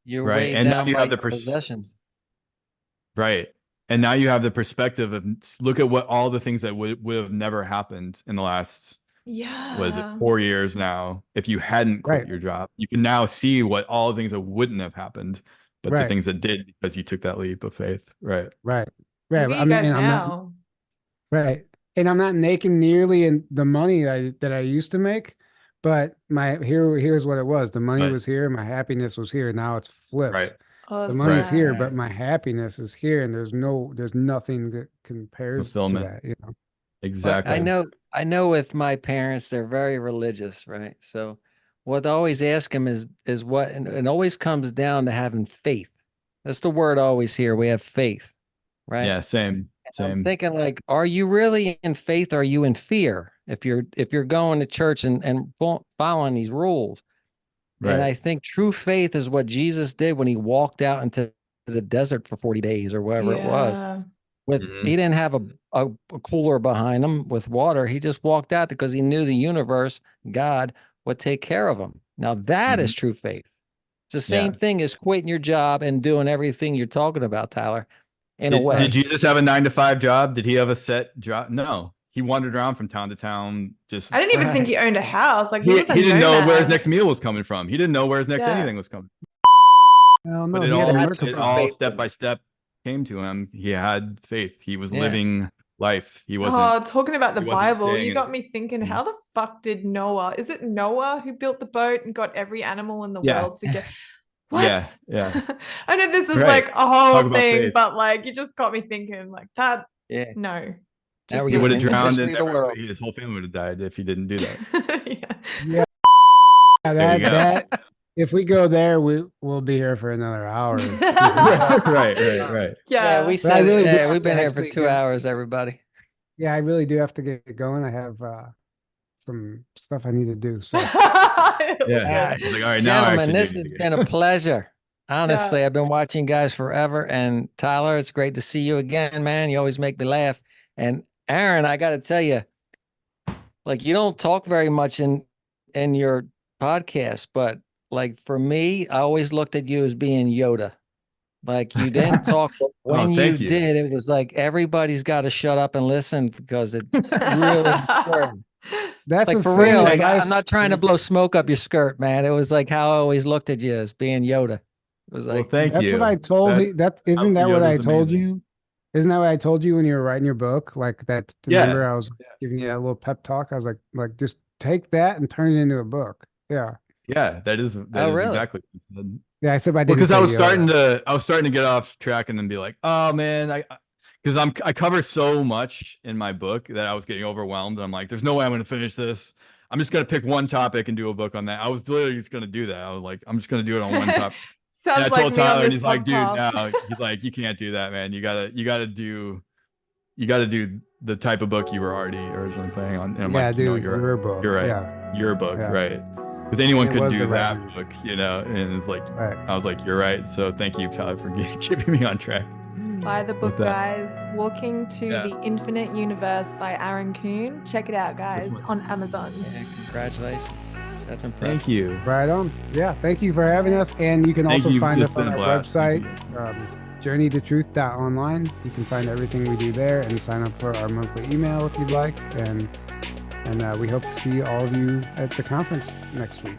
You're Right. weighed And now down you by have the your possessions. right. And now you have the perspective of look at what all the things that would have never happened in the last, was it Yeah. 4 years now, if you hadn't quit Right. your job. You can now see what all the things that wouldn't have happened, but the Right. things that did because you took that leap of faith. Right. Right. Right. Look at you guys I'm not now. right. And I'm not making nearly the money that I used to make, but here's what it was. The money Right. was here, my happiness was here. Now it's flipped. Right. The Right. money's here, Awesome. but my happiness is here, and there's nothing that compares to Fulfillment. that. But I Exactly. know, I know with my parents, they're very religious, right? So what I always ask them is what, and it always comes down to having faith. That's the word I always hear. We have faith, right? Yeah. Same. I'm Same. thinking like, are you really in faith? Or are you in fear? If you're going to church and following these rules. And Right. I think true faith is what Jesus did when he walked out into the desert for 40 days or wherever it was. Yeah. Hmm. He didn't have a cooler behind him with water. He just walked out because he knew the universe, God, would take care of him. Now that Hmm. is true faith. It's the same Yeah. thing as quitting your job and doing everything you're talking about, Tyler. in a way. Did Jesus have a 9-to-5 job? Did he have a set job? No. He wandered around from town to town. Just I didn't even think he owned a house. Like he was a didn't know where his nomad. next meal was coming from. He didn't know where his next anything was coming. Well, no, But he had a it merciful all faith. step by step came to him. He had faith. He was living life. He wasn't. Oh, talking about the he wasn't Bible, staying you in- got me thinking, how the fuck did Noah? Is it Noah who built the boat and got every animal in the Yeah. world to get? What? Yeah. I know this is Right. like a Talk whole about thing, faith. but like you just got me thinking like that. Yeah. No. Now Just we're He would have getting into drowned history and of the world. his whole family would have died if he didn't do that. Yeah. Yeah, you go. that if we go there, we'll be here for another hour. right. Yeah. We But I said, really do have we've been to here for actually 2 go. hours, everybody. Yeah, I really do have to get going. I have some stuff I need to do. So Yeah. He's like, all right, now I Gentlemen, actually this do has need to been get- a pleasure. Honestly, I've been watching you guys forever. And Tyler, it's great to see you again, man. You always make me laugh. And Aaron, I got to tell you, like you don't talk very much in your podcast, but like for me, I always looked at you as being Yoda. Like you didn't talk, but when you thank you. did, it was like everybody's got to shut up and listen because it really important. that's Like the for same real, like advice- I'm not trying to blow smoke up your skirt, man. It was like how I always looked at you as being Yoda. It was Well, like, thank That's you. what I told That- you. That isn't that what Yoda's I told amazing. you? Isn't that what I told you when you were writing your book? Like that. Yeah. Remember, I was giving you that little pep talk. I was like, just take that and turn it into a book. Yeah. Yeah, that is really? exactly what you said. Yeah, I said I didn't. Because I say was Yoda. starting to get off track and then be like, oh man, because I cover so much in my book that I was getting overwhelmed. And I'm like, there's no way I'm going to finish this. I'm just going to pick one topic and do a book on that. I was literally just going to do that. I was like, I'm just going to do it on one topic. Sounds And I like told me on Tyler, and this he's like, dude, podcast. no. He's like, you can't do that, man. You gotta do the type of book you were already originally planning on. And I'm Yeah, like, dude, you're your book. You're right. Yeah. Your book, Yeah. right? Because anyone It could was do the right that move. book, And it's like, Right. I was like, you're right. So thank you, Tyler, for keeping me on track. Buy the book, With that. guys. Walking to Yeah. the Infinite Universe by Aaron Kuhn. Check it out, guys, one. on Amazon. yeah, congratulations. That's impressive. Thank you. Right on. Yeah. Thank you for having us. And you can Thank also you. find It's us on been a our blast. Thank website, journeytotruth.online. You can find everything we do there and sign up for our monthly email if you'd like. And we hope to see all of you at the conference next week.